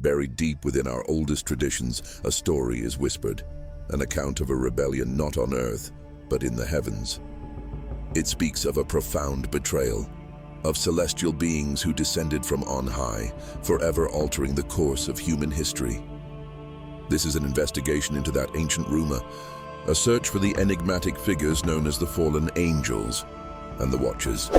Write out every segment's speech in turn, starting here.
Buried deep within our oldest traditions, a story is whispered, an account of a rebellion not on earth, but in the heavens. It speaks of a profound betrayal, of celestial beings who descended from on high, forever altering the course of human history. This is an investigation into that ancient rumor, a search for the enigmatic figures known as the fallen angels and the Watchers.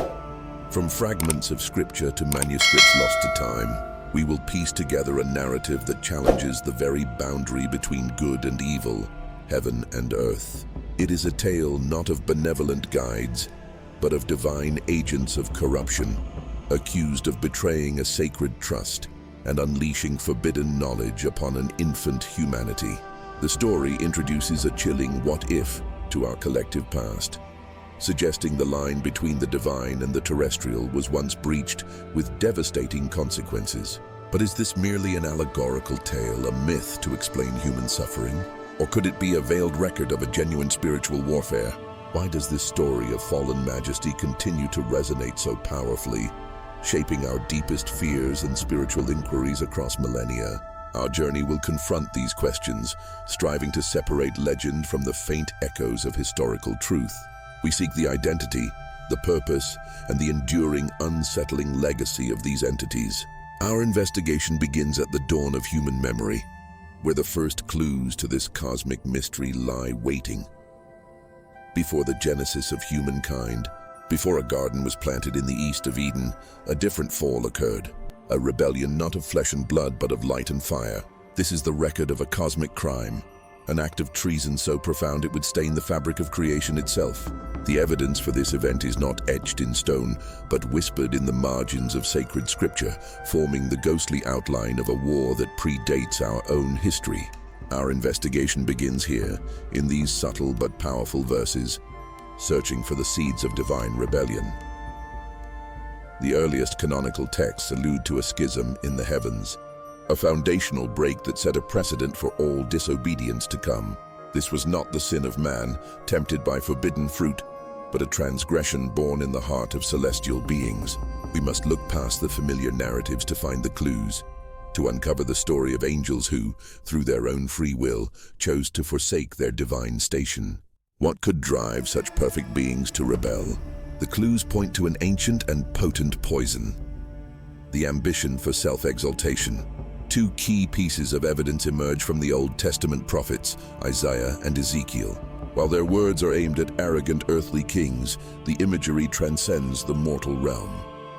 From fragments of scripture to manuscripts lost to time, we will piece together a narrative that challenges the very boundary between good and evil, heaven and earth. It is a tale not of benevolent guides, but of divine agents of corruption, accused of betraying a sacred trust and unleashing forbidden knowledge upon an infant humanity. The story introduces a chilling what-if to our collective past, suggesting the line between the divine and the terrestrial was once breached with devastating consequences. But is this merely an allegorical tale, a myth to explain human suffering? Or could it be a veiled record of a genuine spiritual warfare? Why does this story of fallen majesty continue to resonate so powerfully, shaping our deepest fears and spiritual inquiries across millennia? Our journey will confront these questions, striving to separate legend from the faint echoes of historical truth. We seek the identity, the purpose, and the enduring, unsettling legacy of these entities. Our investigation begins at the dawn of human memory, where the first clues to this cosmic mystery lie waiting. Before the genesis of humankind, before a garden was planted in the east of Eden, a different fall occurred. A rebellion not of flesh and blood, but of light and fire. This is the record of a cosmic crime, an act of treason so profound it would stain the fabric of creation itself. The evidence for this event is not etched in stone, but whispered in the margins of sacred scripture, forming the ghostly outline of a war that predates our own history. Our investigation begins here, in these subtle but powerful verses, searching for the seeds of divine rebellion. The earliest canonical texts allude to a schism in the heavens, a foundational break that set a precedent for all disobedience to come. This was not the sin of man, tempted by forbidden fruit, but a transgression born in the heart of celestial beings. We must look past the familiar narratives to find the clues, to uncover the story of angels who, through their own free will, chose to forsake their divine station. What could drive such perfect beings to rebel? The clues point to an ancient and potent poison: the ambition for self-exaltation. Two key pieces of evidence emerge from the Old Testament prophets, Isaiah and Ezekiel. While their words are aimed at arrogant earthly kings, the imagery transcends the mortal realm.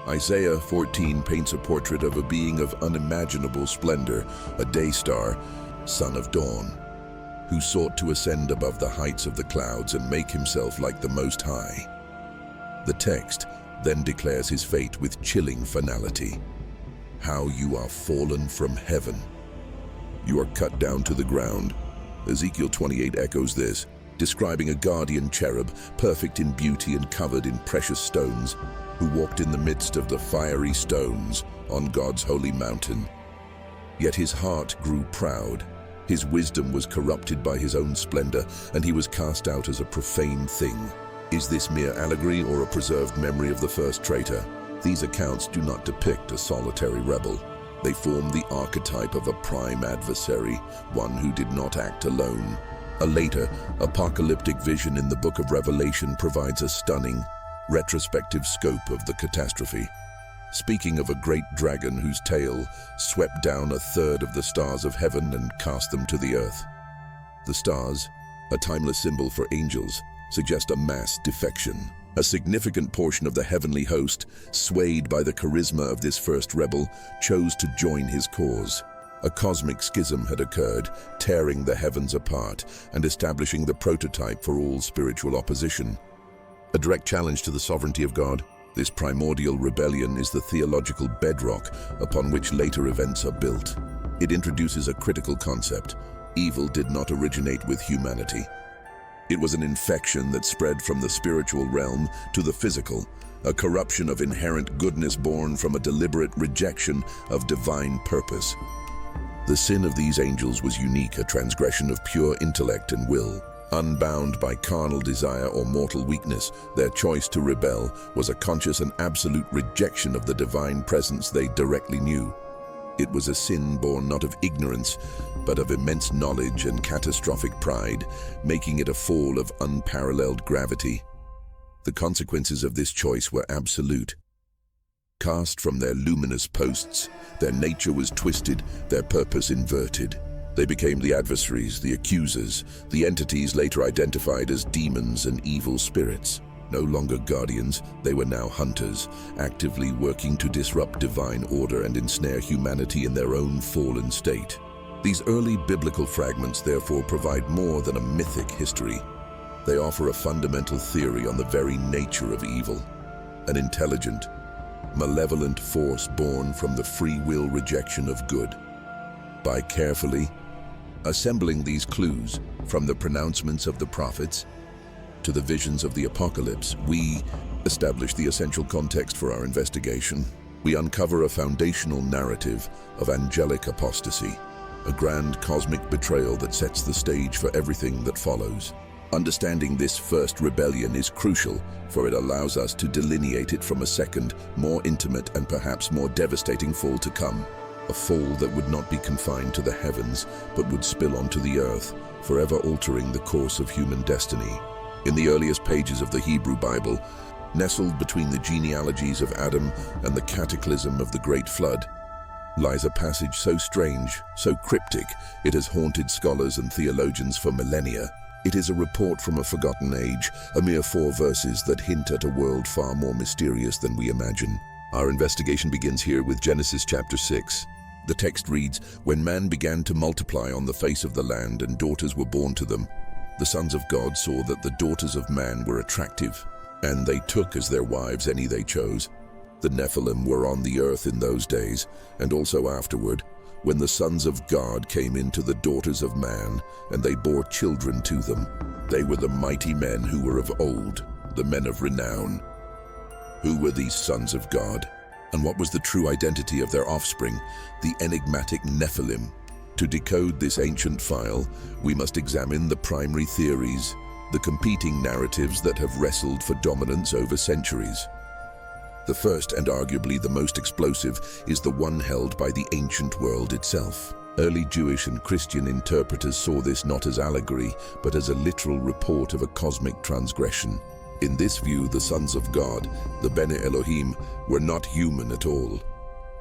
Isaiah 14 paints a portrait of a being of unimaginable splendor, a day star, son of dawn, who sought to ascend above the heights of the clouds and make himself like the Most High. The text then declares his fate with chilling finality. How you are fallen from heaven. You are cut down to the ground. Ezekiel 28 echoes this, describing a guardian cherub, perfect in beauty and covered in precious stones, who walked in the midst of the fiery stones on God's holy mountain. Yet his heart grew proud. His wisdom was corrupted by his own splendor, and he was cast out as a profane thing. Is this mere allegory or a preserved memory of the first traitor? These accounts do not depict a solitary rebel. They form the archetype of a prime adversary, one who did not act alone. A later, apocalyptic vision in the Book of Revelation provides a stunning, retrospective scope of the catastrophe, speaking of a great dragon whose tail swept down a third of the stars of heaven and cast them to the earth. The stars, a timeless symbol for angels, suggest a mass defection. A significant portion of the heavenly host, swayed by the charisma of this first rebel, chose to join his cause. A cosmic schism had occurred, tearing the heavens apart and establishing the prototype for all spiritual opposition. A direct challenge to the sovereignty of God. This primordial rebellion is the theological bedrock upon which later events are built. It introduces a critical concept: evil did not originate with humanity. It was an infection that spread from the spiritual realm to the physical, a corruption of inherent goodness born from a deliberate rejection of divine purpose. The sin of these angels was unique, a transgression of pure intellect and will. Unbound by carnal desire or mortal weakness, their choice to rebel was a conscious and absolute rejection of the divine presence they directly knew. It was a sin born not of ignorance, but of immense knowledge and catastrophic pride, making it a fall of unparalleled gravity. The consequences of this choice were absolute. Cast from their luminous posts, their nature was twisted, their purpose inverted. They became the adversaries, the accusers, the entities later identified as demons and evil spirits. No longer guardians, they were now hunters, actively working to disrupt divine order and ensnare humanity in their own fallen state. These early biblical fragments therefore provide more than a mythic history. They offer a fundamental theory on the very nature of evil, an intelligent, malevolent force born from the free will rejection of good. By carefully assembling these clues from the pronouncements of the prophets to the visions of the apocalypse, we establish the essential context for our investigation. We uncover a foundational narrative of angelic apostasy, a grand cosmic betrayal that sets the stage for everything that follows. Understanding this first rebellion is crucial, for it allows us to delineate it from a second, more intimate and perhaps more devastating fall to come. A fall that would not be confined to the heavens, but would spill onto the earth, forever altering the course of human destiny. In the earliest pages of the Hebrew Bible, nestled between the genealogies of Adam and the cataclysm of the Great Flood, lies a passage so strange, so cryptic, it has haunted scholars and theologians for millennia. It is a report from a forgotten age, a mere 4 verses that hint at a world far more mysterious than we imagine. Our investigation begins here with Genesis chapter 6. The text reads, "When man began to multiply on the face of the land and daughters were born to them, the sons of God saw that the daughters of man were attractive, and they took as their wives any they chose. The Nephilim were on the earth in those days, and also afterward, when the sons of God came into the daughters of man, and they bore children to them. They were the mighty men who were of old, the men of renown." Who were these sons of God? And what was the true identity of their offspring, the enigmatic Nephilim? To decode this ancient file, we must examine the primary theories, the competing narratives that have wrestled for dominance over centuries. The first, and arguably the most explosive, is the one held by the ancient world itself. Early Jewish and Christian interpreters saw this not as allegory, but as a literal report of a cosmic transgression. In this view, the sons of God, the Bene Elohim, were not human at all.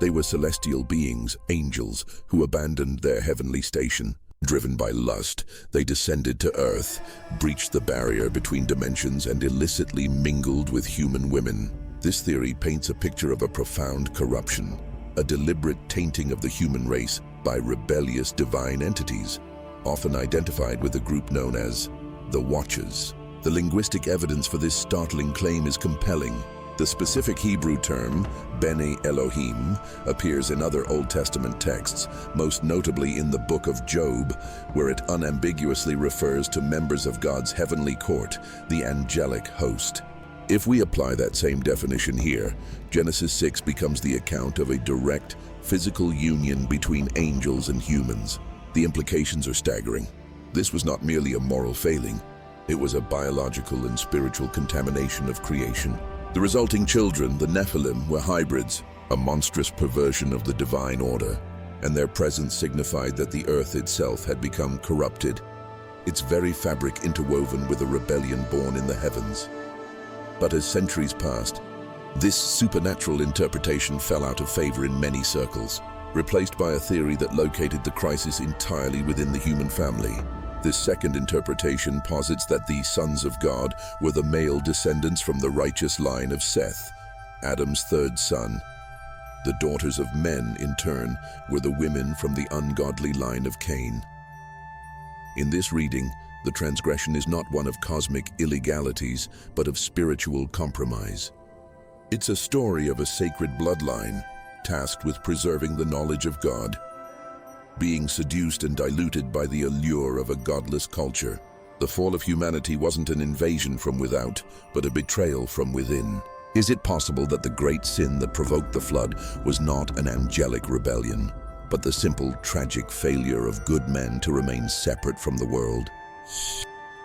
They were celestial beings, angels, who abandoned their heavenly station. Driven by lust, they descended to earth, breached the barrier between dimensions, and illicitly mingled with human women. This theory paints a picture of a profound corruption, a deliberate tainting of the human race by rebellious divine entities, often identified with a group known as the Watchers. The linguistic evidence for this startling claim is compelling. The specific Hebrew term, Bene Elohim, appears in other Old Testament texts, most notably in the Book of Job, where it unambiguously refers to members of God's heavenly court, the angelic host. If we apply that same definition here, Genesis 6 becomes the account of a direct, physical union between angels and humans. The implications are staggering. This was not merely a moral failing. It was a biological and spiritual contamination of creation. The resulting children, the Nephilim, were hybrids, a monstrous perversion of the divine order, and their presence signified that the earth itself had become corrupted, its very fabric interwoven with a rebellion born in the heavens. But as centuries passed, this supernatural interpretation fell out of favor in many circles, replaced by a theory that located the crisis entirely within the human family. This second interpretation posits that the sons of God were the male descendants from the righteous line of Seth, Adam's third son. The daughters of men, in turn, were the women from the ungodly line of Cain. In this reading, the transgression is not one of cosmic illegalities, but of spiritual compromise. It's a story of a sacred bloodline, tasked with preserving the knowledge of God, being seduced and diluted by the allure of a godless culture. The fall of humanity wasn't an invasion from without, but a betrayal from within. Is it possible that the great sin that provoked the flood was not an angelic rebellion, but the simple, tragic failure of good men to remain separate from the world?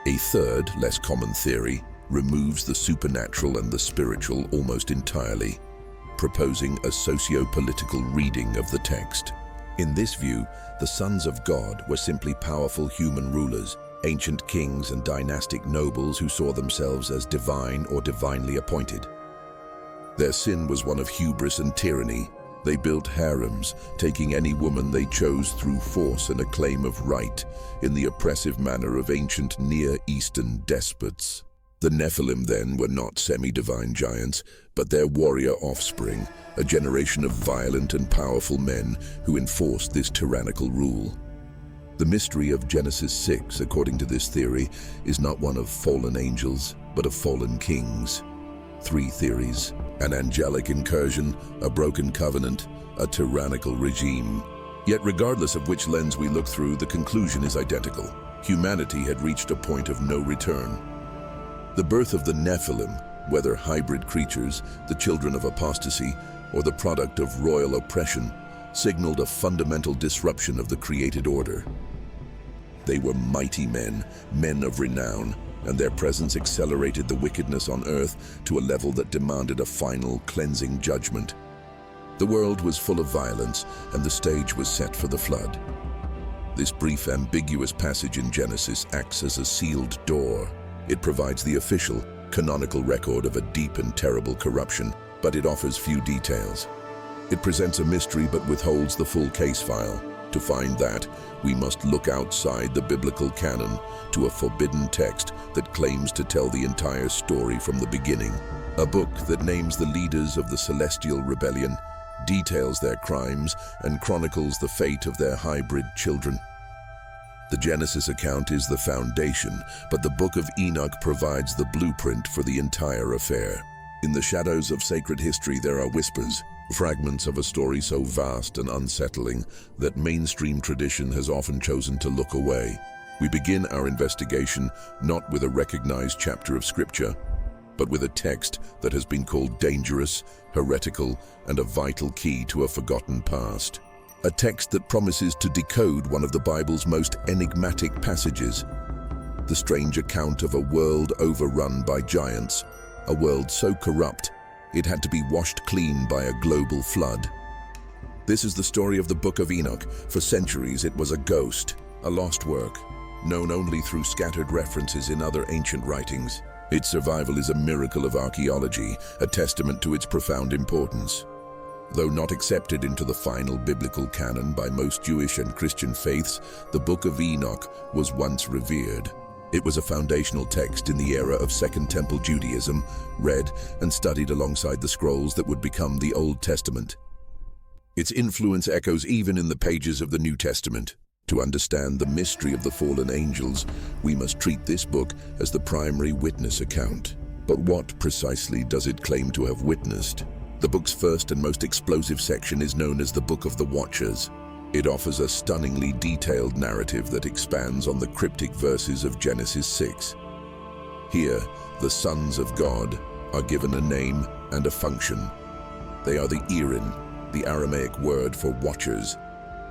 A third, less common theory removes the supernatural and the spiritual almost entirely, proposing a socio-political reading of the text. In this view, the sons of God were simply powerful human rulers, ancient kings and dynastic nobles who saw themselves as divine or divinely appointed. Their sin was one of hubris and tyranny. They built harems, taking any woman they chose through force and a claim of right, in the oppressive manner of ancient Near Eastern despots. The Nephilim then were not semi-divine giants, but their warrior offspring, a generation of violent and powerful men who enforced this tyrannical rule. The mystery of Genesis 6, according to this theory, is not one of fallen angels, but of fallen kings. 3 theories: an angelic incursion, a broken covenant, a tyrannical regime. Yet regardless of which lens we look through, the conclusion is identical. Humanity had reached a point of no return. The birth of the Nephilim, whether hybrid creatures, the children of apostasy, or the product of royal oppression, signaled a fundamental disruption of the created order. They were mighty men, men of renown, and their presence accelerated the wickedness on earth to a level that demanded a final, cleansing judgment. The world was full of violence, and the stage was set for the flood. This brief, ambiguous passage in Genesis acts as a sealed door. It provides the official, canonical record of a deep and terrible corruption, but it offers few details. It presents a mystery but withholds the full case file. To find that, we must look outside the biblical canon to a forbidden text that claims to tell the entire story from the beginning. A book that names the leaders of the celestial rebellion, details their crimes, and chronicles the fate of their hybrid children. The Genesis account is the foundation, but the Book of Enoch provides the blueprint for the entire affair. In the shadows of sacred history there are whispers, fragments of a story so vast and unsettling that mainstream tradition has often chosen to look away. We begin our investigation not with a recognized chapter of scripture, but with a text that has been called dangerous, heretical, and a vital key to a forgotten past. A text that promises to decode one of the Bible's most enigmatic passages, the strange account of a world overrun by giants, a world so corrupt it had to be washed clean by a global flood. This is the story of the Book of Enoch. For centuries it was a ghost, a lost work, known only through scattered references in other ancient writings. Its survival is a miracle of archaeology, a testament to its profound importance. Though not accepted into the final biblical canon by most Jewish and Christian faiths, the Book of Enoch was once revered. It was a foundational text in the era of Second Temple Judaism, read and studied alongside the scrolls that would become the Old Testament. Its influence echoes even in the pages of the New Testament. To understand the mystery of the fallen angels, we must treat this book as the primary witness account. But what precisely does it claim to have witnessed? The book's first and most explosive section is known as the Book of the Watchers. It offers a stunningly detailed narrative that expands on the cryptic verses of Genesis 6. Here, the sons of God are given a name and a function. They are the Erin, the Aramaic word for watchers,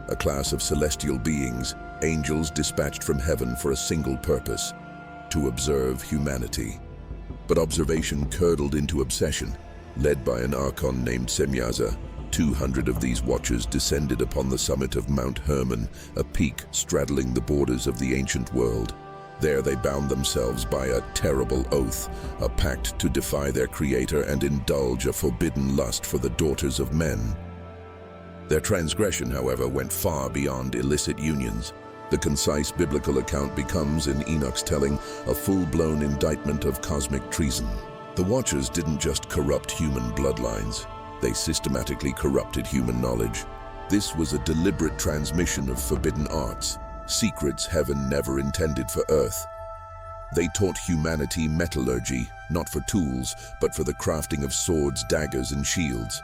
a class of celestial beings, angels dispatched from heaven for a single purpose: to observe humanity. But observation curdled into obsession. Led by an archon named Semyaza, 200 of these watchers descended upon the summit of Mount Hermon, a peak straddling the borders of the ancient world. There they bound themselves by a terrible oath, a pact to defy their creator and indulge a forbidden lust for the daughters of men. Their transgression, however, went far beyond illicit unions. The concise biblical account becomes, in Enoch's telling, a full-blown indictment of cosmic treason. The Watchers didn't just corrupt human bloodlines, they systematically corrupted human knowledge. This was a deliberate transmission of forbidden arts, secrets heaven never intended for earth. They taught humanity metallurgy, not for tools, but for the crafting of swords, daggers, and shields.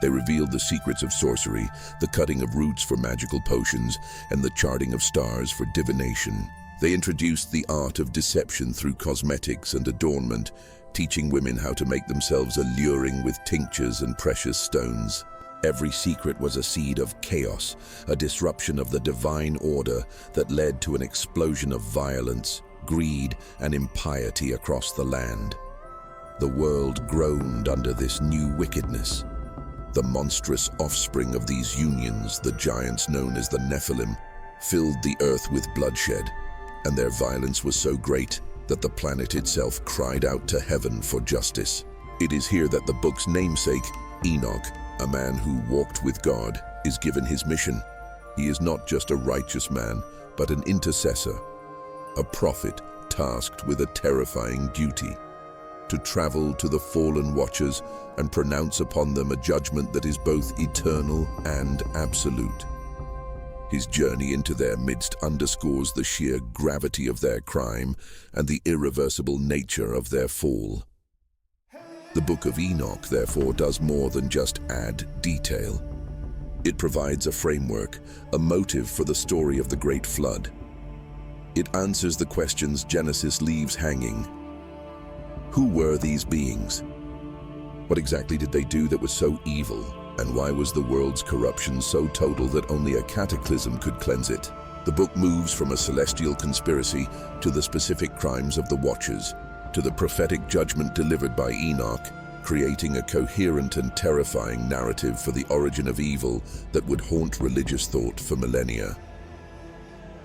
They revealed the secrets of sorcery, the cutting of roots for magical potions, and the charting of stars for divination. They introduced the art of deception through cosmetics and adornment, teaching women how to make themselves alluring with tinctures and precious stones. Every secret was a seed of chaos, a disruption of the divine order that led to an explosion of violence, greed, and impiety across the land. The world groaned under this new wickedness. The monstrous offspring of these unions, the giants known as the Nephilim, filled the earth with bloodshed, and their violence was so great that the planet itself cried out to heaven for justice. It is here that the book's namesake, Enoch, a man who walked with God, is given his mission. He is not just a righteous man, but an intercessor, a prophet tasked with a terrifying duty: to travel to the fallen watchers and pronounce upon them a judgment that is both eternal and absolute. His journey into their midst underscores the sheer gravity of their crime and the irreversible nature of their fall. The Book of Enoch, therefore, does more than just add detail. It provides a framework, a motive for the story of the Great Flood. It answers the questions Genesis leaves hanging. Who were these beings? What exactly did they do that was so evil? And why was the world's corruption so total that only a cataclysm could cleanse it? The book moves from a celestial conspiracy to the specific crimes of the Watchers, to the prophetic judgment delivered by Enoch, creating a coherent and terrifying narrative for the origin of evil that would haunt religious thought for millennia.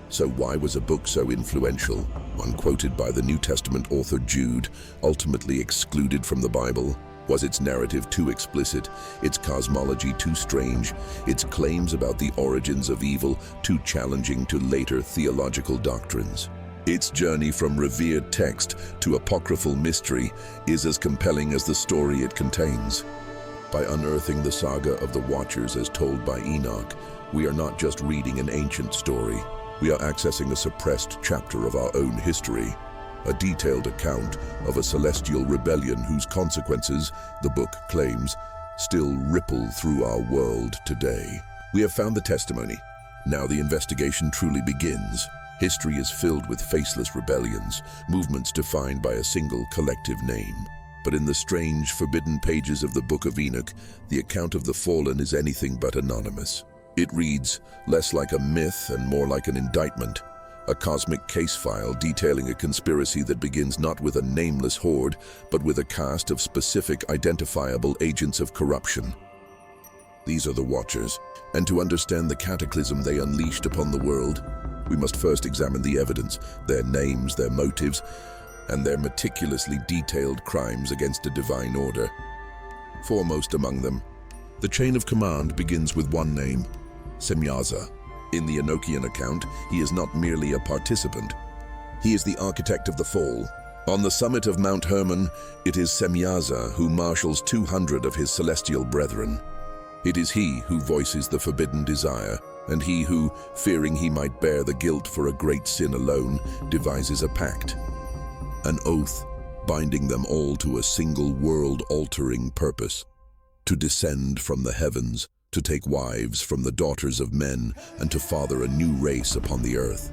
So why was a book so influential, one quoted by the New Testament author Jude, ultimately excluded from the Bible? Was its narrative too explicit, its cosmology too strange, its claims about the origins of evil too challenging to later theological doctrines? Its journey from revered text to apocryphal mystery is as compelling as the story it contains. By unearthing the saga of the Watchers as told by Enoch, we are not just reading an ancient story. We are accessing a suppressed chapter of our own history, a detailed account of a celestial rebellion whose consequences, the book claims, still ripple through our world today. We have found the testimony. Now the investigation truly begins. History is filled with faceless rebellions, movements defined by a single collective name. But in the strange, forbidden pages of the Book of Enoch, the account of the fallen is anything but anonymous. It reads less like a myth and more like an indictment, a cosmic case file detailing a conspiracy that begins not with a nameless horde, but with a cast of specific identifiable agents of corruption. These are the Watchers, and to understand the cataclysm they unleashed upon the world, we must first examine the evidence, their names, their motives, and their meticulously detailed crimes against a divine order. Foremost among them, the chain of command begins with one name, Semyaza. In the Enochian account, he is not merely a participant. He is the architect of the fall. On the summit of Mount Hermon, it is Semyaza who marshals 200 of his celestial brethren. It is he who voices the forbidden desire, and he who, fearing he might bear the guilt for a great sin alone, devises a pact, an oath binding them all to a single world-altering purpose: to descend from the heavens, to take wives from the daughters of men, and to father a new race upon the earth.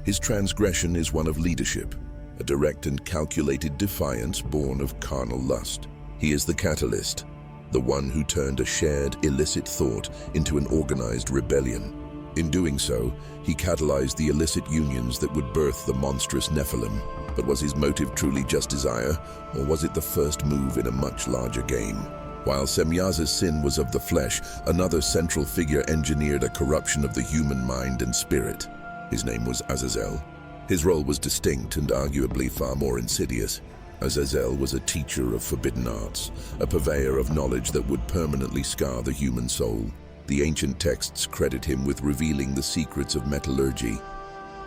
His transgression is one of leadership, a direct and calculated defiance born of carnal lust. He is the catalyst, the one who turned a shared illicit thought into an organized rebellion. In doing so, he catalyzed the illicit unions that would birth the monstrous Nephilim. But was his motive truly just desire, or was it the first move in a much larger game? While Semyaza's sin was of the flesh, another central figure engineered a corruption of the human mind and spirit. His name was Azazel. His role was distinct and arguably far more insidious. Azazel was a teacher of forbidden arts, a purveyor of knowledge that would permanently scar the human soul. The ancient texts credit him with revealing the secrets of metallurgy,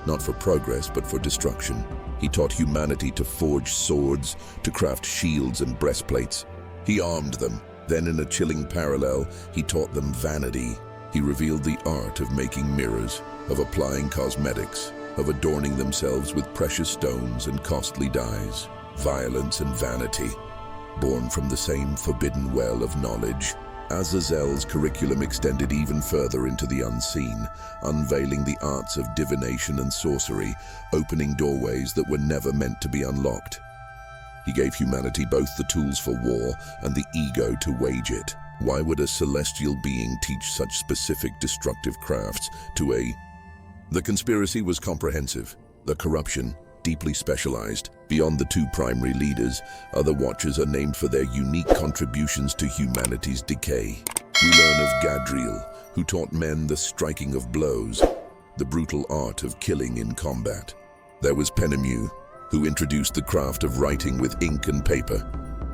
not for progress but for destruction. He taught humanity to forge swords, to craft shields and breastplates. He armed them. Then, in a chilling parallel, he taught them vanity. He revealed the art of making mirrors, of applying cosmetics, of adorning themselves with precious stones and costly dyes. Violence and vanity, born from the same forbidden well of knowledge. Azazel's curriculum extended even further into the unseen, unveiling the arts of divination and sorcery, opening doorways that were never meant to be unlocked. He gave humanity both the tools for war and the ego to wage it. Why would a celestial being teach such specific destructive crafts to a... The conspiracy was comprehensive. The corruption, deeply specialized. Beyond the two primary leaders, other Watchers are named for their unique contributions to humanity's decay. We learn of Gadriel, who taught men the striking of blows, the brutal art of killing in combat. There was Penemu, who introduced the craft of writing with ink and paper,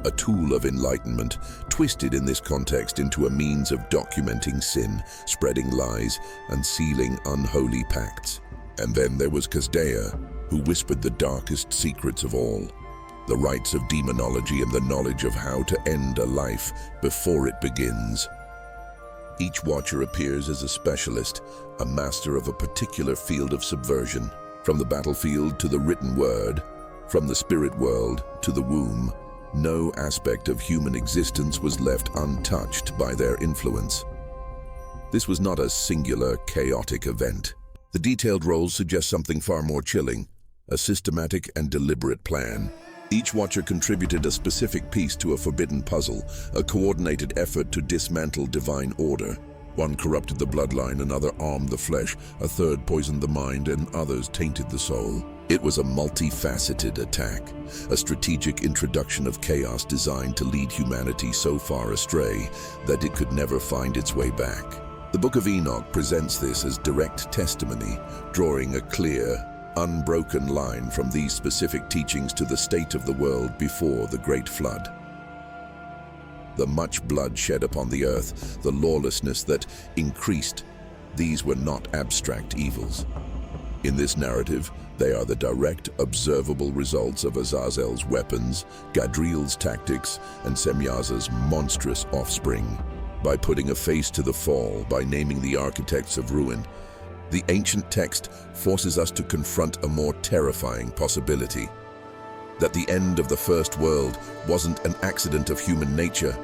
a tool of enlightenment, twisted in this context into a means of documenting sin, spreading lies, and sealing unholy pacts. And then there was Kasdea, who whispered the darkest secrets of all, the rites of demonology and the knowledge of how to end a life before it begins. Each Watcher appears as a specialist, a master of a particular field of subversion, from the battlefield to the written word, from the spirit world to the womb. No aspect of human existence was left untouched by their influence. This was not a singular, chaotic event. The detailed roles suggest something far more chilling, a systematic and deliberate plan. Each Watcher contributed a specific piece to a forbidden puzzle, a coordinated effort to dismantle divine order. One corrupted the bloodline, another armed the flesh, a third poisoned the mind, and others tainted the soul. It was a multifaceted attack, a strategic introduction of chaos designed to lead humanity so far astray that it could never find its way back. The Book of Enoch presents this as direct testimony, drawing a clear, unbroken line from these specific teachings to the state of the world before the Great Flood. The much blood shed upon the earth, the lawlessness that increased, these were not abstract evils. In this narrative, they are the direct, observable results of Azazel's weapons, Gadriel's tactics, and Semyaza's monstrous offspring. By putting a face to the fall, by naming the architects of ruin, the ancient text forces us to confront a more terrifying possibility. That the end of the first world wasn't an accident of human nature,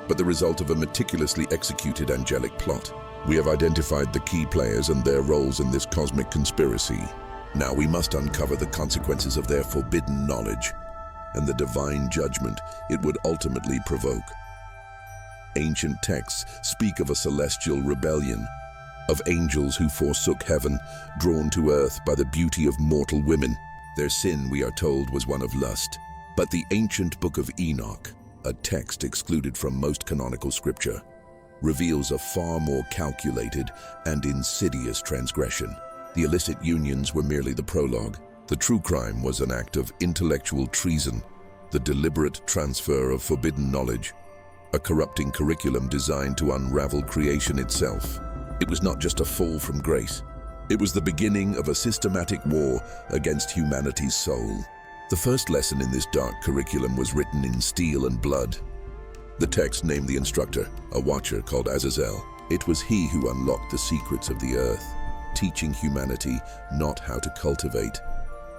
but the result of a meticulously executed angelic plot. We have identified the key players and their roles in this cosmic conspiracy. Now we must uncover the consequences of their forbidden knowledge and the divine judgment it would ultimately provoke. Ancient texts speak of a celestial rebellion, of angels who forsook heaven, drawn to earth by the beauty of mortal women. Their sin, we are told, was one of lust. But the ancient Book of Enoch, a text excluded from most canonical scripture, reveals a far more calculated and insidious transgression. The illicit unions were merely the prologue. The true crime was an act of intellectual treason, the deliberate transfer of forbidden knowledge, a corrupting curriculum designed to unravel creation itself. It was not just a fall from grace. It was the beginning of a systematic war against humanity's soul. The first lesson in this dark curriculum was written in steel and blood. The text named the instructor, a Watcher called Azazel. It was he who unlocked the secrets of the earth, teaching humanity not how to cultivate,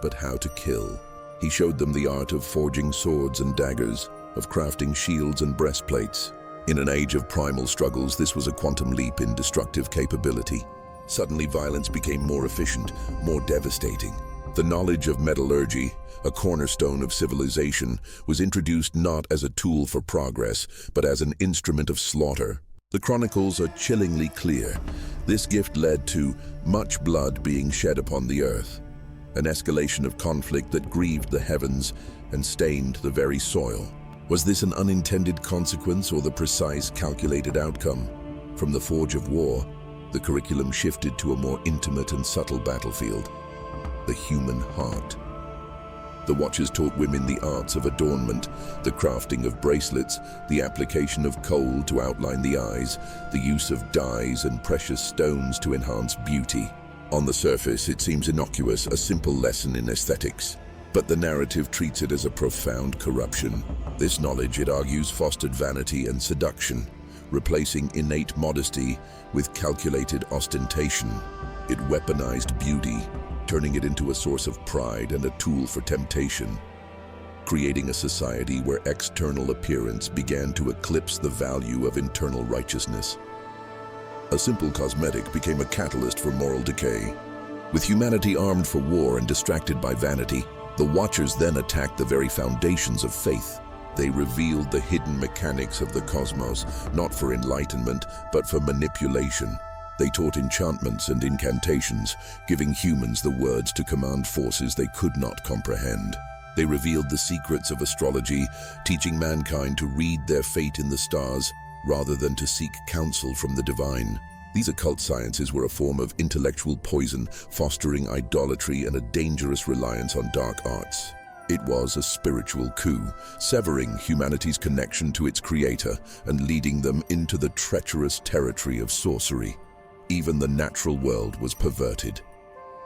but how to kill. He showed them the art of forging swords and daggers, of crafting shields and breastplates. In an age of primal struggles, this was a quantum leap in destructive capability. Suddenly, violence became more efficient, more devastating. The knowledge of metallurgy, a cornerstone of civilization, was introduced not as a tool for progress, but as an instrument of slaughter. The chronicles are chillingly clear. This gift led to much blood being shed upon the earth, an escalation of conflict that grieved the heavens and stained the very soil. Was this an unintended consequence or the precise, calculated outcome? From the forge of war, the curriculum shifted to a more intimate and subtle battlefield, the human heart. The Watchers taught women the arts of adornment, the crafting of bracelets, the application of kohl to outline the eyes, the use of dyes and precious stones to enhance beauty. On the surface, it seems innocuous, a simple lesson in aesthetics. But the narrative treats it as a profound corruption. This knowledge, it argues, fostered vanity and seduction, replacing innate modesty with calculated ostentation. It weaponized beauty, turning it into a source of pride and a tool for temptation, creating a society where external appearance began to eclipse the value of internal righteousness. A simple cosmetic became a catalyst for moral decay. With humanity armed for war and distracted by vanity, the Watchers then attacked the very foundations of faith. They revealed the hidden mechanics of the cosmos, not for enlightenment, but for manipulation. They taught enchantments and incantations, giving humans the words to command forces they could not comprehend. They revealed the secrets of astrology, teaching mankind to read their fate in the stars rather than to seek counsel from the divine. These occult sciences were a form of intellectual poison, fostering idolatry and a dangerous reliance on dark arts. It was a spiritual coup, severing humanity's connection to its creator and leading them into the treacherous territory of sorcery. Even the natural world was perverted.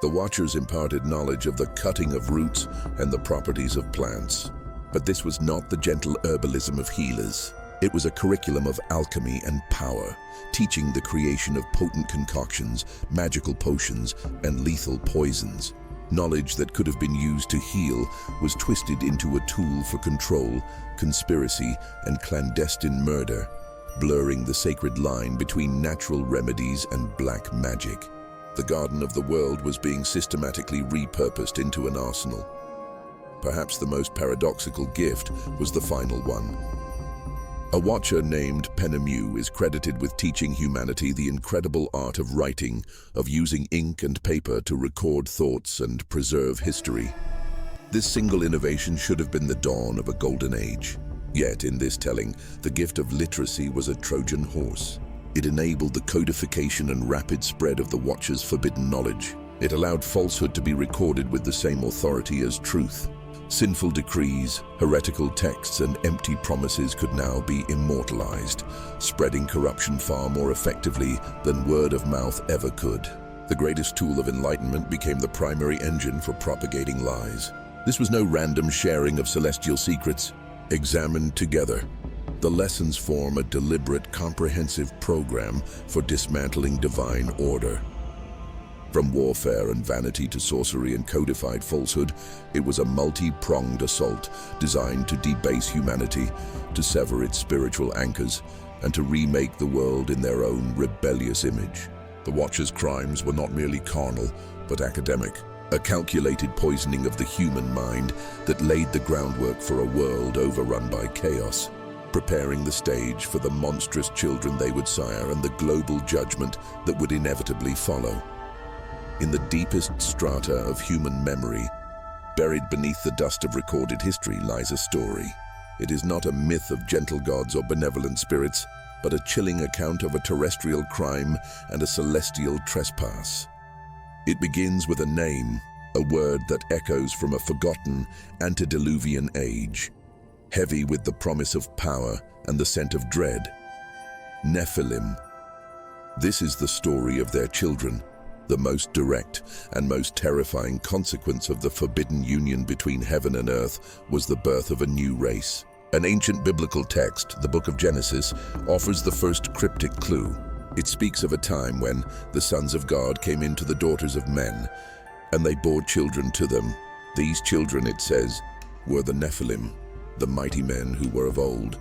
The Watchers imparted knowledge of the cutting of roots and the properties of plants. But this was not the gentle herbalism of healers. It was a curriculum of alchemy and power, teaching the creation of potent concoctions, magical potions, and lethal poisons. Knowledge that could have been used to heal was twisted into a tool for control, conspiracy, and clandestine murder, blurring the sacred line between natural remedies and black magic. The Garden of the World was being systematically repurposed into an arsenal. Perhaps the most paradoxical gift was the final one. A watcher named Penemu is credited with teaching humanity the incredible art of writing, of using ink and paper to record thoughts and preserve history. This single innovation should have been the dawn of a golden age. Yet, in this telling, the gift of literacy was a Trojan horse. It enabled the codification and rapid spread of the Watcher's forbidden knowledge. It allowed falsehood to be recorded with the same authority as truth. Sinful decrees, heretical texts, and empty promises could now be immortalized, spreading corruption far more effectively than word of mouth ever could. The greatest tool of enlightenment became the primary engine for propagating lies. This was no random sharing of celestial secrets. Examined together, the lessons form a deliberate, comprehensive program for dismantling divine order. From warfare and vanity to sorcery and codified falsehood, it was a multi-pronged assault designed to debase humanity, to sever its spiritual anchors, and to remake the world in their own rebellious image. The Watchers' crimes were not merely carnal, but academic, a calculated poisoning of the human mind that laid the groundwork for a world overrun by chaos, preparing the stage for the monstrous children they would sire and the global judgment that would inevitably follow. In the deepest strata of human memory, buried beneath the dust of recorded history, lies a story. It is not a myth of gentle gods or benevolent spirits, but a chilling account of a terrestrial crime and a celestial trespass. It begins with a name, a word that echoes from a forgotten antediluvian age, heavy with the promise of power and the scent of dread. Nephilim. This is the story of their children. The most direct and most terrifying consequence of the forbidden union between heaven and earth was the birth of a new race. An ancient biblical text, the Book of Genesis, offers the first cryptic clue. It speaks of a time when the sons of God came into the daughters of men, and they bore children to them. These children, it says, were the Nephilim, the mighty men who were of old,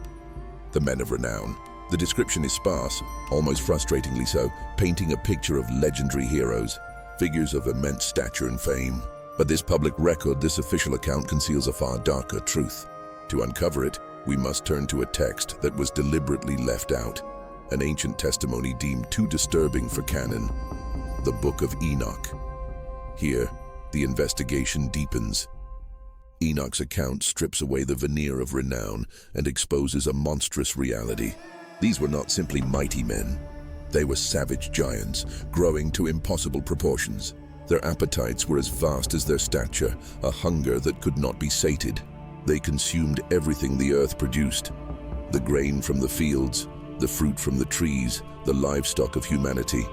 the men of renown. The description is sparse, almost frustratingly so, painting a picture of legendary heroes, figures of immense stature and fame. But this public record, this official account, conceals a far darker truth. To uncover it, we must turn to a text that was deliberately left out, an ancient testimony deemed too disturbing for canon, the Book of Enoch. Here, the investigation deepens. Enoch's account strips away the veneer of renown and exposes a monstrous reality. These were not simply mighty men. They were savage giants, growing to impossible proportions. Their appetites were as vast as their stature, a hunger that could not be sated. They consumed everything the earth produced, the grain from the fields, the fruit from the trees, the livestock of humanity.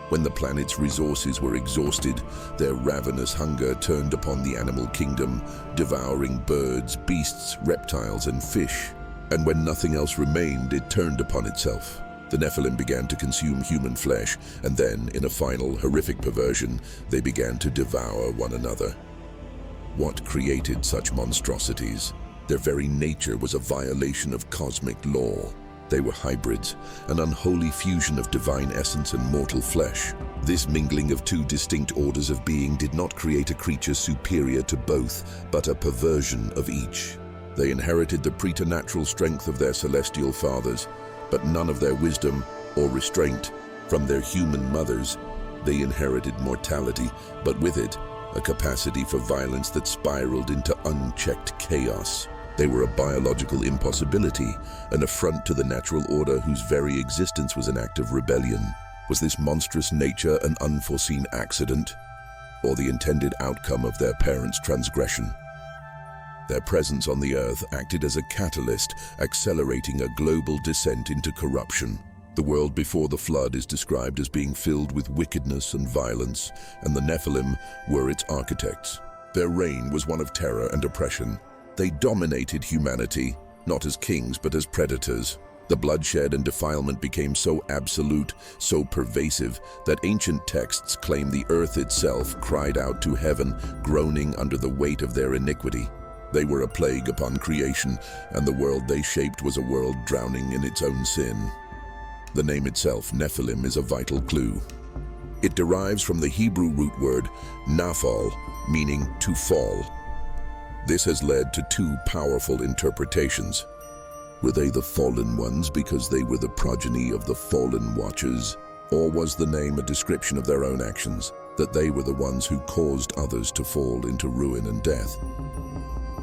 When the planet's resources were exhausted, their ravenous hunger turned upon the animal kingdom, devouring birds, beasts, reptiles, and fish. And when nothing else remained, it turned upon itself. The Nephilim began to consume human flesh, and then, in a final horrific perversion, they began to devour one another. What created such monstrosities? Their very nature was a violation of cosmic law. They were hybrids, an unholy fusion of divine essence and mortal flesh. This mingling of two distinct orders of being did not create a creature superior to both, but a perversion of each. They inherited the preternatural strength of their celestial fathers, but none of their wisdom or restraint. From their human mothers, they inherited mortality, but with it, a capacity for violence that spiraled into unchecked chaos. They were a biological impossibility, an affront to the natural order whose very existence was an act of rebellion. Was this monstrous nature an unforeseen accident, or the intended outcome of their parents' transgression? Their presence on the earth acted as a catalyst, accelerating a global descent into corruption. The world before the flood is described as being filled with wickedness and violence, and the Nephilim were its architects. Their reign was one of terror and oppression. They dominated humanity, not as kings but as predators. The bloodshed and defilement became so absolute, so pervasive, that ancient texts claim the earth itself cried out to heaven, groaning under the weight of their iniquity. They were a plague upon creation, and the world they shaped was a world drowning in its own sin. The name itself, Nephilim, is a vital clue. It derives from the Hebrew root word naphal, meaning to fall. This has led to two powerful interpretations. Were they the fallen ones because they were the progeny of the fallen watchers? Or was the name a description of their own actions, that they were the ones who caused others to fall into ruin and death?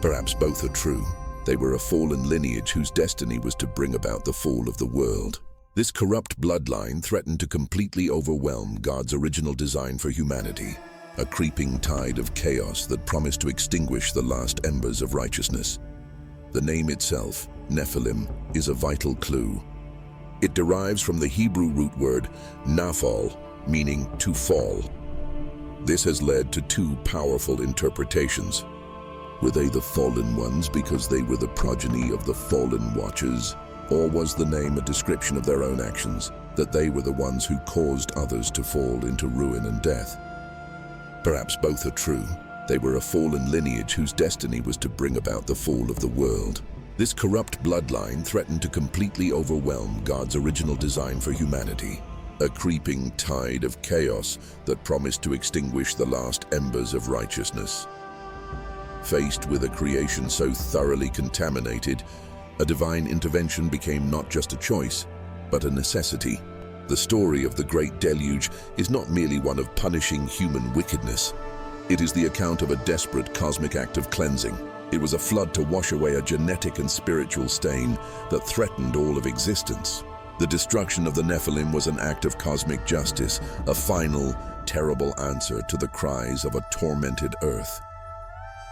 Perhaps both are true. They were a fallen lineage whose destiny was to bring about the fall of the world. This corrupt bloodline threatened to completely overwhelm God's original design for humanity, a creeping tide of chaos that promised to extinguish the last embers of righteousness. The name itself, Nephilim, is a vital clue. It derives from the Hebrew root word naphal, meaning to fall. This has led to two powerful interpretations. Were they the fallen ones because they were the progeny of the fallen watchers? Or was the name a description of their own actions, that they were the ones who caused others to fall into ruin and death? Perhaps both are true. They were a fallen lineage whose destiny was to bring about the fall of the world. This corrupt bloodline threatened to completely overwhelm God's original design for humanity, a creeping tide of chaos that promised to extinguish the last embers of righteousness. Faced with a creation so thoroughly contaminated, a divine intervention became not just a choice, but a necessity. The story of the Great Deluge is not merely one of punishing human wickedness. It is the account of a desperate cosmic act of cleansing. It was a flood to wash away a genetic and spiritual stain that threatened all of existence. The destruction of the Nephilim was an act of cosmic justice, a final, terrible answer to the cries of a tormented earth.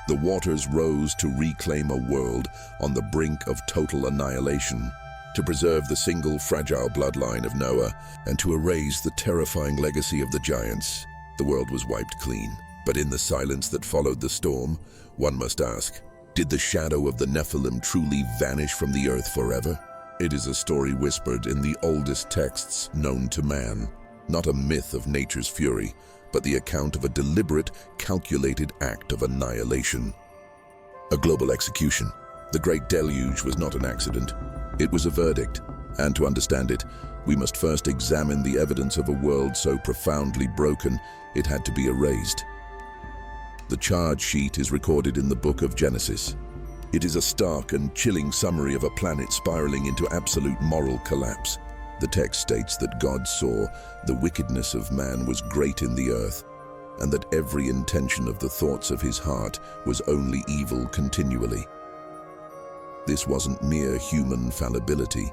The waters rose to reclaim a world on the brink of total annihilation, to preserve the single fragile bloodline of Noah, and to erase the terrifying legacy of the giants. The world was wiped clean. But in the silence that followed the storm, one must ask, did the shadow of the Nephilim truly vanish from the earth forever? It is a story whispered in the oldest texts known to man, not a myth of nature's fury, but the account of a deliberate, calculated act of annihilation. A global execution. The Great Deluge was not an accident. It was a verdict, and to understand it, we must first examine the evidence of a world so profoundly broken it had to be erased. The charge sheet is recorded in the Book of Genesis. It is a stark and chilling summary of a planet spiraling into absolute moral collapse. The text states that God saw the wickedness of man was great in the earth, and that every intention of the thoughts of his heart was only evil continually. This wasn't mere human fallibility.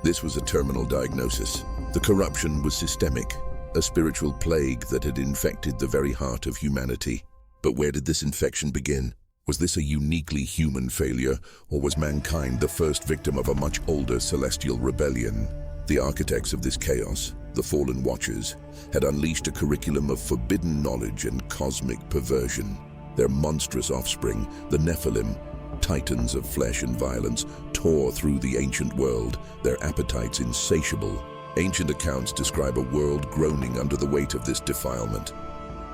This was a terminal diagnosis. The corruption was systemic, a spiritual plague that had infected the very heart of humanity. But where did this infection begin? Was this a uniquely human failure, or was mankind the first victim of a much older celestial rebellion? The architects of this chaos, the fallen watchers, had unleashed a curriculum of forbidden knowledge and cosmic perversion. Their monstrous offspring, the Nephilim, titans of flesh and violence, tore through the ancient world, their appetites insatiable. Ancient accounts describe a world groaning under the weight of this defilement.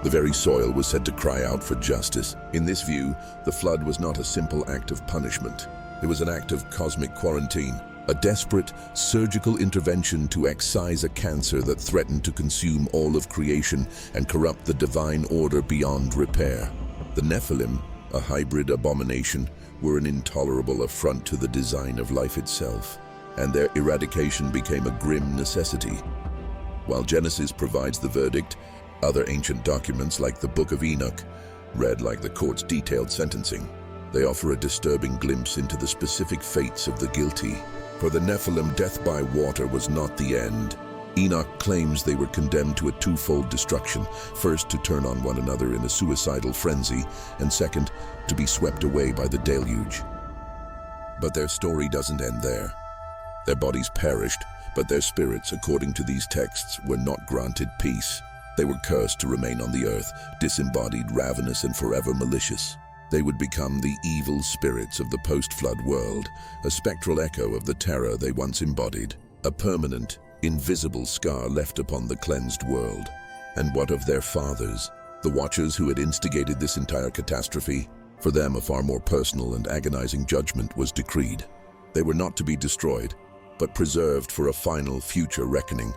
The very soil was said to cry out for justice. In this view, the flood was not a simple act of punishment. It was an act of cosmic quarantine, a desperate, surgical intervention to excise a cancer that threatened to consume all of creation and corrupt the divine order beyond repair. The Nephilim, a hybrid abomination, were an intolerable affront to the design of life itself, and their eradication became a grim necessity. While Genesis provides the verdict, other ancient documents like the Book of Enoch, read like the court's detailed sentencing, they offer a disturbing glimpse into the specific fates of the guilty. For the Nephilim, death by water was not the end. Enoch claims they were condemned to a twofold destruction, first to turn on one another in a suicidal frenzy, and second, to be swept away by the deluge. But their story doesn't end there. Their bodies perished, but their spirits, according to these texts, were not granted peace. They were cursed to remain on the earth, disembodied, ravenous, and forever malicious. They would become the evil spirits of the post-flood world, a spectral echo of the terror they once embodied, a permanent, invisible scar left upon the cleansed world. And what of their fathers, the Watchers who had instigated this entire catastrophe? For them, a far more personal and agonizing judgment was decreed. They were not to be destroyed, but preserved for a final future reckoning.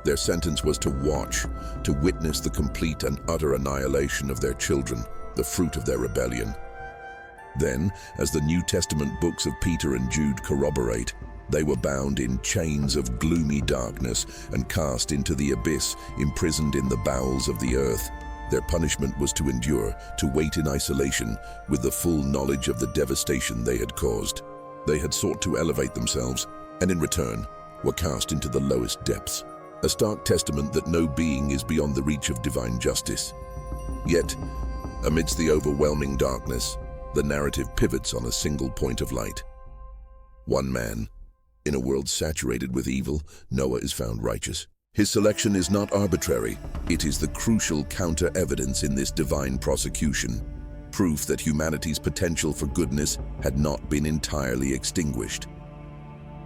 Their sentence was to watch, to witness the complete and utter annihilation of their children, the fruit of their rebellion. Then, as the New Testament books of Peter and Jude corroborate, they were bound in chains of gloomy darkness and cast into the abyss, imprisoned in the bowels of the earth. Their punishment was to endure, to wait in isolation, with the full knowledge of the devastation they had caused. They had sought to elevate themselves, and in return, were cast into the lowest depths. A stark testament that no being is beyond the reach of divine justice. Yet, amidst the overwhelming darkness, the narrative pivots on a single point of light. One man. In a world saturated with evil, Noah is found righteous. His selection is not arbitrary. It is the crucial counter-evidence in this divine prosecution, proof that humanity's potential for goodness had not been entirely extinguished.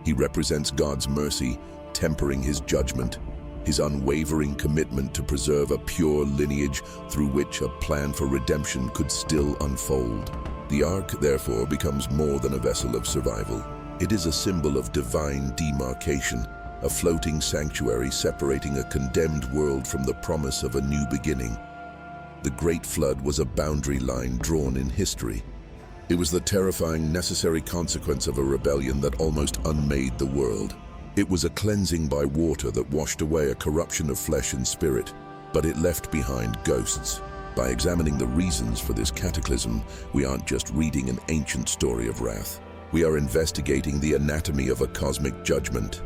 He represents God's mercy, tempering his judgment, his unwavering commitment to preserve a pure lineage through which a plan for redemption could still unfold. The ark, therefore, becomes more than a vessel of survival. It is a symbol of divine demarcation, a floating sanctuary separating a condemned world from the promise of a new beginning. The Great Flood was a boundary line drawn in history. It was the terrifying, necessary consequence of a rebellion that almost unmade the world. It was a cleansing by water that washed away a corruption of flesh and spirit, but it left behind ghosts. By examining the reasons for this cataclysm, we aren't just reading an ancient story of wrath. We are investigating the anatomy of a cosmic judgment,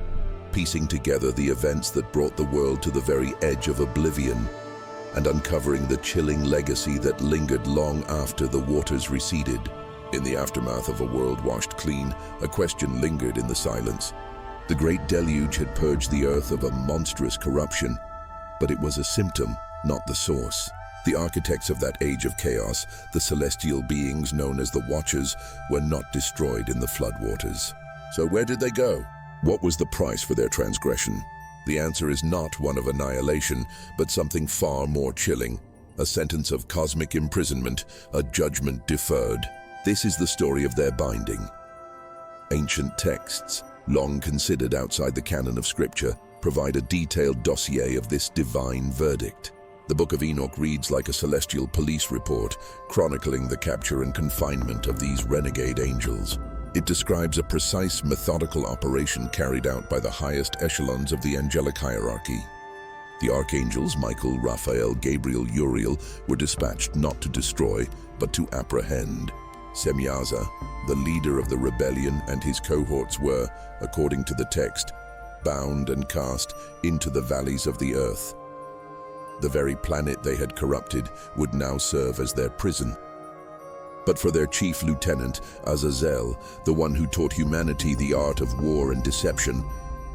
piecing together the events that brought the world to the very edge of oblivion, and uncovering the chilling legacy that lingered long after the waters receded. In the aftermath of a world washed clean, a question lingered in the silence. The great deluge had purged the earth of a monstrous corruption, but it was a symptom, not the source. The architects of that age of chaos, the celestial beings known as the Watchers, were not destroyed in the floodwaters. So where did they go? What was the price for their transgression? The answer is not one of annihilation, but something far more chilling. A sentence of cosmic imprisonment, a judgment deferred. This is the story of their binding. Ancient texts, long considered outside the canon of Scripture, provide a detailed dossier of this divine verdict. The Book of Enoch reads like a celestial police report, chronicling the capture and confinement of these renegade angels. It describes a precise, methodical operation carried out by the highest echelons of the angelic hierarchy. The archangels, Michael, Raphael, Gabriel, Uriel, were dispatched not to destroy, but to apprehend. Semyaza, the leader of the rebellion, and his cohorts were, according to the text, bound and cast into the valleys of the earth. The very planet they had corrupted would now serve as their prison. But for their chief lieutenant, Azazel, the one who taught humanity the art of war and deception,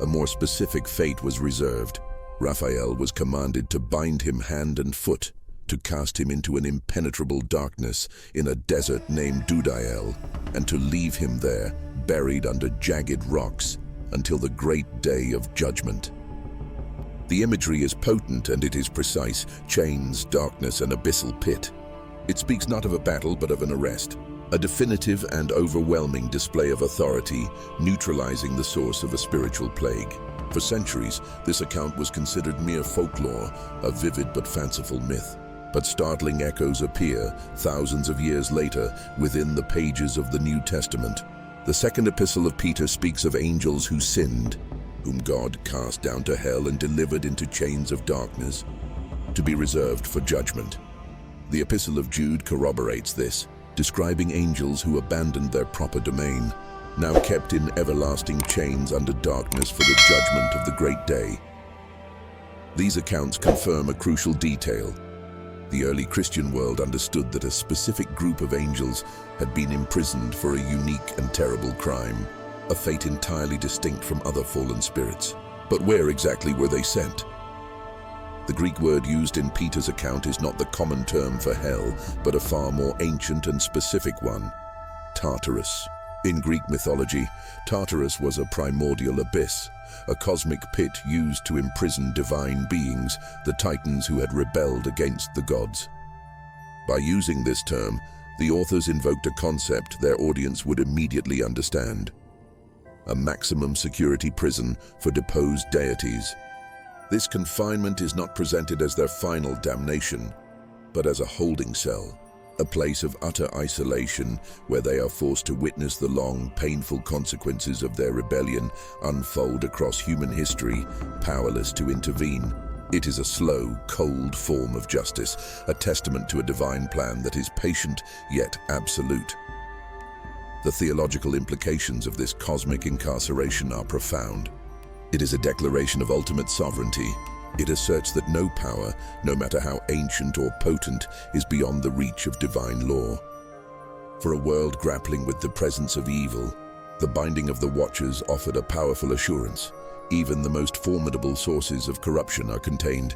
a more specific fate was reserved. Raphael was commanded to bind him hand and foot, to cast him into an impenetrable darkness in a desert named Dudael, and to leave him there, buried under jagged rocks, until the great day of judgment. The imagery is potent and it is precise: chains, darkness, an abyssal pit. It speaks not of a battle but of an arrest, a definitive and overwhelming display of authority, neutralizing the source of a spiritual plague. For centuries, this account was considered mere folklore, a vivid but fanciful myth. But startling echoes appear, thousands of years later, within the pages of the New Testament. The second epistle of Peter speaks of angels who sinned, whom God cast down to hell and delivered into chains of darkness, to be reserved for judgment. The Epistle of Jude corroborates this, describing angels who abandoned their proper domain, now kept in everlasting chains under darkness for the judgment of the great day. These accounts confirm a crucial detail. The early Christian world understood that a specific group of angels had been imprisoned for a unique and terrible crime, a fate entirely distinct from other fallen spirits. But where exactly were they sent? The Greek word used in Peter's account is not the common term for hell, but a far more ancient and specific one: Tartarus. In Greek mythology, Tartarus was a primordial abyss, a cosmic pit used to imprison divine beings, the Titans who had rebelled against the gods. By using this term, the authors invoked a concept their audience would immediately understand: a maximum security prison for deposed deities. This confinement is not presented as their final damnation, but as a holding cell, a place of utter isolation where they are forced to witness the long, painful consequences of their rebellion unfold across human history, powerless to intervene. It is a slow, cold form of justice, a testament to a divine plan that is patient yet absolute. The theological implications of this cosmic incarceration are profound. It is a declaration of ultimate sovereignty. It asserts that no power, no matter how ancient or potent, is beyond the reach of divine law. For a world grappling with the presence of evil, the binding of the Watchers offered a powerful assurance. Even the most formidable sources of corruption are contained,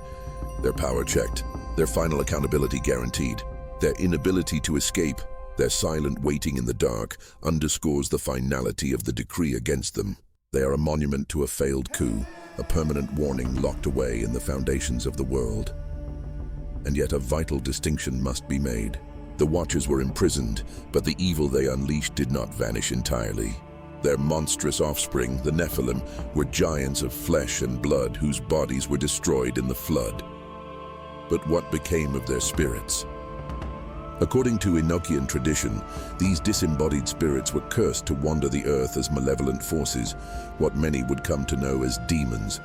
their power checked, their final accountability guaranteed. Their inability to escape, their silent waiting in the dark, underscores the finality of the decree against them. They are a monument to a failed coup, a permanent warning locked away in the foundations of the world. And yet a vital distinction must be made. The Watchers were imprisoned, but the evil they unleashed did not vanish entirely. Their monstrous offspring, the Nephilim, were giants of flesh and blood whose bodies were destroyed in the flood. But what became of their spirits? According to Enochian tradition, these disembodied spirits were cursed to wander the earth as malevolent forces, what many would come to know as demons.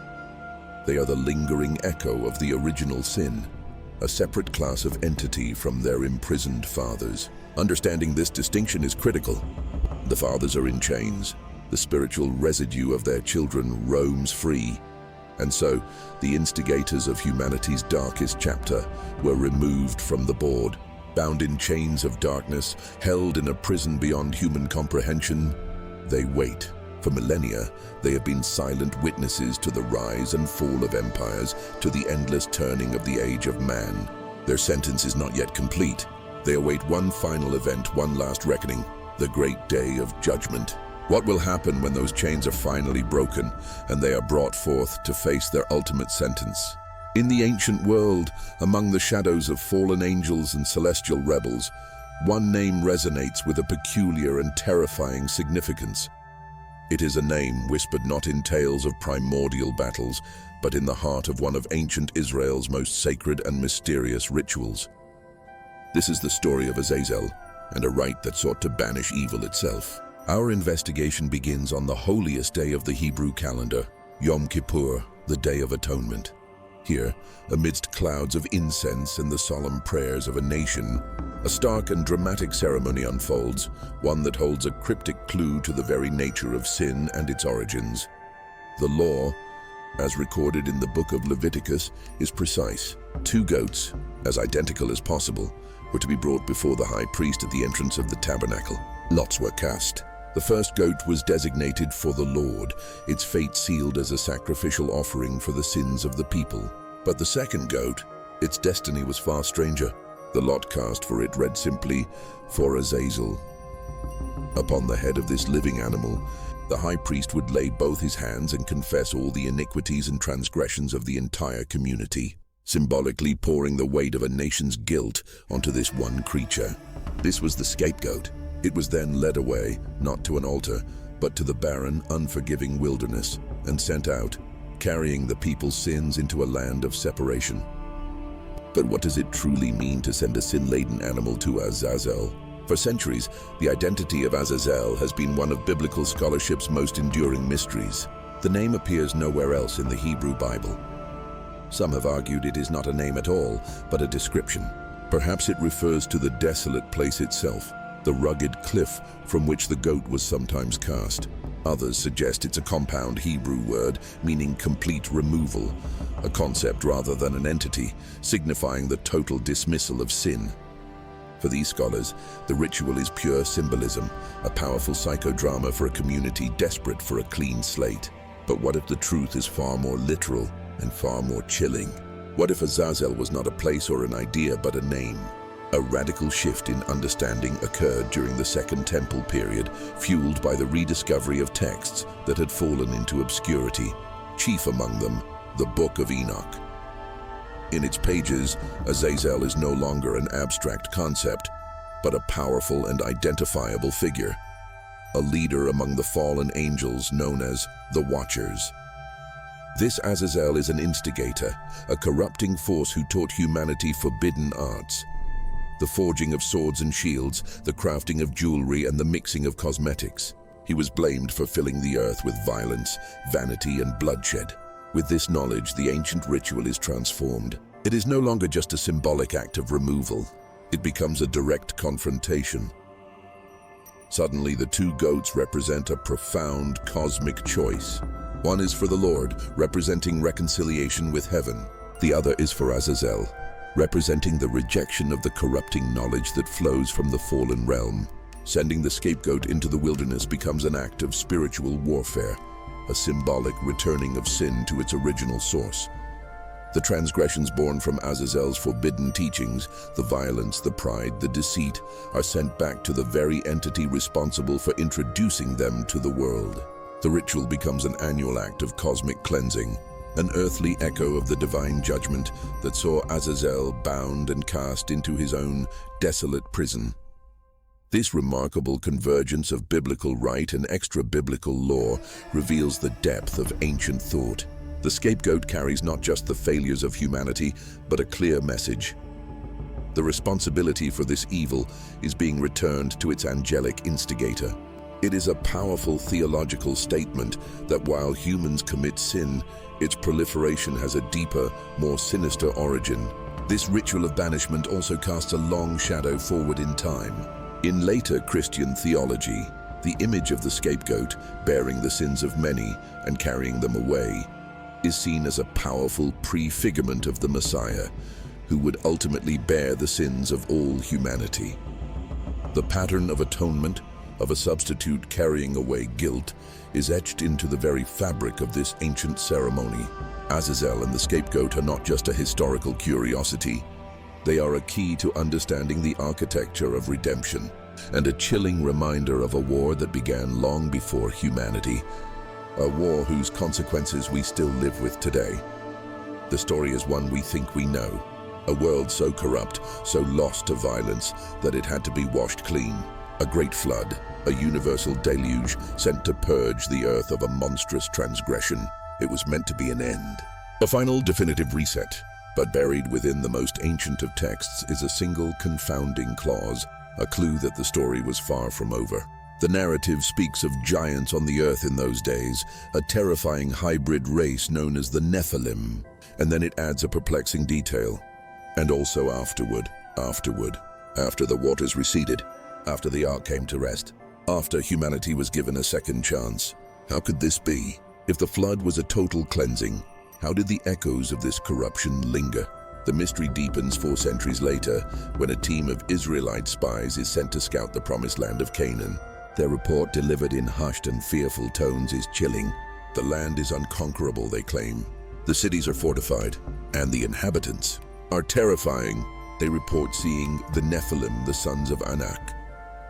They are the lingering echo of the original sin, a separate class of entity from their imprisoned fathers. Understanding this distinction is critical. The fathers are in chains. The spiritual residue of their children roams free. And so, the instigators of humanity's darkest chapter were removed from the board. Bound in chains of darkness, held in a prison beyond human comprehension, they wait. For millennia, they have been silent witnesses to the rise and fall of empires, to the endless turning of the age of man. Their sentence is not yet complete. They await one final event, one last reckoning, the great day of judgment. What will happen when those chains are finally broken and they are brought forth to face their ultimate sentence? In the ancient world, among the shadows of fallen angels and celestial rebels, one name resonates with a peculiar and terrifying significance. It is a name whispered not in tales of primordial battles, but in the heart of one of ancient Israel's most sacred and mysterious rituals. This is the story of Azazel, and a rite that sought to banish evil itself. Our investigation begins on the holiest day of the Hebrew calendar, Yom Kippur, the Day of Atonement. Here, amidst clouds of incense and the solemn prayers of a nation, a stark and dramatic ceremony unfolds, one that holds a cryptic clue to the very nature of sin and its origins. The law, as recorded in the Book of Leviticus, is precise. 2 goats, as identical as possible, were to be brought before the high priest at the entrance of the tabernacle. Lots were cast. The first goat was designated for the Lord, its fate sealed as a sacrificial offering for the sins of the people. But the second goat, its destiny was far stranger. The lot cast for it read simply, "For Azazel." Upon the head of this living animal, the high priest would lay both his hands and confess all the iniquities and transgressions of the entire community, symbolically pouring the weight of a nation's guilt onto this one creature. This was the scapegoat. It was then led away, not to an altar, but to the barren, unforgiving wilderness, and sent out, carrying the people's sins into a land of separation. But what does it truly mean to send a sin-laden animal to Azazel? For centuries, the identity of Azazel has been one of biblical scholarship's most enduring mysteries. The name appears nowhere else in the Hebrew Bible. Some have argued it is not a name at all, but a description. Perhaps it refers to the desolate place itself, the rugged cliff from which the goat was sometimes cast. Others suggest it's a compound Hebrew word meaning complete removal, a concept rather than an entity, signifying the total dismissal of sin. For these scholars, the ritual is pure symbolism, a powerful psychodrama for a community desperate for a clean slate. But what if the truth is far more literal and far more chilling? What if Azazel was not a place or an idea but a name? A radical shift in understanding occurred during the Second Temple period, fueled by the rediscovery of texts that had fallen into obscurity, chief among them, the Book of Enoch. In its pages, Azazel is no longer an abstract concept, but a powerful and identifiable figure, a leader among the fallen angels known as the Watchers. This Azazel is an instigator, a corrupting force who taught humanity forbidden arts. The forging of swords and shields, the crafting of jewelry, and the mixing of cosmetics. He was blamed for filling the earth with violence, vanity, and bloodshed. With this knowledge, the ancient ritual is transformed. It is no longer just a symbolic act of removal. It becomes a direct confrontation. Suddenly, the two goats represent a profound cosmic choice. One is for the Lord, representing reconciliation with heaven. The other is for Azazel, representing the rejection of the corrupting knowledge that flows from the fallen realm. Sending the scapegoat into the wilderness becomes an act of spiritual warfare, a symbolic returning of sin to its original source. The transgressions born from Azazel's forbidden teachings, the violence, the pride, the deceit, are sent back to the very entity responsible for introducing them to the world. The ritual becomes an annual act of cosmic cleansing, an earthly echo of the divine judgment that saw Azazel bound and cast into his own desolate prison. This remarkable convergence of biblical rite and extra-biblical lore reveals the depth of ancient thought. The scapegoat carries not just the failures of humanity, but a clear message. The responsibility for this evil is being returned to its angelic instigator. It is a powerful theological statement that while humans commit sin, its proliferation has a deeper, more sinister origin. This ritual of banishment also casts a long shadow forward in time. In later Christian theology, the image of the scapegoat, bearing the sins of many and carrying them away, is seen as a powerful prefigurement of the Messiah, who would ultimately bear the sins of all humanity. The pattern of atonement, of a substitute carrying away guilt, is etched into the very fabric of this ancient ceremony. Azazel and the scapegoat are not just a historical curiosity. They are a key to understanding the architecture of redemption, and a chilling reminder of a war that began long before humanity, a war whose consequences we still live with today. The story is one we think we know, a world so corrupt, so lost to violence, that it had to be washed clean. A great flood, a universal deluge sent to purge the earth of a monstrous transgression. It was meant to be an end. A final definitive reset. But buried within the most ancient of texts is a single confounding clause, a clue that the story was far from over. The narrative speaks of giants on the earth in those days, a terrifying hybrid race known as the Nephilim, and then it adds a perplexing detail. And also afterward, after the waters receded, after the ark came to rest, after humanity was given a second chance. How could this be? If the flood was a total cleansing, how did the echoes of this corruption linger? The mystery deepens 4 centuries later, when a team of Israelite spies is sent to scout the promised land of Canaan. Their report, delivered in hushed and fearful tones, is chilling. The land is unconquerable, they claim. The cities are fortified, and the inhabitants are terrifying. They report seeing the Nephilim, the sons of Enoch.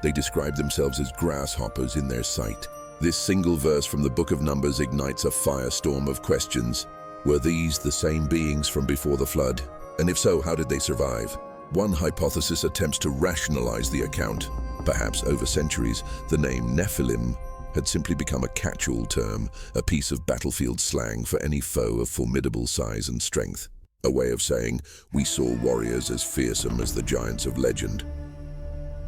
They describe themselves as grasshoppers in their sight. This single verse from the Book of Numbers ignites a firestorm of questions. Were these the same beings from before the flood? And if so, how did they survive? One hypothesis attempts to rationalize the account. Perhaps over centuries, the name Nephilim had simply become a catch-all term, a piece of battlefield slang for any foe of formidable size and strength. A way of saying, we saw warriors as fearsome as the giants of legend.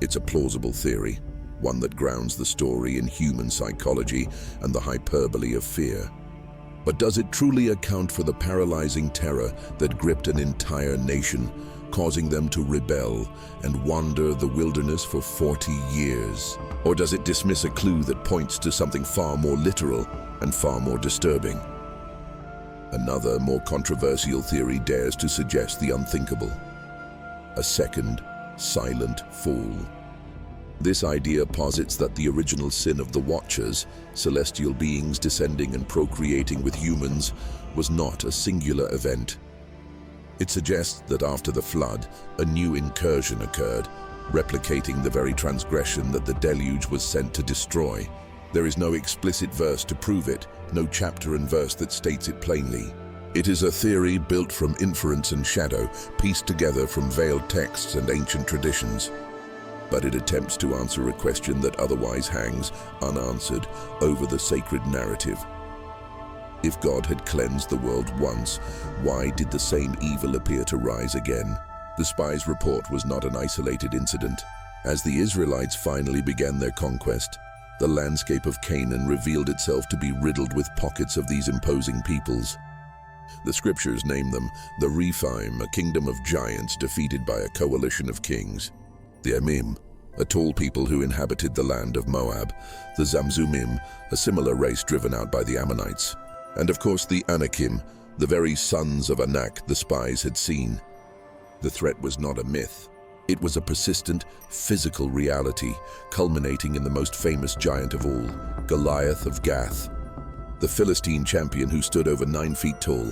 It's a plausible theory, one that grounds the story in human psychology and the hyperbole of fear. But does it truly account for the paralyzing terror that gripped an entire nation, causing them to rebel and wander the wilderness for 40 years? Or does it dismiss a clue that points to something far more literal and far more disturbing? Another, more controversial theory dares to suggest the unthinkable: a second, silent fall. This idea posits that the original sin of the Watchers, celestial beings descending and procreating with humans, was not a singular event. It suggests that after the flood, a new incursion occurred, replicating the very transgression that the deluge was sent to destroy. There is no explicit verse to prove it, no chapter and verse that states it plainly. It is a theory built from inference and shadow, pieced together from veiled texts and ancient traditions. But it attempts to answer a question that otherwise hangs unanswered over the sacred narrative. If God had cleansed the world once, why did the same evil appear to rise again? The spies' report was not an isolated incident. As the Israelites finally began their conquest, the landscape of Canaan revealed itself to be riddled with pockets of these imposing peoples. The scriptures name them the Rephaim, a kingdom of giants defeated by a coalition of kings; the Emim, a tall people who inhabited the land of Moab; the Zamzummim, a similar race driven out by the Ammonites; and of course the Anakim, the very sons of Anak the spies had seen. The threat was not a myth. It was a persistent, physical reality, culminating in the most famous giant of all, Goliath of Gath, the Philistine champion who stood over 9 feet tall,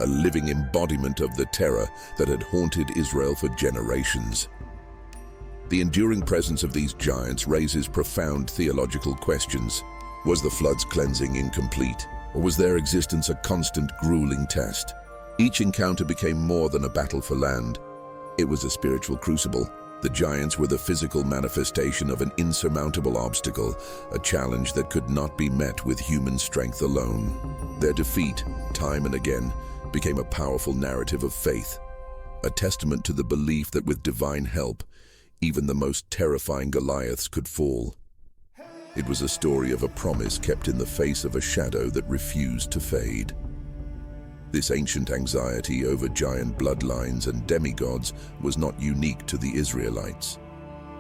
a living embodiment of the terror that had haunted Israel for generations. The enduring presence of these giants raises profound theological questions. Was the flood's cleansing incomplete, or was their existence a constant, grueling test? Each encounter became more than a battle for land. It was a spiritual crucible. The giants were the physical manifestation of an insurmountable obstacle, a challenge that could not be met with human strength alone. Their defeat, time and again, became a powerful narrative of faith, a testament to the belief that with divine help, even the most terrifying Goliaths could fall. It was a story of a promise kept in the face of a shadow that refused to fade. This ancient anxiety over giant bloodlines and demigods was not unique to the Israelites.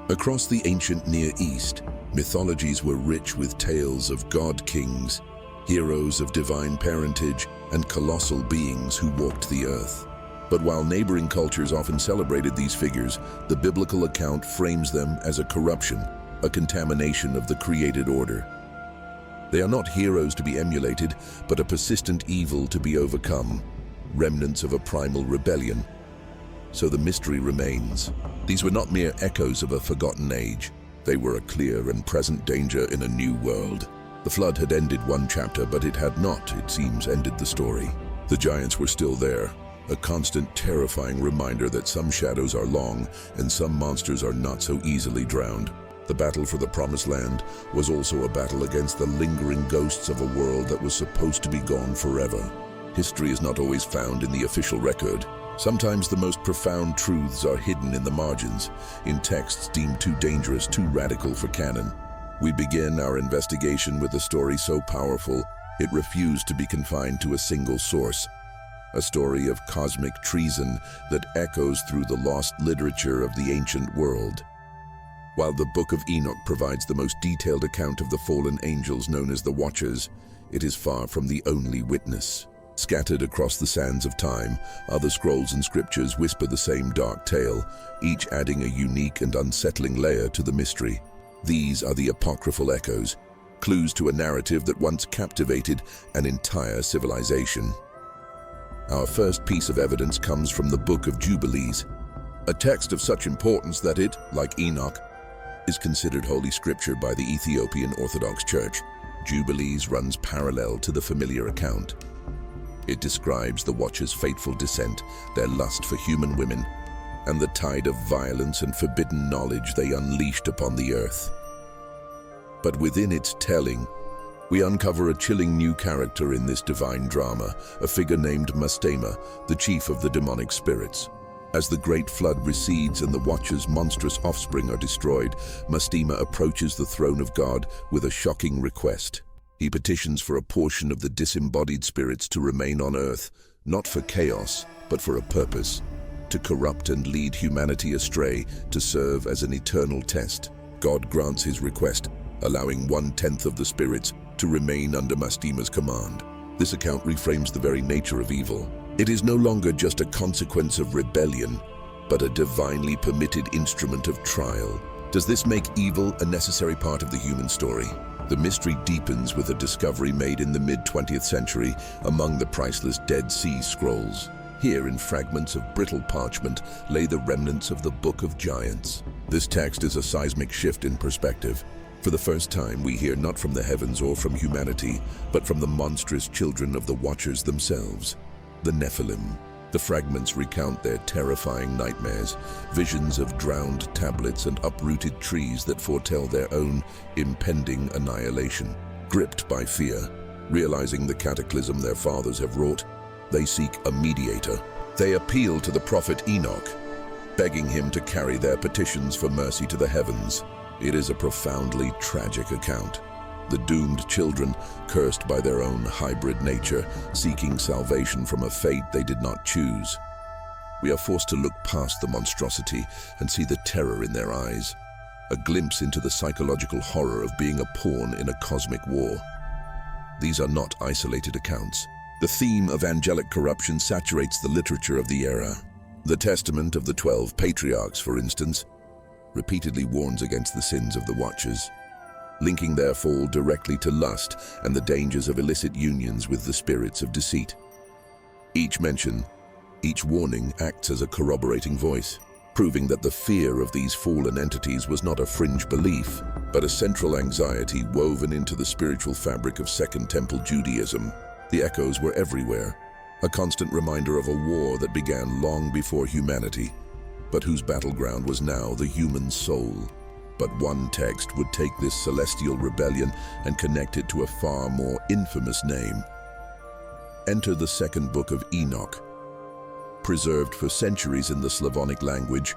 Across the ancient Near East, mythologies were rich with tales of god-kings, heroes of divine parentage, and colossal beings who walked the earth. But while neighboring cultures often celebrated these figures, the biblical account frames them as a corruption, a contamination of the created order. They are not heroes to be emulated, but a persistent evil to be overcome, remnants of a primal rebellion. So the mystery remains. These were not mere echoes of a forgotten age. They were a clear and present danger in a new world. The flood had ended one chapter, but it had not, it seems, ended the story. The giants were still there, a constant, terrifying reminder that some shadows are long and some monsters are not so easily drowned. The battle for the Promised Land was also a battle against the lingering ghosts of a world that was supposed to be gone forever. History is not always found in the official record. Sometimes the most profound truths are hidden in the margins, in texts deemed too dangerous, too radical for canon. We begin our investigation with a story so powerful, it refused to be confined to a single source. A story of cosmic treason that echoes through the lost literature of the ancient world. While the Book of Enoch provides the most detailed account of the fallen angels known as the Watchers, it is far from the only witness. Scattered across the sands of time, other scrolls and scriptures whisper the same dark tale, each adding a unique and unsettling layer to the mystery. These are the apocryphal echoes, clues to a narrative that once captivated an entire civilization. Our first piece of evidence comes from the Book of Jubilees, a text of such importance that it, like Enoch, is considered holy scripture by the Ethiopian Orthodox Church. Jubilees runs parallel to the familiar account. It describes the Watchers' fateful descent, their lust for human women, and the tide of violence and forbidden knowledge they unleashed upon the earth. But within its telling, we uncover a chilling new character in this divine drama, a figure named Mastema, the chief of the demonic spirits. As the great flood recedes and the Watchers' monstrous offspring are destroyed, Mastema approaches the throne of God with a shocking request. He petitions for a portion of the disembodied spirits to remain on Earth, not for chaos, but for a purpose, to corrupt and lead humanity astray, to serve as an eternal test. God grants his request, allowing 1/10 of the spirits to remain under Mastima's command. This account reframes the very nature of evil. It is no longer just a consequence of rebellion, but a divinely permitted instrument of trial. Does this make evil a necessary part of the human story? The mystery deepens with a discovery made in the mid-20th century among the priceless Dead Sea Scrolls. Here, in fragments of brittle parchment, lay the remnants of the Book of Giants. This text is a seismic shift in perspective. For the first time, we hear not from the heavens or from humanity, but from the monstrous children of the Watchers themselves, the Nephilim. The fragments recount their terrifying nightmares, visions of drowned tablets and uprooted trees that foretell their own impending annihilation. Gripped by fear, realizing the cataclysm their fathers have wrought, they seek a mediator. They appeal to the prophet Enoch, begging him to carry their petitions for mercy to the heavens. It is a profoundly tragic account. The doomed children, cursed by their own hybrid nature, seeking salvation from a fate they did not choose. We are forced to look past the monstrosity and see the terror in their eyes, a glimpse into the psychological horror of being a pawn in a cosmic war. These are not isolated accounts. The theme of angelic corruption saturates the literature of the era. The Testament of the 12 Patriarchs, for instance, repeatedly warns against the sins of the Watchers, linking their fall directly to lust and the dangers of illicit unions with the spirits of deceit. Each mention, each warning acts as a corroborating voice, proving that the fear of these fallen entities was not a fringe belief, but a central anxiety woven into the spiritual fabric of Second Temple Judaism. The echoes were everywhere, a constant reminder of a war that began long before humanity, but whose battleground was now the human soul. But one text would take this celestial rebellion and connect it to a far more infamous name. Enter the second Book of Enoch. Preserved for centuries in the Slavonic language,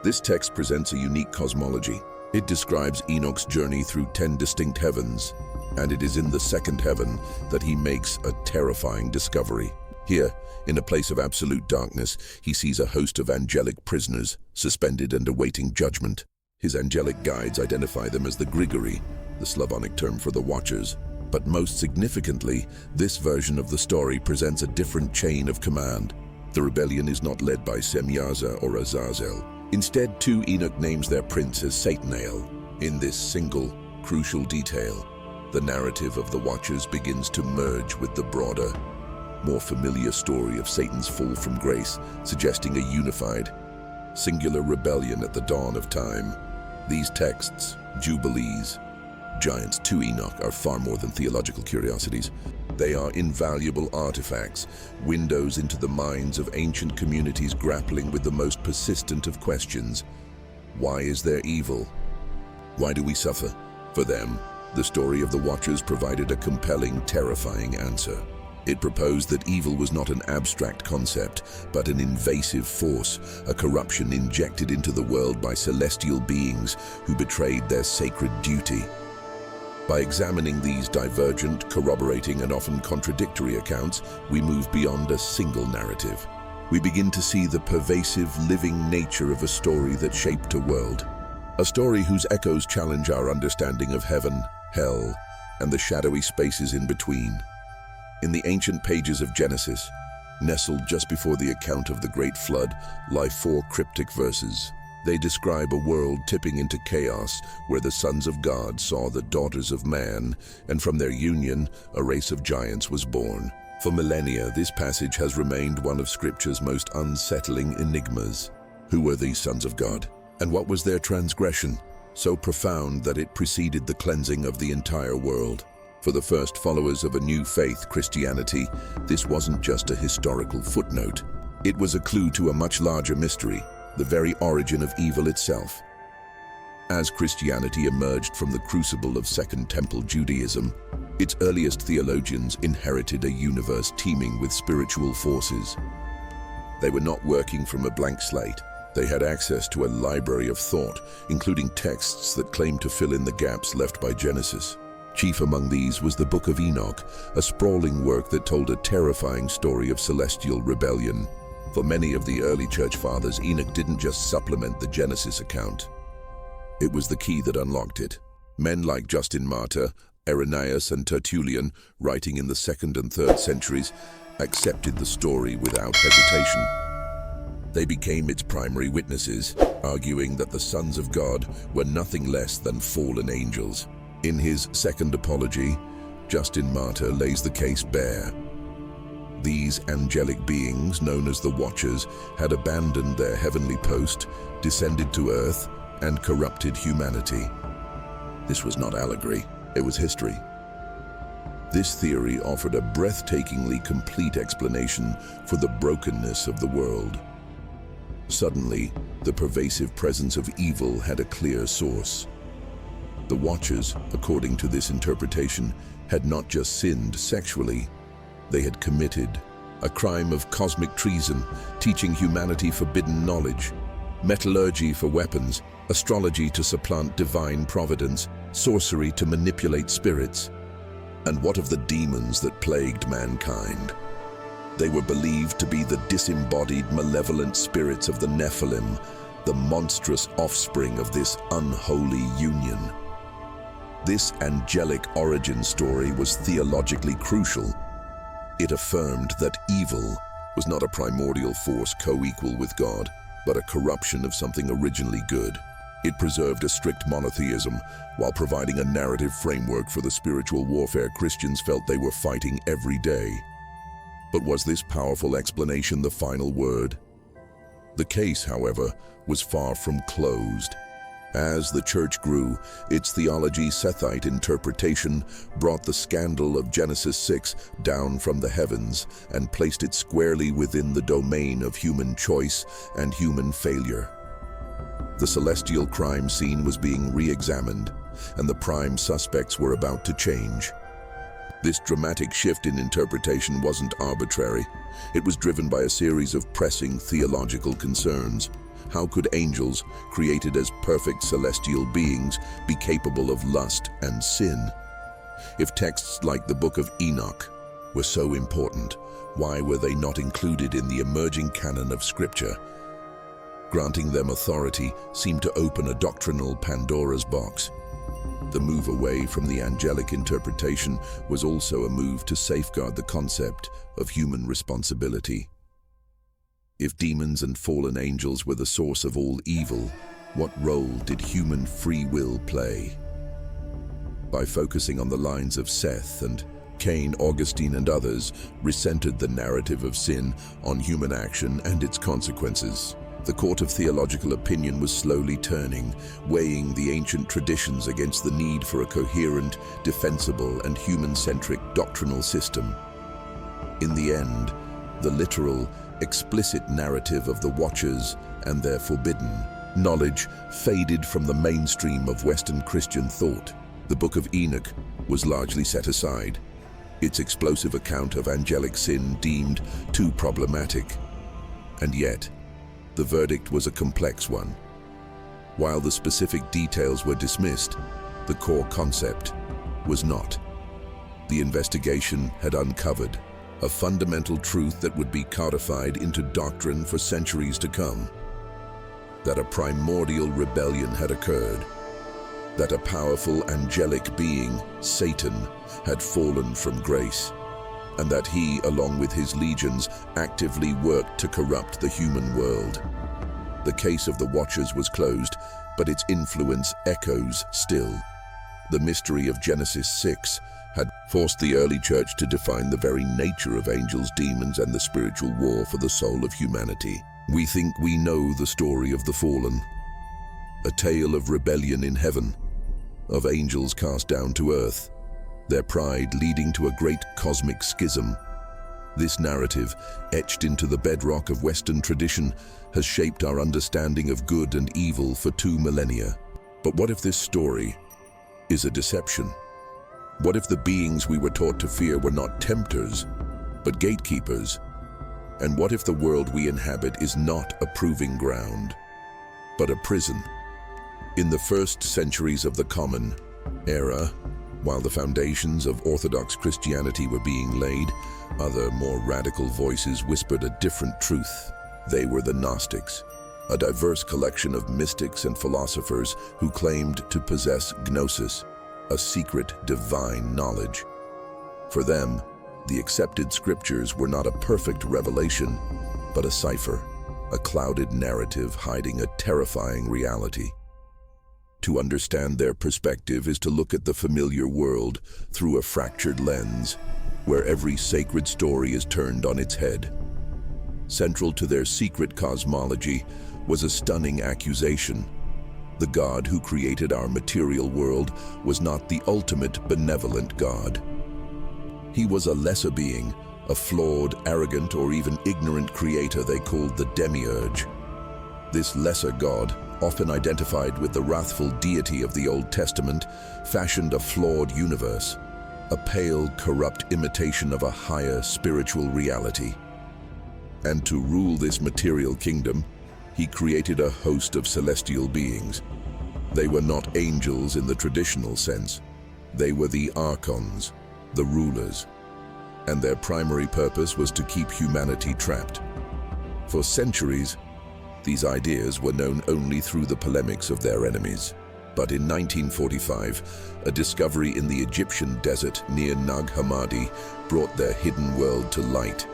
this text presents a unique cosmology. It describes Enoch's journey through 10 distinct heavens, and it is in the second heaven that he makes a terrifying discovery. Here, in a place of absolute darkness, he sees a host of angelic prisoners, suspended and awaiting judgment. His angelic guides identify them as the Grigori, the Slavonic term for the Watchers. But most significantly, this version of the story presents a different chain of command. The rebellion is not led by Semyaza or Azazel. Instead, 2 Enoch names their prince as Satanael. In this single, crucial detail, the narrative of the Watchers begins to merge with the broader, more familiar story of Satan's fall from grace, suggesting a unified, singular rebellion at the dawn of time. These texts, Jubilees, Giants to Enoch, are far more than theological curiosities. They are invaluable artifacts, windows into the minds of ancient communities grappling with the most persistent of questions. Why is there evil? Why do we suffer? For them, the story of the Watchers provided a compelling, terrifying answer. It proposed that evil was not an abstract concept, but an invasive force, a corruption injected into the world by celestial beings who betrayed their sacred duty. By examining these divergent, corroborating, and often contradictory accounts, we move beyond a single narrative. We begin to see the pervasive, living nature of a story that shaped a world. A story whose echoes challenge our understanding of heaven, hell, and the shadowy spaces in between. In the ancient pages of Genesis, nestled just before the account of the Great Flood, lie 4 cryptic verses. They describe a world tipping into chaos, where the sons of God saw the daughters of man, and from their union, a race of giants was born. For millennia, this passage has remained one of Scripture's most unsettling enigmas. Who were these sons of God? And what was their transgression, so profound that it preceded the cleansing of the entire world? For the first followers of a new faith, Christianity, this wasn't just a historical footnote. It was a clue to a much larger mystery, the very origin of evil itself. As Christianity emerged from the crucible of Second Temple Judaism, its earliest theologians inherited a universe teeming with spiritual forces. They were not working from a blank slate. They had access to a library of thought, including texts that claimed to fill in the gaps left by Genesis. Chief among these was the Book of Enoch, a sprawling work that told a terrifying story of celestial rebellion. For many of the early church fathers, Enoch didn't just supplement the Genesis account. It was the key that unlocked it. Men like Justin Martyr, Irenaeus, and Tertullian, writing in the 2nd and 3rd centuries, accepted the story without hesitation. They became its primary witnesses, arguing that the sons of God were nothing less than fallen angels. In his second apology, Justin Martyr lays the case bare. These angelic beings, known as the Watchers, had abandoned their heavenly post, descended to earth, and corrupted humanity. This was not allegory, it was history. This theory offered a breathtakingly complete explanation for the brokenness of the world. Suddenly, the pervasive presence of evil had a clear source. The Watchers, according to this interpretation, had not just sinned sexually, they had committed a crime of cosmic treason, teaching humanity forbidden knowledge, metallurgy for weapons, astrology to supplant divine providence, sorcery to manipulate spirits. And what of the demons that plagued mankind? They were believed to be the disembodied, malevolent spirits of the Nephilim, the monstrous offspring of this unholy union. This angelic origin story was theologically crucial. It affirmed that evil was not a primordial force co-equal with God, but a corruption of something originally good. It preserved a strict monotheism, while providing a narrative framework for the spiritual warfare Christians felt they were fighting every day. But was this powerful explanation the final word? The case, however, was far from closed. As the church grew, its theology-Sethite interpretation brought the scandal of Genesis 6 down from the heavens and placed it squarely within the domain of human choice and human failure. The celestial crime scene was being re-examined, and the prime suspects were about to change. This dramatic shift in interpretation wasn't arbitrary. It was driven by a series of pressing theological concerns. How could angels, created as perfect celestial beings, be capable of lust and sin? If texts like the Book of Enoch were so important, why were they not included in the emerging canon of Scripture? Granting them authority seemed to open a doctrinal Pandora's box. The move away from the angelic interpretation was also a move to safeguard the concept of human responsibility. If demons and fallen angels were the source of all evil, what role did human free will play? By focusing on the lines of Seth and Cain, Augustine and others recentered the narrative of sin on human action and its consequences. The court of theological opinion was slowly turning, weighing the ancient traditions against the need for a coherent, defensible, and human-centric doctrinal system. In the end, the literal, explicit narrative of the Watchers and their forbidden knowledge faded from the mainstream of Western Christian thought. The Book of Enoch was largely set aside, its explosive account of angelic sin deemed too problematic. And yet, the verdict was a complex one. While the specific details were dismissed, the core concept was not. The investigation had uncovered a fundamental truth that would be codified into doctrine for centuries to come. That a primordial rebellion had occurred. That a powerful angelic being, Satan, had fallen from grace. And that he, along with his legions, actively worked to corrupt the human world. The case of the Watchers was closed, but its influence echoes still. The mystery of Genesis 6 had forced the early church to define the very nature of angels, demons, and the spiritual war for the soul of humanity. We think we know the story of the fallen, a tale of rebellion in heaven, of angels cast down to earth, their pride leading to a great cosmic schism. This narrative, etched into the bedrock of Western tradition, has shaped our understanding of good and evil for 2 millennia. But what if this story is a deception? What if the beings we were taught to fear were not tempters, but gatekeepers? And what if the world we inhabit is not a proving ground, but a prison? In the first centuries of the Common Era, While the foundations of Orthodox Christianity were being laid, other, more radical voices whispered a different truth. They were the Gnostics, a diverse collection of mystics and philosophers who claimed to possess gnosis, a secret divine knowledge. For them, the accepted scriptures were not a perfect revelation, but a cipher, a clouded narrative hiding a terrifying reality. To understand their perspective is to look at the familiar world through a fractured lens, where every sacred story is turned on its head. Central to their secret cosmology was a stunning accusation. The God who created our material world was not the ultimate benevolent God. He was a lesser being, a flawed, arrogant, or even ignorant creator they called the demiurge. This lesser God, often identified with the wrathful deity of the Old Testament, fashioned a flawed universe, a pale, corrupt imitation of a higher spiritual reality. And to rule this material kingdom, he created a host of celestial beings. They were not angels in the traditional sense. They were the archons, the rulers, and their primary purpose was to keep humanity trapped. For centuries, these ideas were known only through the polemics of their enemies. But in 1945, a discovery in the Egyptian desert near Nag Hammadi brought their hidden world to light.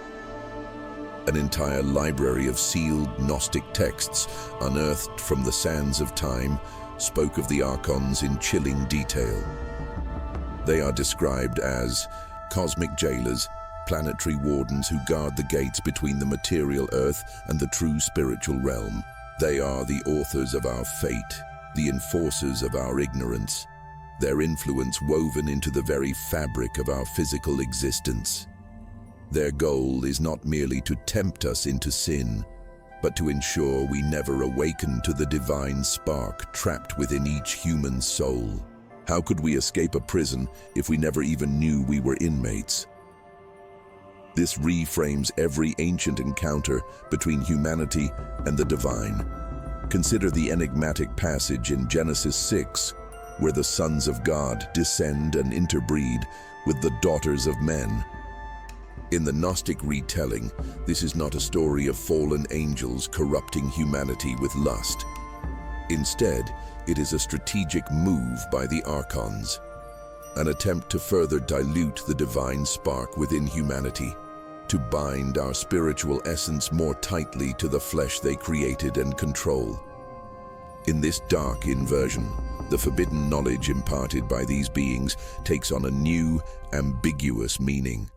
An entire library of sealed Gnostic texts, unearthed from the sands of time, spoke of the archons in chilling detail. They are described as cosmic jailers, planetary wardens who guard the gates between the material earth and the true spiritual realm. They are the authors of our fate, the enforcers of our ignorance, their influence woven into the very fabric of our physical existence. Their goal is not merely to tempt us into sin, but to ensure we never awaken to the divine spark trapped within each human soul. How could we escape a prison if we never even knew we were inmates? This reframes every ancient encounter between humanity and the divine. Consider the enigmatic passage in Genesis 6, where the sons of God descend and interbreed with the daughters of men. In the Gnostic retelling, this is not a story of fallen angels corrupting humanity with lust. Instead, it is a strategic move by the archons, an attempt to further dilute the divine spark within humanity, to bind our spiritual essence more tightly to the flesh they created and control. In this dark inversion, the forbidden knowledge imparted by these beings takes on a new, ambiguous meaning.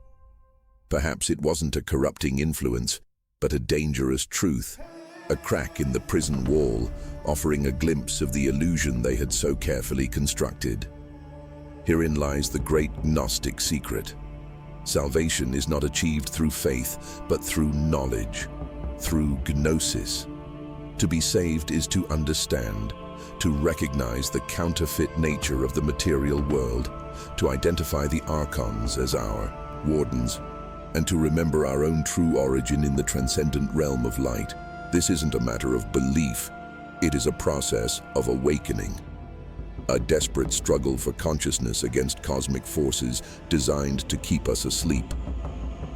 Perhaps it wasn't a corrupting influence, but a dangerous truth, a crack in the prison wall, offering a glimpse of the illusion they had so carefully constructed. Herein lies the great Gnostic secret. Salvation is not achieved through faith, but through knowledge, through gnosis. To be saved is to understand, to recognize the counterfeit nature of the material world, to identify the archons as our wardens, and to remember our own true origin in the transcendent realm of light. This isn't a matter of belief, it is a process of awakening. A desperate struggle for consciousness against cosmic forces designed to keep us asleep.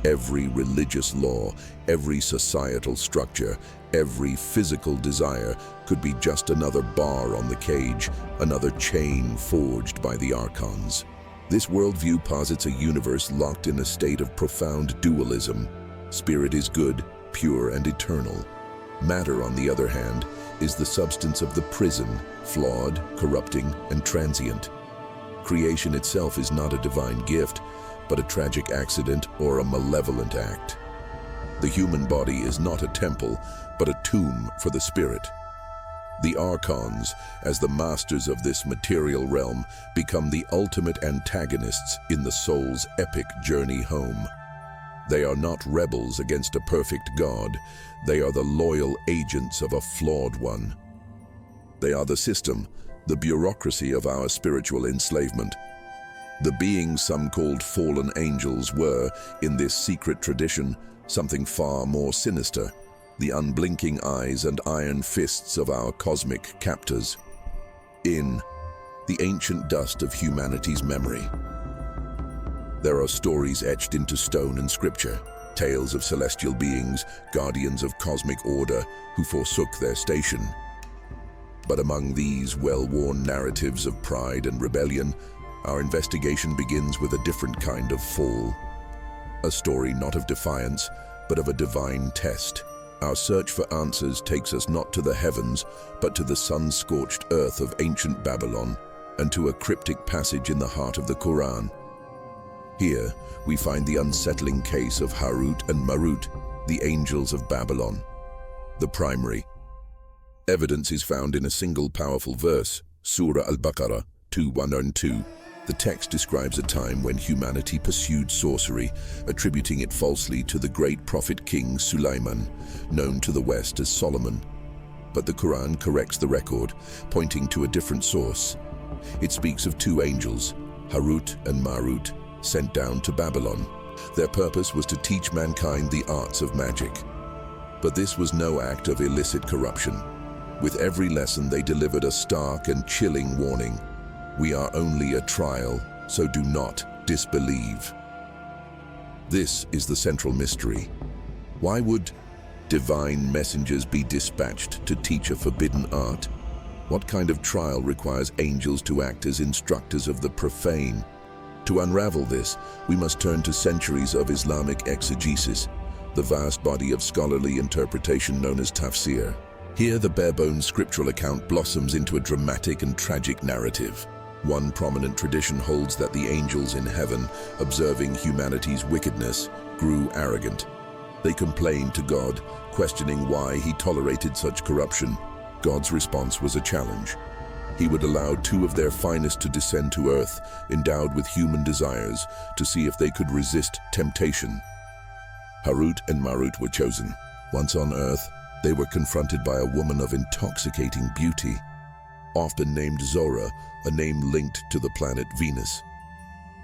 Every religious law, every societal structure, every physical desire could be just another bar on the cage, another chain forged by the archons. This worldview posits a universe locked in a state of profound dualism. Spirit is good, pure, and eternal. Matter, on the other hand, is the substance of the prison, flawed, corrupting, and transient. Creation itself is not a divine gift, but a tragic accident or a malevolent act. The human body is not a temple, but a tomb for the spirit. The archons, as the masters of this material realm, become the ultimate antagonists in the soul's epic journey home. They are not rebels against a perfect God. They are the loyal agents of a flawed one. They are the system, the bureaucracy of our spiritual enslavement. The beings some called fallen angels were, in this secret tradition, something far more sinister, the unblinking eyes and iron fists of our cosmic captors. In the ancient dust of humanity's memory. There are stories etched into stone and scripture, tales of celestial beings, guardians of cosmic order, who forsook their station. But among these well-worn narratives of pride and rebellion, our investigation begins with a different kind of fall. A story not of defiance, but of a divine test. Our search for answers takes us not to the heavens, but to the sun-scorched earth of ancient Babylon, and to a cryptic passage in the heart of the Quran. Here, we find the unsettling case of Harut and Marut, the angels of Babylon. The primary evidence is found in a single powerful verse, Surah Al-Baqarah 2:102. The text describes a time when humanity pursued sorcery, attributing it falsely to the great prophet king Sulaiman, known to the West as Solomon. But the Quran corrects the record, pointing to a different source. It speaks of two angels, Harut and Marut, sent down to Babylon. Their purpose was to teach mankind the arts of magic. But this was no act of illicit corruption. With every lesson, they delivered a stark and chilling warning. We are only a trial, so do not disbelieve. This is the central mystery. Why would divine messengers be dispatched to teach a forbidden art? What kind of trial requires angels to act as instructors of the profane? To unravel this, we must turn to centuries of Islamic exegesis, the vast body of scholarly interpretation known as tafsir. Here, the bare-bones scriptural account blossoms into a dramatic and tragic narrative. One prominent tradition holds that the angels in heaven, observing humanity's wickedness, grew arrogant. They complained to God, questioning why he tolerated such corruption. God's response was a challenge. He would allow two of their finest to descend to earth, endowed with human desires, to see if they could resist temptation. Harut and Marut were chosen. Once on earth, they were confronted by a woman of intoxicating beauty, often named Zora, a name linked to the planet Venus.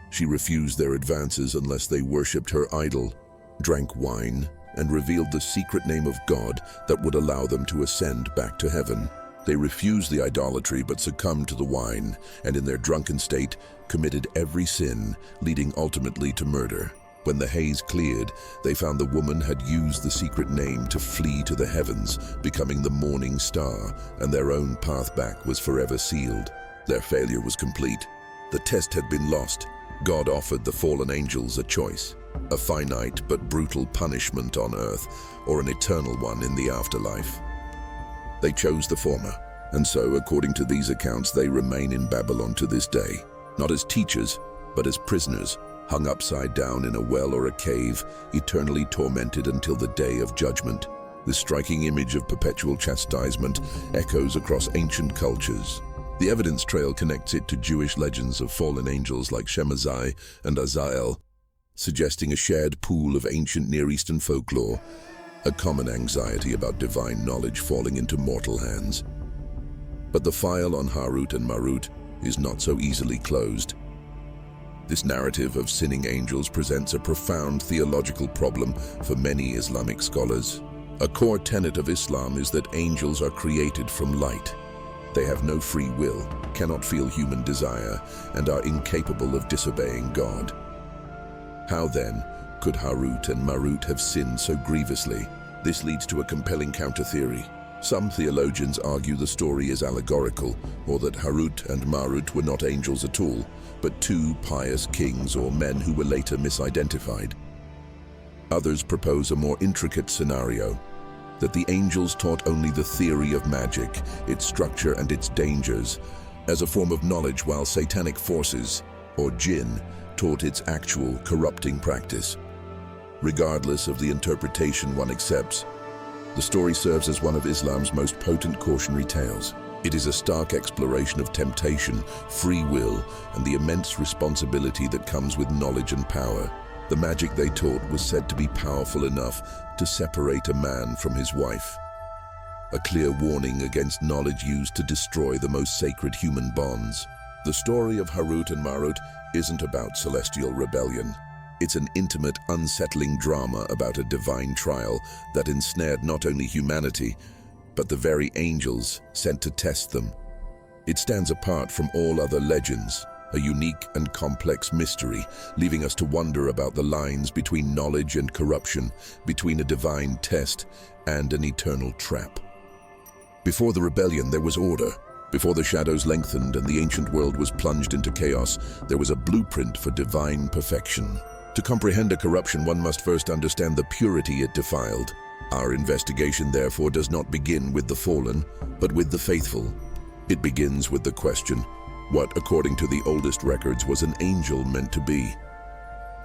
She refused their advances unless they worshipped her idol, drank wine, and revealed the secret name of God that would allow them to ascend back to heaven. They refused the idolatry but succumbed to the wine, and in their drunken state committed every sin, leading ultimately to murder. When the haze cleared, they found the woman had used the secret name to flee to the heavens, becoming the morning star, and their own path back was forever sealed. Their failure was complete. The test had been lost. God offered the fallen angels a choice: a finite but brutal punishment on earth, or an eternal one in the afterlife. They chose the former, and so, according to these accounts, they remain in Babylon to this day, not as teachers, but as prisoners, hung upside down in a well or a cave, eternally tormented until the day of judgment. This striking image of perpetual chastisement echoes across ancient cultures. The evidence trail connects it to Jewish legends of fallen angels like Shemazai and Azael, suggesting a shared pool of ancient Near Eastern folklore, a common anxiety about divine knowledge falling into mortal hands. But the file on Harut and Marut is not so easily closed. This narrative of sinning angels presents a profound theological problem for many Islamic scholars. A core tenet of Islam is that angels are created from light. They have no free will, cannot feel human desire, and are incapable of disobeying God. How then could Harut and Marut have sinned so grievously? This leads to a compelling counter-theory. Some theologians argue the story is allegorical, or that Harut and Marut were not angels at all, but two pious kings or men who were later misidentified. Others propose a more intricate scenario, that the angels taught only the theory of magic, its structure and its dangers, as a form of knowledge, while satanic forces, or jinn, taught its actual corrupting practice. Regardless of the interpretation one accepts, the story serves as one of Islam's most potent cautionary tales. It is a stark exploration of temptation, free will, and the immense responsibility that comes with knowledge and power. The magic they taught was said to be powerful enough to separate a man from his wife. A clear warning against knowledge used to destroy the most sacred human bonds. The story of Harut and Marut isn't about celestial rebellion. It's an intimate, unsettling drama about a divine trial that ensnared not only humanity, but the very angels sent to test them. It stands apart from all other legends, a unique and complex mystery, leaving us to wonder about the lines between knowledge and corruption, between a divine test and an eternal trap. Before the rebellion, there was order. Before the shadows lengthened and the ancient world was plunged into chaos, there was a blueprint for divine perfection. To comprehend a corruption, one must first understand the purity it defiled. Our investigation, therefore, does not begin with the fallen, but with the faithful. It begins with the question, what, according to the oldest records, was an angel meant to be?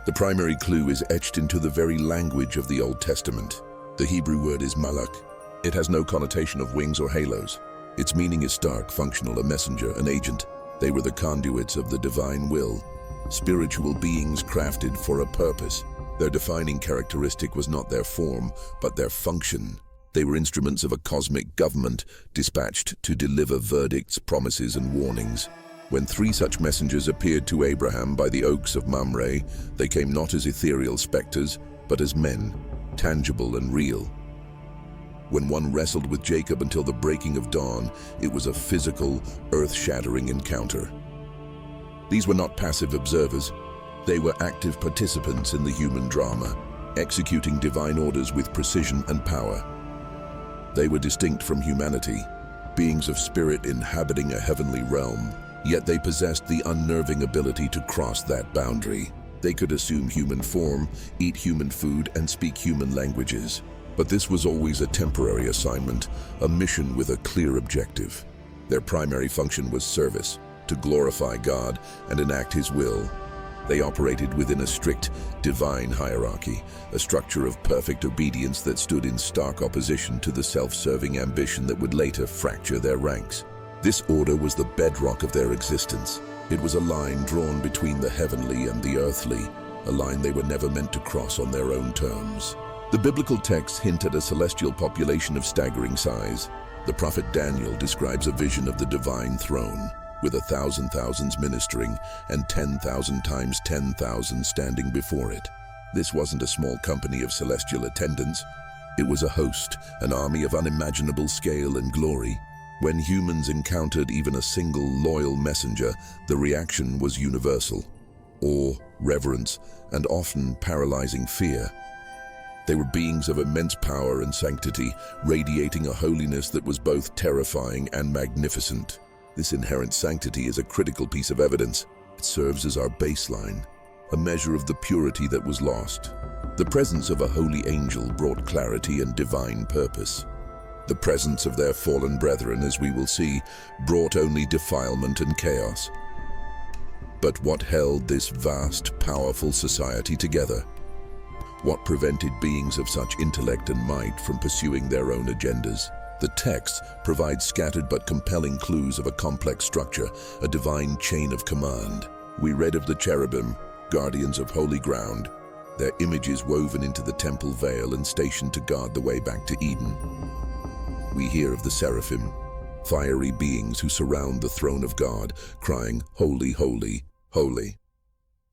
The primary clue is etched into the very language of the Old Testament. The Hebrew word is malach. It has no connotation of wings or halos. Its meaning is stark, functional, a messenger, an agent. They were the conduits of the divine will, spiritual beings crafted for a purpose. Their defining characteristic was not their form, but their function. They were instruments of a cosmic government, dispatched to deliver verdicts, promises, and warnings. When three such messengers appeared to Abraham by the oaks of Mamre, they came not as ethereal specters, but as men, tangible and real. When one wrestled with Jacob until the breaking of dawn, it was a physical, earth-shattering encounter. These were not passive observers. They were active participants in the human drama, executing divine orders with precision and power. They were distinct from humanity, beings of spirit inhabiting a heavenly realm, yet they possessed the unnerving ability to cross that boundary. They could assume human form, eat human food, and speak human languages. But this was always a temporary assignment, a mission with a clear objective. Their primary function was service, to glorify God and enact His will. They operated within a strict, divine hierarchy, a structure of perfect obedience that stood in stark opposition to the self-serving ambition that would later fracture their ranks. This order was the bedrock of their existence. It was a line drawn between the heavenly and the earthly, a line they were never meant to cross on their own terms. The biblical texts hint at a celestial population of staggering size. The prophet Daniel describes a vision of the divine throne, with 1,000 thousands ministering and 10,000 times 10,000 standing before it. This wasn't a small company of celestial attendants. It was a host, an army of unimaginable scale and glory. When humans encountered even a single loyal messenger, the reaction was universal. Awe, reverence, and often paralyzing fear. They were beings of immense power and sanctity, radiating a holiness that was both terrifying and magnificent. This inherent sanctity is a critical piece of evidence. It serves as our baseline, a measure of the purity that was lost. The presence of a holy angel brought clarity and divine purpose. The presence of their fallen brethren, as we will see, brought only defilement and chaos. But what held this vast, powerful society together? What prevented beings of such intellect and might from pursuing their own agendas? The text provides scattered but compelling clues of a complex structure, a divine chain of command. We read of the cherubim, guardians of holy ground, their images woven into the temple veil and stationed to guard the way back to Eden. We hear of the seraphim, fiery beings who surround the throne of God, crying, "Holy, holy, holy."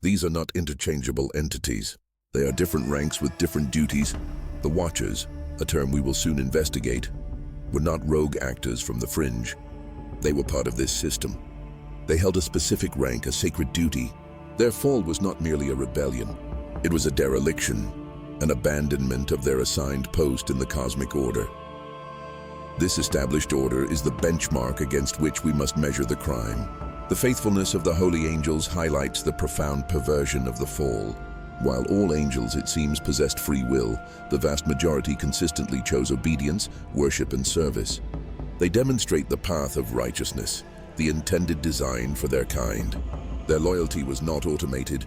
These are not interchangeable entities. They are different ranks with different duties. The Watchers, a term we will soon investigate, were not rogue actors from the fringe. They were part of this system. They held a specific rank, a sacred duty. Their fall was not merely a rebellion. It was a dereliction, an abandonment of their assigned post in the cosmic order. This established order is the benchmark against which we must measure the crime. The faithfulness of the holy angels highlights the profound perversion of the fall. While all angels, it seems, possessed free will, the vast majority consistently chose obedience, worship, and service. They demonstrate the path of righteousness, the intended design for their kind. Their loyalty was not automated.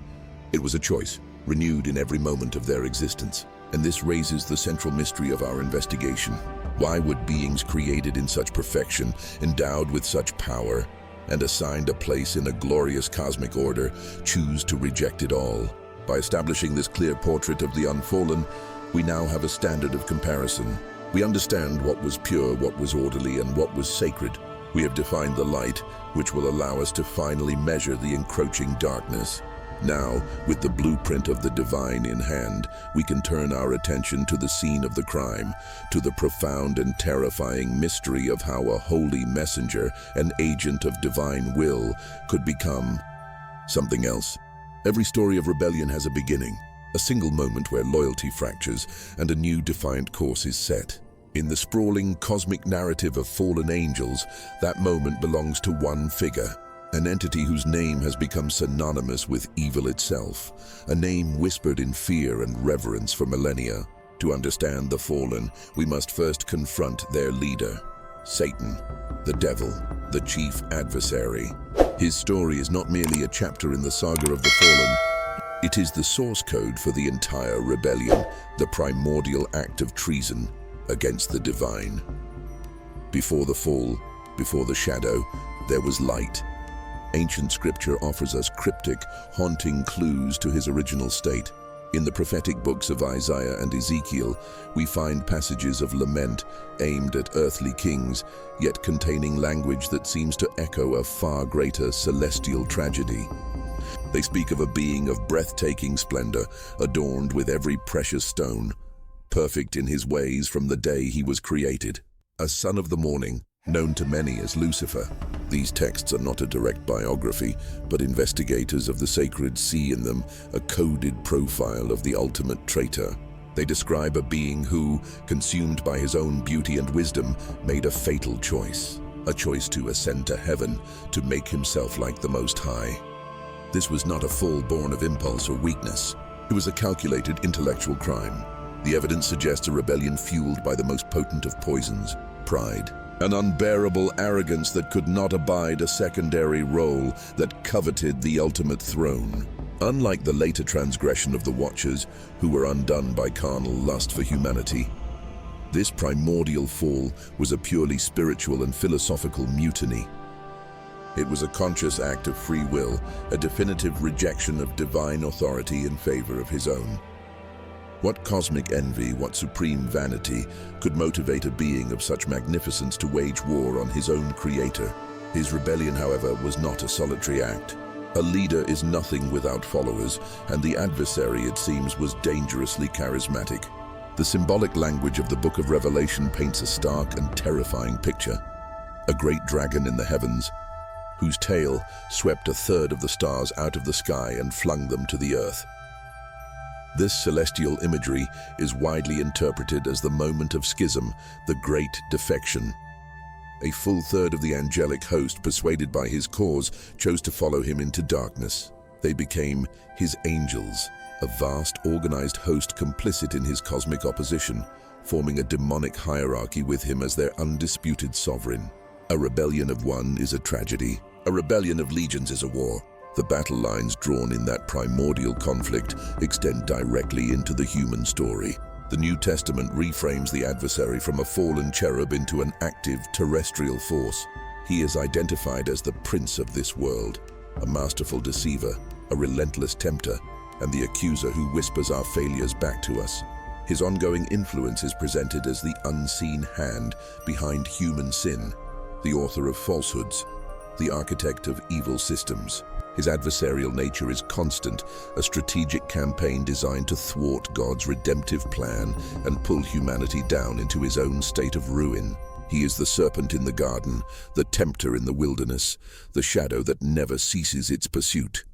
It was a choice, renewed in every moment of their existence. And this raises the central mystery of our investigation. Why would beings created in such perfection, endowed with such power, and assigned a place in a glorious cosmic order, choose to reject it all? By establishing this clear portrait of the unfallen, we now have a standard of comparison. We understand what was pure, what was orderly, and what was sacred. We have defined the light, which will allow us to finally measure the encroaching darkness. Now, with the blueprint of the divine in hand, we can turn our attention to the scene of the crime, to the profound and terrifying mystery of how a holy messenger, an agent of divine will, could become something else. Every story of rebellion has a beginning, a single moment where loyalty fractures and a new defiant course is set. In the sprawling cosmic narrative of fallen angels, that moment belongs to one figure, an entity whose name has become synonymous with evil itself, a name whispered in fear and reverence for millennia. To understand the fallen, we must first confront their leader, Satan, the devil, the chief adversary. His story is not merely a chapter in the saga of the fallen, it is the source code for the entire rebellion, the primordial act of treason against the divine. Before the fall, before the shadow, there was light. Ancient scripture offers us cryptic, haunting clues to his original state. In the prophetic books of Isaiah and Ezekiel, we find passages of lament aimed at earthly kings, yet containing language that seems to echo a far greater celestial tragedy. They speak of a being of breathtaking splendor, adorned with every precious stone, perfect in his ways from the day he was created. A son of the morning, known to many as Lucifer. These texts are not a direct biography, but investigators of the sacred see in them a coded profile of the ultimate traitor. They describe a being who, consumed by his own beauty and wisdom, made a fatal choice. A choice to ascend to heaven, to make himself like the Most High. This was not a fall born of impulse or weakness. It was a calculated intellectual crime. The evidence suggests a rebellion fueled by the most potent of poisons, pride. An unbearable arrogance that could not abide a secondary role, that coveted the ultimate throne. Unlike the later transgression of the Watchers, who were undone by carnal lust for humanity, this primordial fall was a purely spiritual and philosophical mutiny. It was a conscious act of free will, a definitive rejection of divine authority in favor of his own. What cosmic envy, what supreme vanity could motivate a being of such magnificence to wage war on his own creator? His rebellion, however, was not a solitary act. A leader is nothing without followers, and the adversary, it seems, was dangerously charismatic. The symbolic language of the Book of Revelation paints a stark and terrifying picture. A great dragon in the heavens, whose tail swept a third of the stars out of the sky and flung them to the earth. This celestial imagery is widely interpreted as the moment of schism, the great defection. A full third of the angelic host, persuaded by his cause, chose to follow him into darkness. They became his angels, a vast organized host complicit in his cosmic opposition, forming a demonic hierarchy with him as their undisputed sovereign. A rebellion of one is a tragedy. A rebellion of legions is a war. The battle lines drawn in that primordial conflict extend directly into the human story. The New Testament reframes the adversary from a fallen cherub into an active terrestrial force. He is identified as the prince of this world, a masterful deceiver, a relentless tempter, and the accuser who whispers our failures back to us. His ongoing influence is presented as the unseen hand behind human sin, the author of falsehoods, the architect of evil systems. His adversarial nature is constant, a strategic campaign designed to thwart God's redemptive plan and pull humanity down into his own state of ruin. He is the serpent in the garden, the tempter in the wilderness, the shadow that never ceases its pursuit.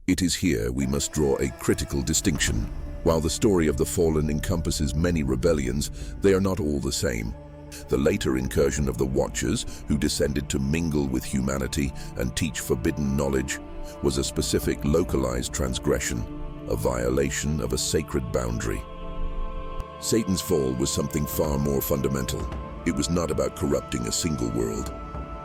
It is here we must draw a critical distinction. While the story of the fallen encompasses many rebellions, they are not all the same. The later incursion of the Watchers, who descended to mingle with humanity and teach forbidden knowledge, was a specific localized transgression, a violation of a sacred boundary. Satan's fall was something far more fundamental. It was not about corrupting a single world.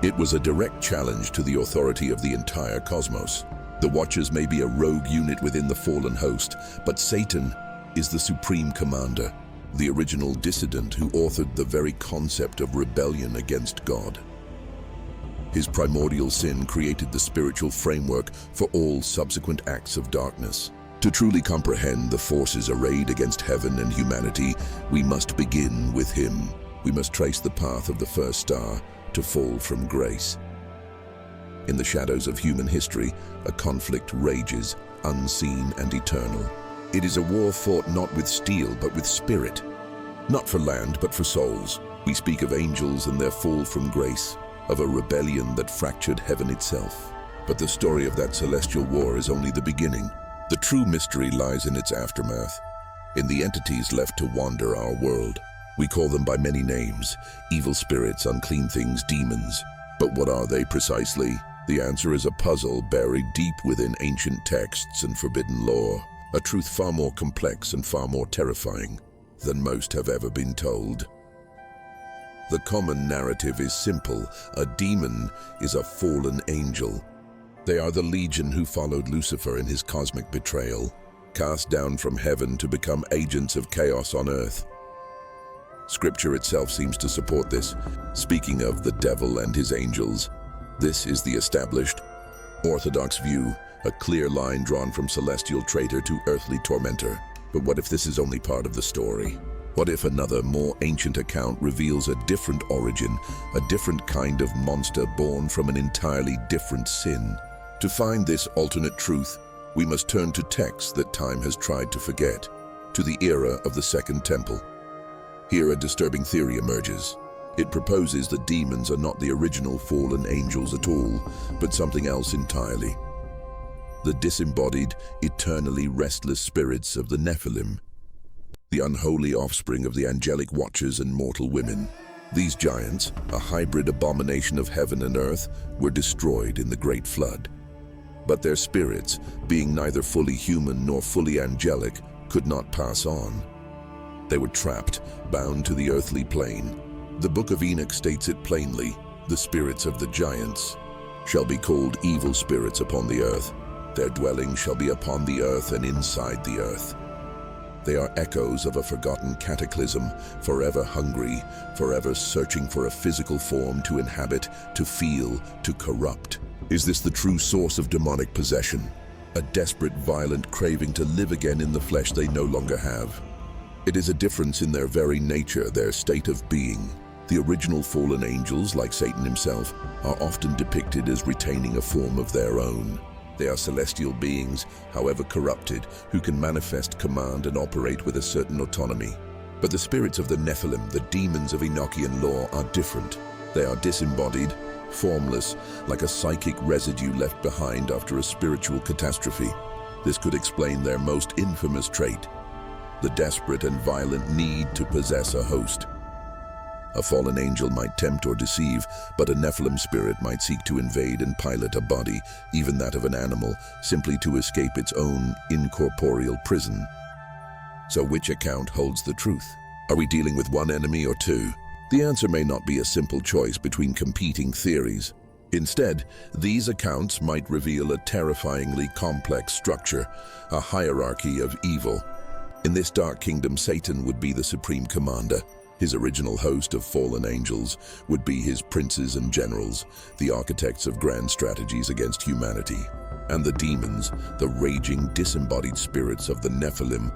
It was a direct challenge to the authority of the entire cosmos. The Watchers may be a rogue unit within the fallen host, but Satan is the supreme commander, the original dissident who authored the very concept of rebellion against God. His primordial sin created the spiritual framework for all subsequent acts of darkness. To truly comprehend the forces arrayed against heaven and humanity, we must begin with him. We must trace the path of the first star to fall from grace. In the shadows of human history, a conflict rages, unseen and eternal. It is a war fought not with steel but with spirit. Not for land but for souls. We speak of angels and their fall from grace, of a rebellion that fractured heaven itself. But the story of that celestial war is only the beginning. The true mystery lies in its aftermath, in the entities left to wander our world. We call them by many names: evil spirits, unclean things, demons. But what are they precisely? The answer is a puzzle buried deep within ancient texts and forbidden lore, a truth far more complex and far more terrifying than most have ever been told. The common narrative is simple. A demon is a fallen angel. They are the legion who followed Lucifer in his cosmic betrayal, cast down from heaven to become agents of chaos on earth. Scripture itself seems to support this. Speaking of the devil and his angels, this is the established, orthodox view, a clear line drawn from celestial traitor to earthly tormentor. But what if this is only part of the story? What if another, more ancient account reveals a different origin, a different kind of monster born from an entirely different sin? To find this alternate truth, we must turn to texts that time has tried to forget, to the era of the Second Temple. Here a disturbing theory emerges. It proposes that demons are not the original fallen angels at all, but something else entirely. The disembodied, eternally restless spirits of the Nephilim, the unholy offspring of the angelic watchers and mortal women. These giants, a hybrid abomination of heaven and earth, were destroyed in the Great Flood. But their spirits, being neither fully human nor fully angelic, could not pass on. They were trapped, bound to the earthly plane. The Book of Enoch states it plainly: the spirits of the giants shall be called evil spirits upon the earth. Their dwelling shall be upon the earth and inside the earth. They are echoes of a forgotten cataclysm, forever hungry, forever searching for a physical form to inhabit, to feel, to corrupt. Is this the true source of demonic possession? A desperate, violent craving to live again in the flesh they no longer have. It is a difference in their very nature, their state of being. The original fallen angels, like Satan himself, are often depicted as retaining a form of their own. They are celestial beings, however corrupted, who can manifest, command, and operate with a certain autonomy. But the spirits of the Nephilim, the demons of Enochian lore, are different. They are disembodied, formless, like a psychic residue left behind after a spiritual catastrophe. This could explain their most infamous trait: the desperate and violent need to possess a host. A fallen angel might tempt or deceive, but a Nephilim spirit might seek to invade and pilot a body, even that of an animal, simply to escape its own incorporeal prison. So which account holds the truth? Are we dealing with one enemy or two? The answer may not be a simple choice between competing theories. Instead, these accounts might reveal a terrifyingly complex structure, a hierarchy of evil. In this dark kingdom, Satan would be the supreme commander. His original host of fallen angels would be his princes and generals, the architects of grand strategies against humanity. And the demons, the raging, disembodied spirits of the Nephilim,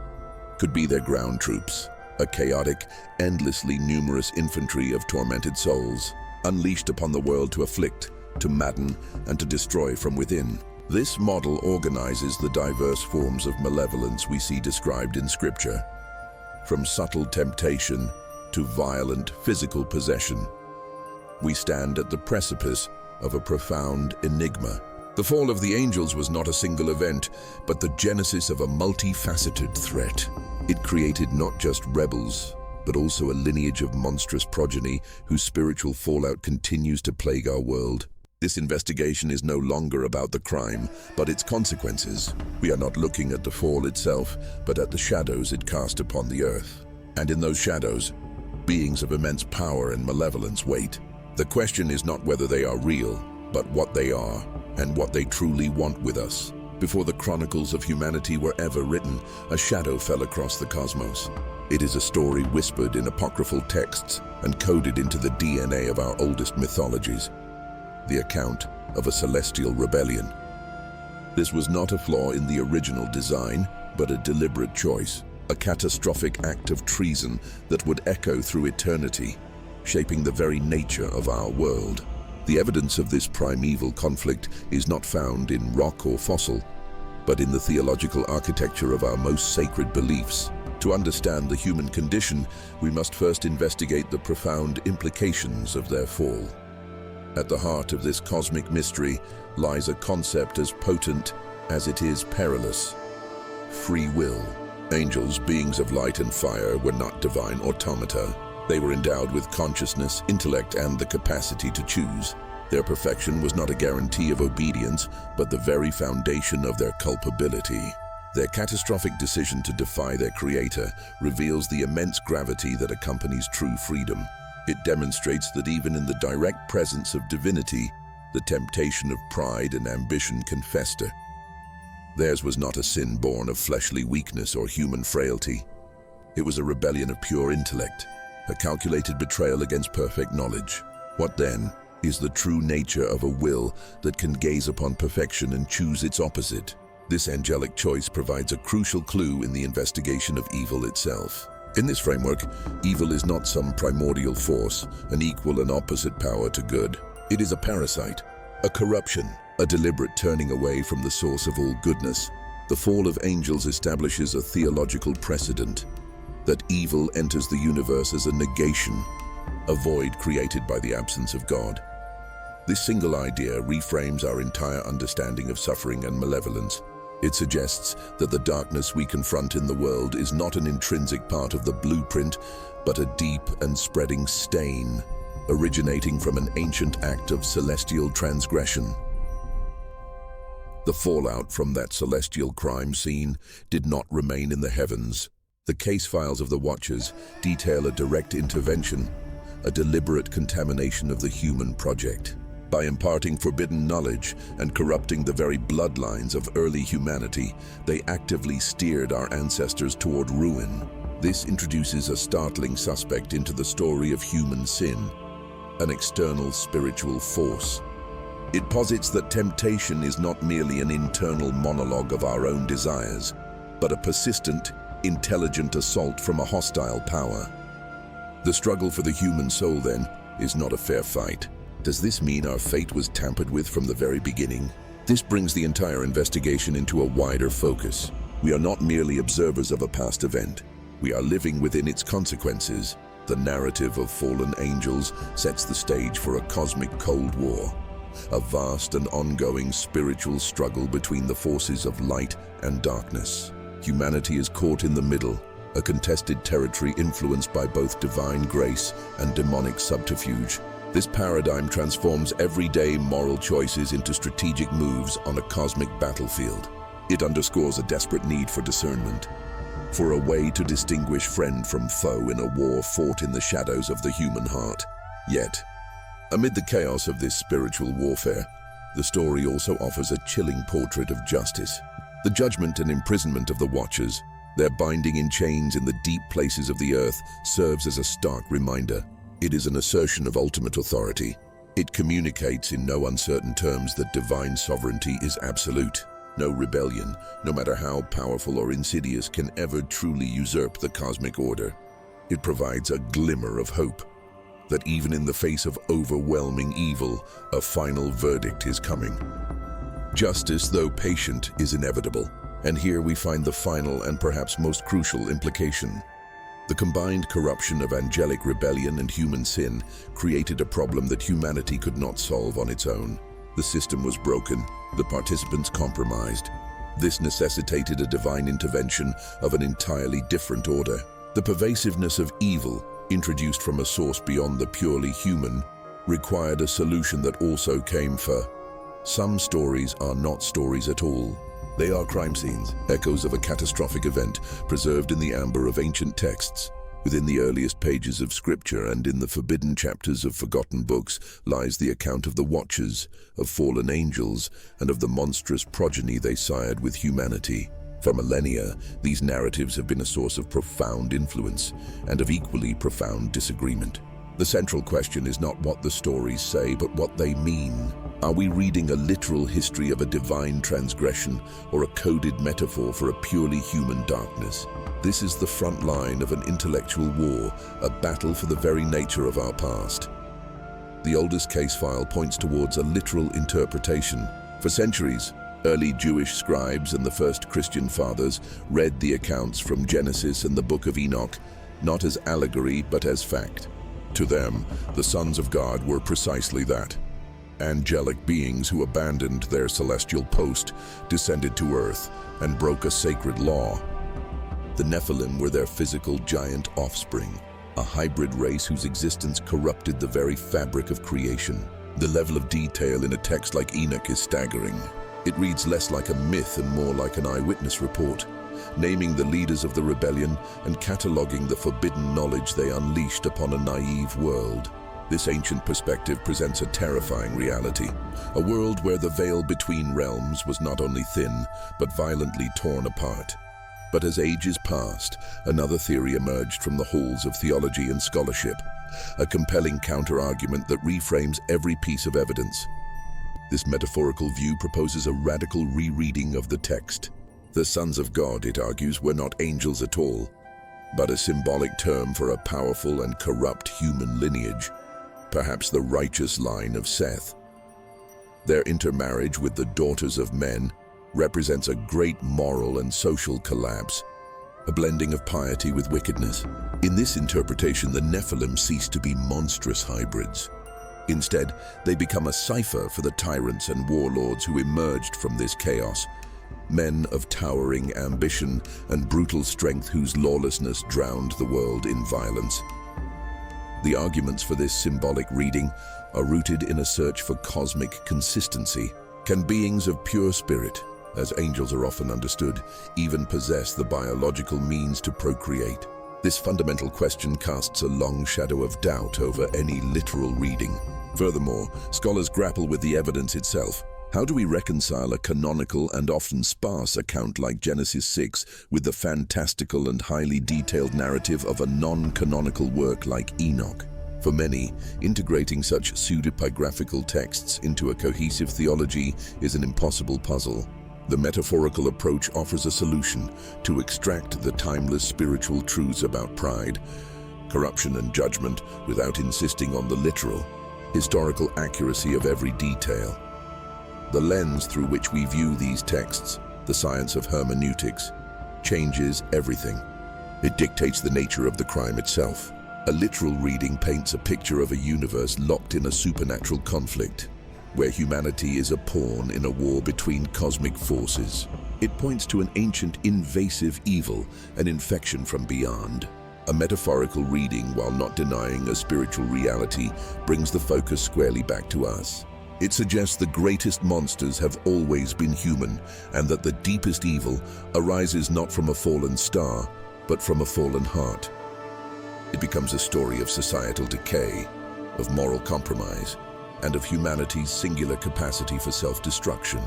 could be their ground troops, a chaotic, endlessly numerous infantry of tormented souls, unleashed upon the world to afflict, to madden, and to destroy from within. This model organizes the diverse forms of malevolence we see described in Scripture. From subtle temptation to violent physical possession, we stand at the precipice of a profound enigma. The fall of the angels was not a single event, but the genesis of a multifaceted threat. It created not just rebels, but also a lineage of monstrous progeny whose spiritual fallout continues to plague our world. This investigation is no longer about the crime, but its consequences. We are not looking at the fall itself, but at the shadows it cast upon the earth. And in those shadows, beings of immense power and malevolence wait. The question is not whether they are real, but what they are, and what they truly want with us. Before the chronicles of humanity were ever written, a shadow fell across the cosmos. It is a story whispered in apocryphal texts and coded into the DNA of our oldest mythologies. The account of a celestial rebellion. This was not a flaw in the original design, but a deliberate choice, a catastrophic act of treason that would echo through eternity, shaping the very nature of our world. The evidence of this primeval conflict is not found in rock or fossil, but in the theological architecture of our most sacred beliefs. To understand the human condition, we must first investigate the profound implications of their fall. At the heart of this cosmic mystery lies a concept as potent as it is perilous: free will. Angels, beings of light and fire, were not divine automata. They were endowed with consciousness, intellect, and the capacity to choose. Their perfection was not a guarantee of obedience, but the very foundation of their culpability. Their catastrophic decision to defy their creator reveals the immense gravity that accompanies true freedom. It demonstrates that even in the direct presence of divinity, the temptation of pride and ambition can fester. Theirs was not a sin born of fleshly weakness or human frailty. It was a rebellion of pure intellect, a calculated betrayal against perfect knowledge. What then is the true nature of a will that can gaze upon perfection and choose its opposite? This angelic choice provides a crucial clue in the investigation of evil itself. In this framework, evil is not some primordial force, an equal and opposite power to good. It is a parasite, a corruption, a deliberate turning away from the source of all goodness. The fall of angels establishes a theological precedent that evil enters the universe as a negation, a void created by the absence of God. This single idea reframes our entire understanding of suffering and malevolence. It suggests that the darkness we confront in the world is not an intrinsic part of the blueprint, but a deep and spreading stain, originating from an ancient act of celestial transgression. The fallout from that celestial crime scene did not remain in the heavens. The case files of the Watchers detail a direct intervention, a deliberate contamination of the human project. By imparting forbidden knowledge and corrupting the very bloodlines of early humanity, they actively steered our ancestors toward ruin. This introduces a startling suspect into the story of human sin, an external spiritual force. It posits that temptation is not merely an internal monologue of our own desires, but a persistent, intelligent assault from a hostile power. The struggle for the human soul, then, is not a fair fight. Does this mean our fate was tampered with from the very beginning? This brings the entire investigation into a wider focus. We are not merely observers of a past event. We are living within its consequences. The narrative of fallen angels sets the stage for a cosmic Cold War, a vast and ongoing spiritual struggle between the forces of light and darkness. Humanity is caught in the middle, a contested territory influenced by both divine grace and demonic subterfuge. This paradigm transforms everyday moral choices into strategic moves on a cosmic battlefield. It underscores a desperate need for discernment, for a way to distinguish friend from foe in a war fought in the shadows of the human heart. Yet, amid the chaos of this spiritual warfare, the story also offers a chilling portrait of justice. The judgment and imprisonment of the Watchers, their binding in chains in the deep places of the earth, serves as a stark reminder. It is an assertion of ultimate authority. It communicates in no uncertain terms that divine sovereignty is absolute. No rebellion, no matter how powerful or insidious, can ever truly usurp the cosmic order. It provides a glimmer of hope that even in the face of overwhelming evil, a final verdict is coming. Justice, though patient, is inevitable. And here we find the final and perhaps most crucial implication. The combined corruption of angelic rebellion and human sin created a problem that humanity could not solve on its own. The system was broken, the participants compromised. This necessitated a divine intervention of an entirely different order. The pervasiveness of evil, introduced from a source beyond the purely human, required a solution that also came for. Some stories are not stories at all. They are crime scenes, echoes of a catastrophic event preserved in the amber of ancient texts. Within the earliest pages of scripture and in the forbidden chapters of forgotten books lies the account of the Watchers, of fallen angels, and of the monstrous progeny they sired with humanity. For millennia, these narratives have been a source of profound influence and of equally profound disagreement. The central question is not what the stories say, but what they mean. Are we reading a literal history of a divine transgression or a coded metaphor for a purely human darkness? This is the front line of an intellectual war, a battle for the very nature of our past. The oldest case file points towards a literal interpretation. For centuries, Early Jewish scribes and the first Christian fathers read the accounts from Genesis and the Book of Enoch not as allegory but as fact. To them, the sons of God were precisely that. Angelic beings who abandoned their celestial post, descended to earth, and broke a sacred law. The Nephilim were their physical giant offspring, a hybrid race whose existence corrupted the very fabric of creation. The level of detail in a text like Enoch is staggering. It reads less like a myth and more like an eyewitness report, naming the leaders of the rebellion and cataloging the forbidden knowledge they unleashed upon a naive world. This ancient perspective presents a terrifying reality, a world where the veil between realms was not only thin, but violently torn apart. But as ages passed, another theory emerged from the halls of theology and scholarship, a compelling counter-argument that reframes every piece of evidence. This metaphorical view proposes a radical rereading of the text. The sons of God, it argues, were not angels at all, but a symbolic term for a powerful and corrupt human lineage, perhaps the righteous line of Seth. Their intermarriage with the daughters of men represents a great moral and social collapse, a blending of piety with wickedness. In this interpretation, the Nephilim cease to be monstrous hybrids. Instead, they become a cipher for the tyrants and warlords who emerged from this chaos, men of towering ambition and brutal strength whose lawlessness drowned the world in violence. The arguments for this symbolic reading are rooted in a search for cosmic consistency. Can beings of pure spirit, as angels are often understood, even possess the biological means to procreate? This fundamental question casts a long shadow of doubt over any literal reading. Furthermore, scholars grapple with the evidence itself. How do we reconcile a canonical and often sparse account like Genesis 6 with the fantastical and highly detailed narrative of a non-canonical work like Enoch? For many, integrating such pseudepigraphical texts into a cohesive theology is an impossible puzzle. The metaphorical approach offers a solution to extract the timeless spiritual truths about pride, corruption, and judgment without insisting on the literal, historical accuracy of every detail. The lens through which we view these texts, the science of hermeneutics, changes everything. It dictates the nature of the crime itself. A literal reading paints a picture of a universe locked in a supernatural conflict, where humanity is a pawn in a war between cosmic forces. It points to an ancient invasive evil, an infection from beyond. A metaphorical reading, while not denying a spiritual reality, brings the focus squarely back to us. It suggests the greatest monsters have always been human, and that the deepest evil arises not from a fallen star, but from a fallen heart. It becomes a story of societal decay, of moral compromise, and of humanity's singular capacity for self-destruction.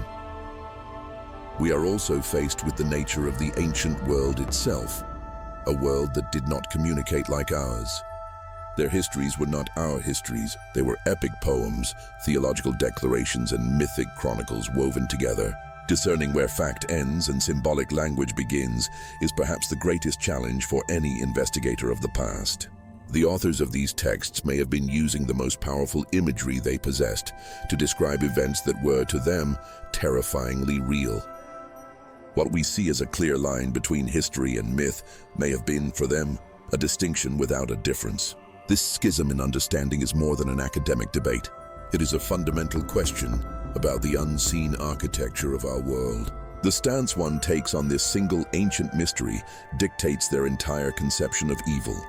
We are also faced with the nature of the ancient world itself, a world that did not communicate like ours. Their histories were not our histories. They were epic poems, theological declarations, and mythic chronicles woven together. Discerning where fact ends and symbolic language begins is perhaps the greatest challenge for any investigator of the past. The authors of these texts may have been using the most powerful imagery they possessed to describe events that were, to them, terrifyingly real. What we see as a clear line between history and myth may have been, for them, a distinction without a difference. This schism in understanding is more than an academic debate. It is a fundamental question about the unseen architecture of our world. The stance one takes on this single ancient mystery dictates their entire conception of evil,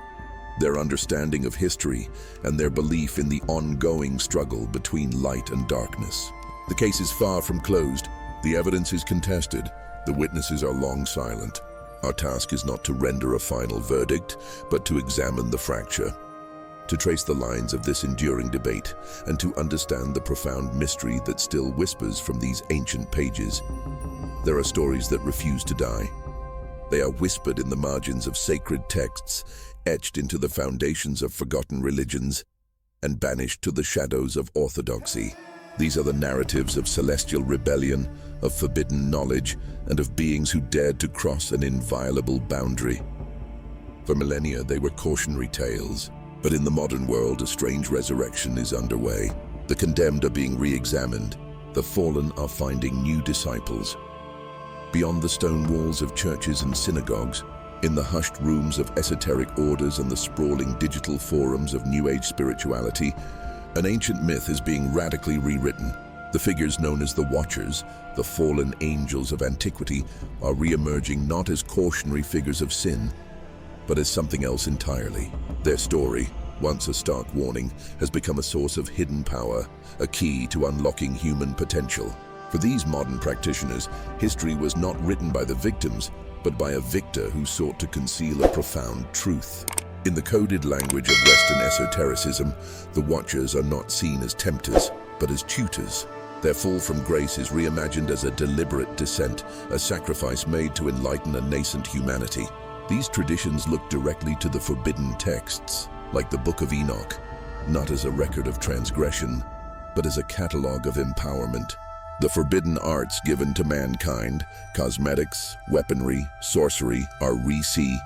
their understanding of history, and their belief in the ongoing struggle between light and darkness. The case is far from closed. The evidence is contested. The witnesses are long silent. Our task is not to render a final verdict, but to examine the fracture, to trace the lines of this enduring debate, and to understand the profound mystery that still whispers from these ancient pages. There are stories that refuse to die. They are whispered in the margins of sacred texts, etched into the foundations of forgotten religions, and banished to the shadows of orthodoxy. These are the narratives of celestial rebellion, of forbidden knowledge, and of beings who dared to cross an inviolable boundary. For millennia, they were cautionary tales. But in the modern world, a strange resurrection is underway. The condemned are being re-examined, the fallen are finding new disciples. Beyond the stone walls of churches and synagogues, in the hushed rooms of esoteric orders and the sprawling digital forums of New Age spirituality, an ancient myth is being radically rewritten. The figures known as the Watchers, the fallen angels of antiquity, are re-emerging not as cautionary figures of sin, but as something else entirely. Their story, once a stark warning, has become a source of hidden power, a key to unlocking human potential. For these modern practitioners, history was not written by the victims, but by a victor who sought to conceal a profound truth. In the coded language of Western esotericism, the Watchers are not seen as tempters, but as tutors. Their fall from grace is reimagined as a deliberate descent, a sacrifice made to enlighten a nascent humanity. These traditions look directly to the forbidden texts, like the Book of Enoch, not as a record of transgression, but as a catalogue of empowerment. The forbidden arts given to mankind, cosmetics, weaponry, sorcery, are re-see.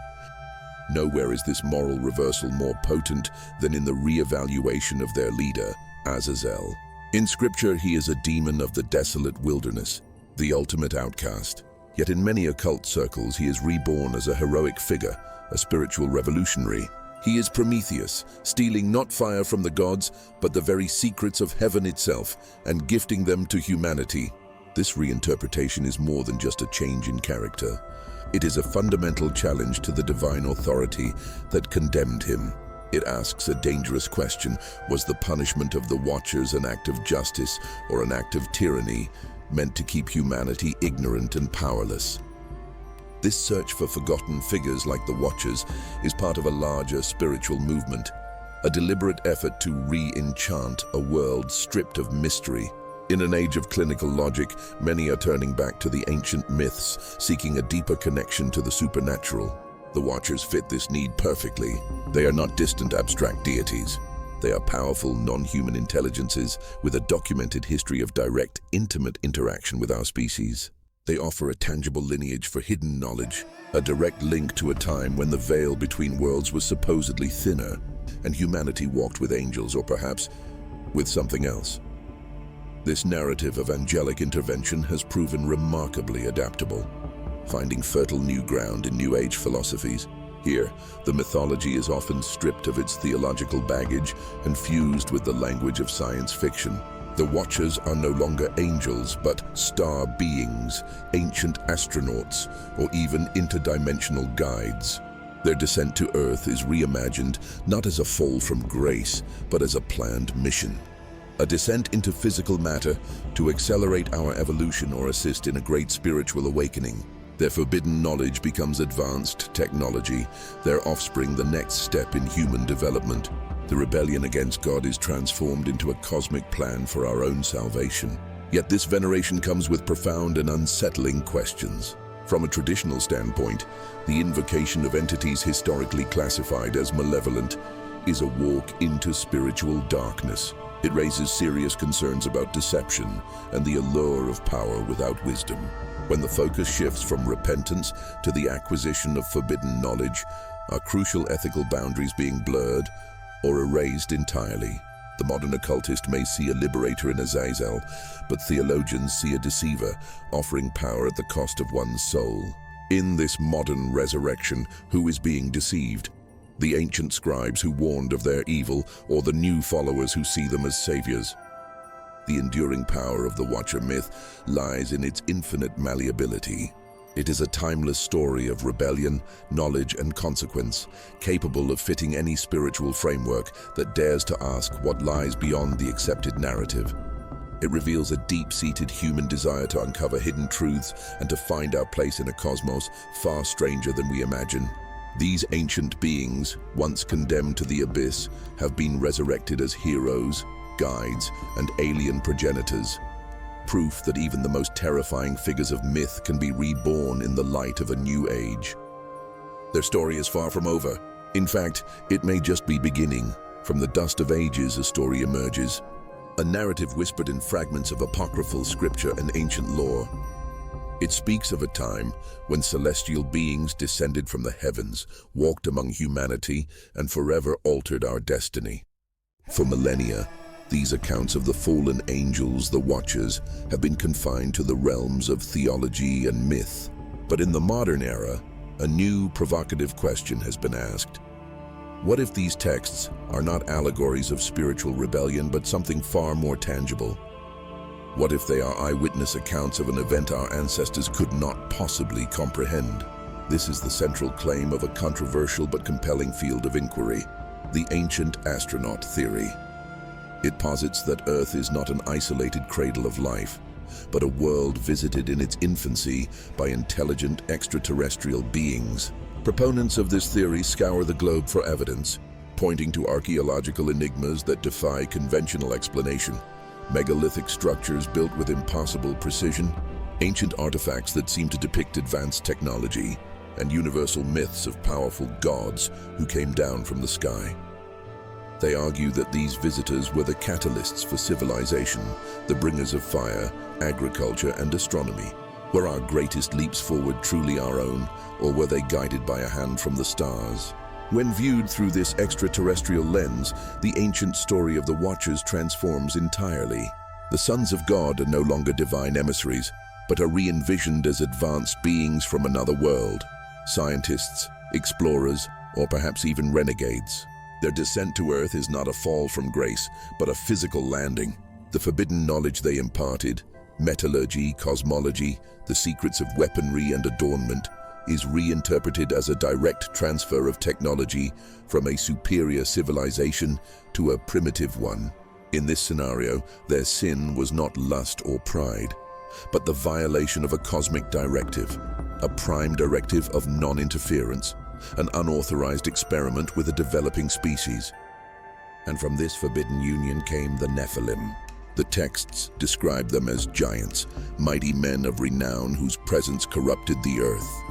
Nowhere is this moral reversal more potent than in the re-evaluation of their leader, Azazel. In scripture, he is a demon of the desolate wilderness, the ultimate outcast. Yet in many occult circles, he is reborn as a heroic figure, a spiritual revolutionary. He is Prometheus, stealing not fire from the gods, but the very secrets of heaven itself, and gifting them to humanity. This reinterpretation is more than just a change in character. It is a fundamental challenge to the divine authority that condemned him. It asks a dangerous question: was the punishment of the Watchers an act of justice or an act of tyranny, meant to keep humanity ignorant and powerless? This search for forgotten figures like the Watchers is part of a larger spiritual movement, a deliberate effort to re-enchant a world stripped of mystery. In an age of clinical logic, many are turning back to the ancient myths, seeking a deeper connection to the supernatural. The Watchers fit this need perfectly. They are not distant abstract deities. They are powerful, non-human intelligences with a documented history of direct, intimate interaction with our species. They offer a tangible lineage for hidden knowledge, a direct link to a time when the veil between worlds was supposedly thinner, and humanity walked with angels, or perhaps with something else. This narrative of angelic intervention has proven remarkably adaptable, finding fertile new ground in New Age philosophies. Here, the mythology is often stripped of its theological baggage and fused with the language of science fiction. The Watchers are no longer angels, but star beings, ancient astronauts, or even interdimensional guides. Their descent to Earth is reimagined not as a fall from grace, but as a planned mission. A descent into physical matter to accelerate our evolution or assist in a great spiritual awakening. Their forbidden knowledge becomes advanced technology, their offspring the next step in human development. The rebellion against God is transformed into a cosmic plan for our own salvation. Yet this veneration comes with profound and unsettling questions. From a traditional standpoint, the invocation of entities historically classified as malevolent is a walk into spiritual darkness. It raises serious concerns about deception and the allure of power without wisdom. When the focus shifts from repentance to the acquisition of forbidden knowledge, are crucial ethical boundaries being blurred or erased entirely? The modern occultist may see a liberator in Azazel, but theologians see a deceiver, offering power at the cost of one's soul. In this modern resurrection, who is being deceived? The ancient scribes who warned of their evil, or the new followers who see them as saviors? The enduring power of the Watcher myth lies in its infinite malleability. It is a timeless story of rebellion, knowledge, and consequence, capable of fitting any spiritual framework that dares to ask what lies beyond the accepted narrative. It reveals a deep-seated human desire to uncover hidden truths and to find our place in a cosmos far stranger than we imagine. These ancient beings, once condemned to the abyss, have been resurrected as heroes, guides, and alien progenitors. Proof that even the most terrifying figures of myth can be reborn in the light of a new age. Their story is far from over. In fact, it may just be beginning. From the dust of ages, a story emerges, a narrative whispered in fragments of apocryphal scripture and ancient lore. It speaks of a time when celestial beings descended from the heavens, walked among humanity, and forever altered our destiny. For millennia, These accounts of the fallen angels, the Watchers, have been confined to the realms of theology and myth. But in the modern era, a new provocative question has been asked. What if these texts are not allegories of spiritual rebellion, but something far more tangible? What if they are eyewitness accounts of an event our ancestors could not possibly comprehend? This is the central claim of a controversial but compelling field of inquiry, the ancient astronaut theory. It posits that Earth is not an isolated cradle of life, but a world visited in its infancy by intelligent extraterrestrial beings. Proponents of this theory scour the globe for evidence, pointing to archaeological enigmas that defy conventional explanation, megalithic structures built with impossible precision, ancient artifacts that seem to depict advanced technology, and universal myths of powerful gods who came down from the sky. They argue that these visitors were the catalysts for civilization, the bringers of fire, agriculture, and astronomy. Were our greatest leaps forward truly our own, or were they guided by a hand from the stars? When viewed through this extraterrestrial lens, the ancient story of the Watchers transforms entirely. The sons of God are no longer divine emissaries, but are re-envisioned as advanced beings from another world. Scientists, explorers, or perhaps even renegades. Their descent to Earth is not a fall from grace, but a physical landing. The forbidden knowledge they imparted, metallurgy, cosmology, the secrets of weaponry and adornment, is reinterpreted as a direct transfer of technology from a superior civilization to a primitive one. In this scenario, their sin was not lust or pride, but the violation of a cosmic directive, a prime directive of non-interference, an unauthorized experiment with a developing species. And from this forbidden union came the Nephilim. The texts describe them as giants, mighty men of renown whose presence corrupted the earth.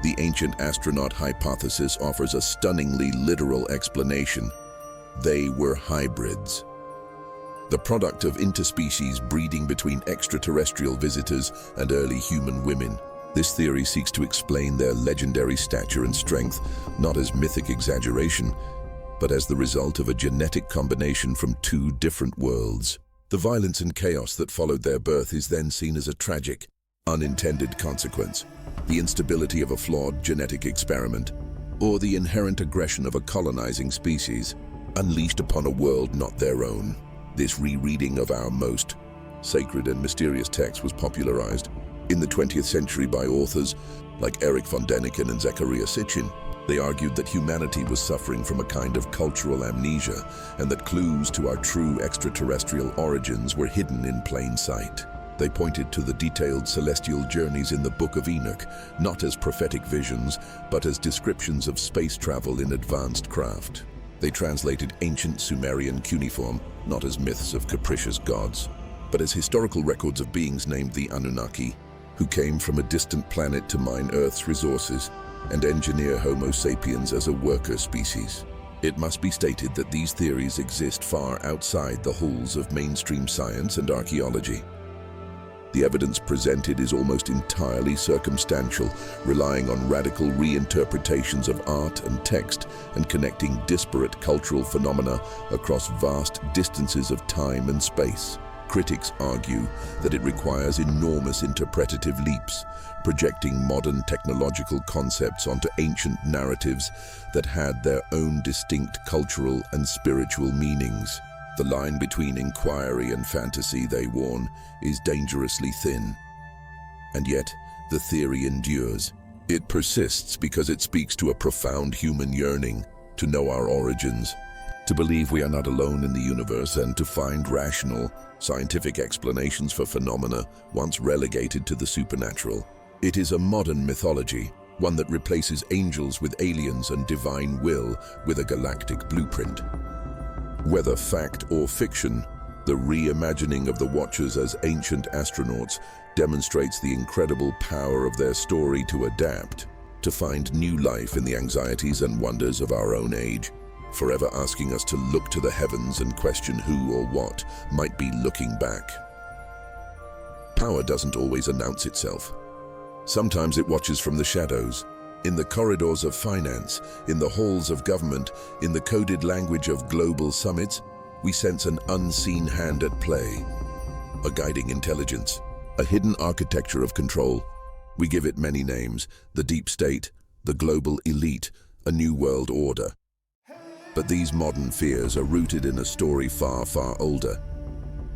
The ancient astronaut hypothesis offers a stunningly literal explanation. They were hybrids. The product of interspecies breeding between extraterrestrial visitors and early human women. This theory seeks to explain their legendary stature and strength, not as mythic exaggeration, but as the result of a genetic combination from two different worlds. The violence and chaos that followed their birth is then seen as a tragic, unintended consequence. The instability of a flawed genetic experiment, or the inherent aggression of a colonizing species, unleashed upon a world not their own. This rereading of our most sacred and mysterious text was popularized in the 20th century by authors like Erich von Däniken and Zecharia Sitchin. They argued that humanity was suffering from a kind of cultural amnesia and that clues to our true extraterrestrial origins were hidden in plain sight. They pointed to the detailed celestial journeys in the Book of Enoch, not as prophetic visions, but as descriptions of space travel in advanced craft. They translated ancient Sumerian cuneiform not as myths of capricious gods, but as historical records of beings named the Anunnaki, who came from a distant planet to mine Earth's resources and engineer Homo sapiens as a worker species. It must be stated that these theories exist far outside the halls of mainstream science and archaeology. The evidence presented is almost entirely circumstantial, relying on radical reinterpretations of art and text and connecting disparate cultural phenomena across vast distances of time and space. Critics argue that it requires enormous interpretative leaps, projecting modern technological concepts onto ancient narratives that had their own distinct cultural and spiritual meanings. The line between inquiry and fantasy, they warn, is dangerously thin. And yet, the theory endures. It persists because it speaks to a profound human yearning to know our origins, to believe we are not alone in the universe, and to find rational, scientific explanations for phenomena once relegated to the supernatural. It is a modern mythology, one that replaces angels with aliens and divine will with a galactic blueprint. Whether fact or fiction, the reimagining of the Watchers as ancient astronauts demonstrates the incredible power of their story to adapt, to find new life in the anxieties and wonders of our own age, forever asking us to look to the heavens and question who or what might be looking back. Power doesn't always announce itself. Sometimes it watches from the shadows, in the corridors of finance, in the halls of government, in the coded language of global summits. we sense an unseen hand at play, a guiding intelligence, a hidden architecture of control. We give it many names: the deep state, the global elite, a new world order. But these modern fears are rooted in a story far, far older.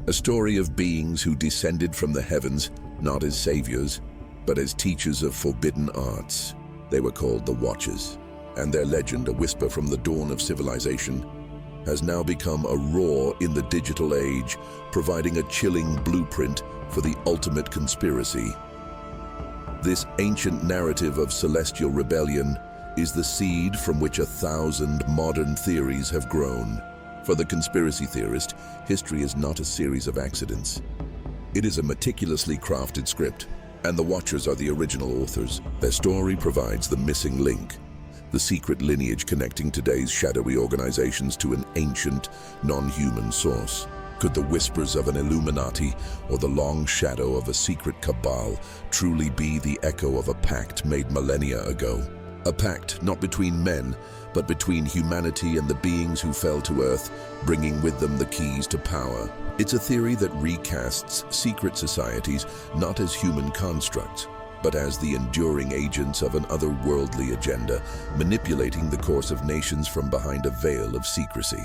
A story of beings who descended from the heavens, not as saviors, but as teachers of forbidden arts. They were called the Watchers, and their legend, a whisper from the dawn of civilization, has now become a roar in the digital age, providing a chilling blueprint for the ultimate conspiracy. This ancient narrative of celestial rebellion is the seed from which 1,000 modern theories have grown. For the conspiracy theorist, history is not a series of accidents. It is a meticulously crafted script, and the Watchers are the original authors. Their story provides the missing link, the secret lineage connecting today's shadowy organizations to an ancient, non-human source. Could the whispers of an Illuminati or the long shadow of a secret cabal truly be the echo of a pact made millennia ago? A pact not between men, but between humanity and the beings who fell to Earth, bringing with them the keys to power. It's a theory that recasts secret societies not as human constructs, but as the enduring agents of an otherworldly agenda, manipulating the course of nations from behind a veil of secrecy.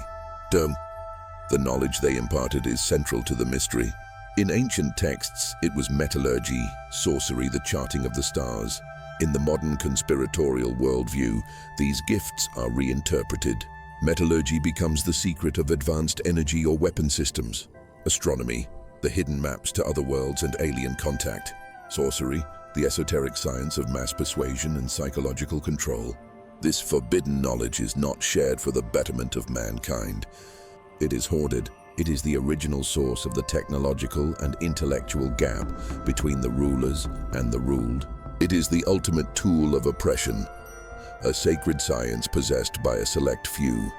The knowledge they imparted is central to the mystery. In ancient texts, it was metallurgy, sorcery, the charting of the stars. In the modern conspiratorial worldview, these gifts are reinterpreted. Metallurgy becomes the secret of advanced energy or weapon systems. Astronomy, the hidden maps to other worlds and alien contact. Sorcery, the esoteric science of mass persuasion and psychological control. This forbidden knowledge is not shared for the betterment of mankind. It is hoarded. It is the original source of the technological and intellectual gap between the rulers and the ruled. It is the ultimate tool of oppression, a sacred science possessed by a select few,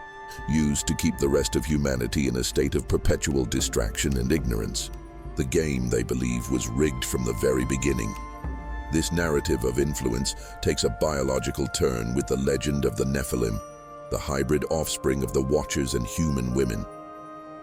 used to keep the rest of humanity in a state of perpetual distraction and ignorance. The game, they believe, was rigged from the very beginning. This narrative of influence takes a biological turn with the legend of the Nephilim, the hybrid offspring of the Watchers and human women.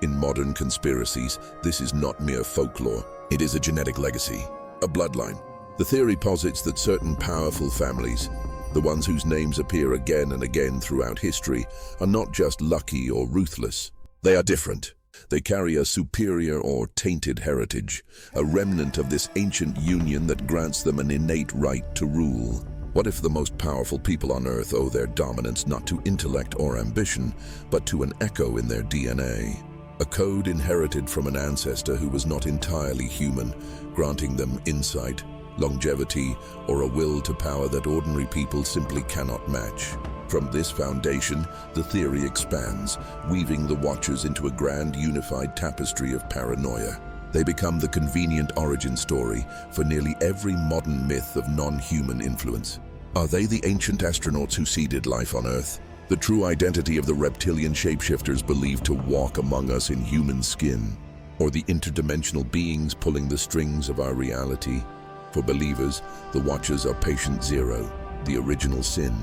In modern conspiracies, this is not mere folklore. It is a genetic legacy, a bloodline. The theory posits that certain powerful families, the ones whose names appear again and again throughout history, are not just lucky or ruthless. They are different. They carry a superior or tainted heritage, a remnant of this ancient union that grants them an innate right to rule. What if the most powerful people on Earth owe their dominance not to intellect or ambition, but to an echo in their DNA? A code inherited from an ancestor who was not entirely human, granting them insight, longevity, or a will to power that ordinary people simply cannot match. From this foundation, the theory expands, weaving the Watchers into a grand unified tapestry of paranoia. They become the convenient origin story for nearly every modern myth of non-human influence. Are they the ancient astronauts who seeded life on Earth? The true identity of the reptilian shapeshifters believed to walk among us in human skin? Or the interdimensional beings pulling the strings of our reality? For believers, the Watchers are patient zero, the original sin,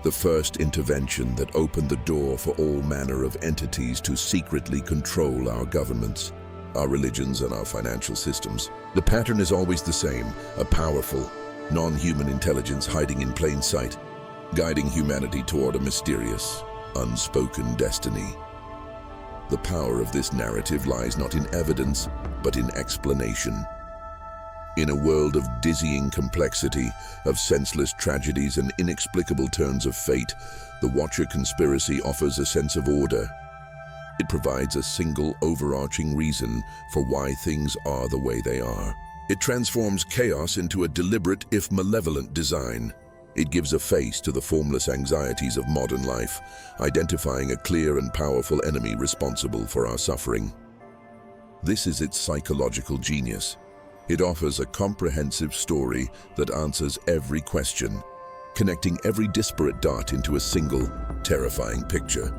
the first intervention that opened the door for all manner of entities to secretly control our governments, our religions, and our financial systems. The pattern is always the same: a powerful, non-human intelligence hiding in plain sight, guiding humanity toward a mysterious, unspoken destiny. The power of this narrative lies not in evidence, but in explanation. In a world of dizzying complexity, of senseless tragedies and inexplicable turns of fate, the Watcher conspiracy offers a sense of order. It provides a single overarching reason for why things are the way they are. It transforms chaos into a deliberate, if malevolent, design. It gives a face to the formless anxieties of modern life, identifying a clear and powerful enemy responsible for our suffering. This is its psychological genius. It offers a comprehensive story that answers every question, connecting every disparate dot into a single, terrifying picture.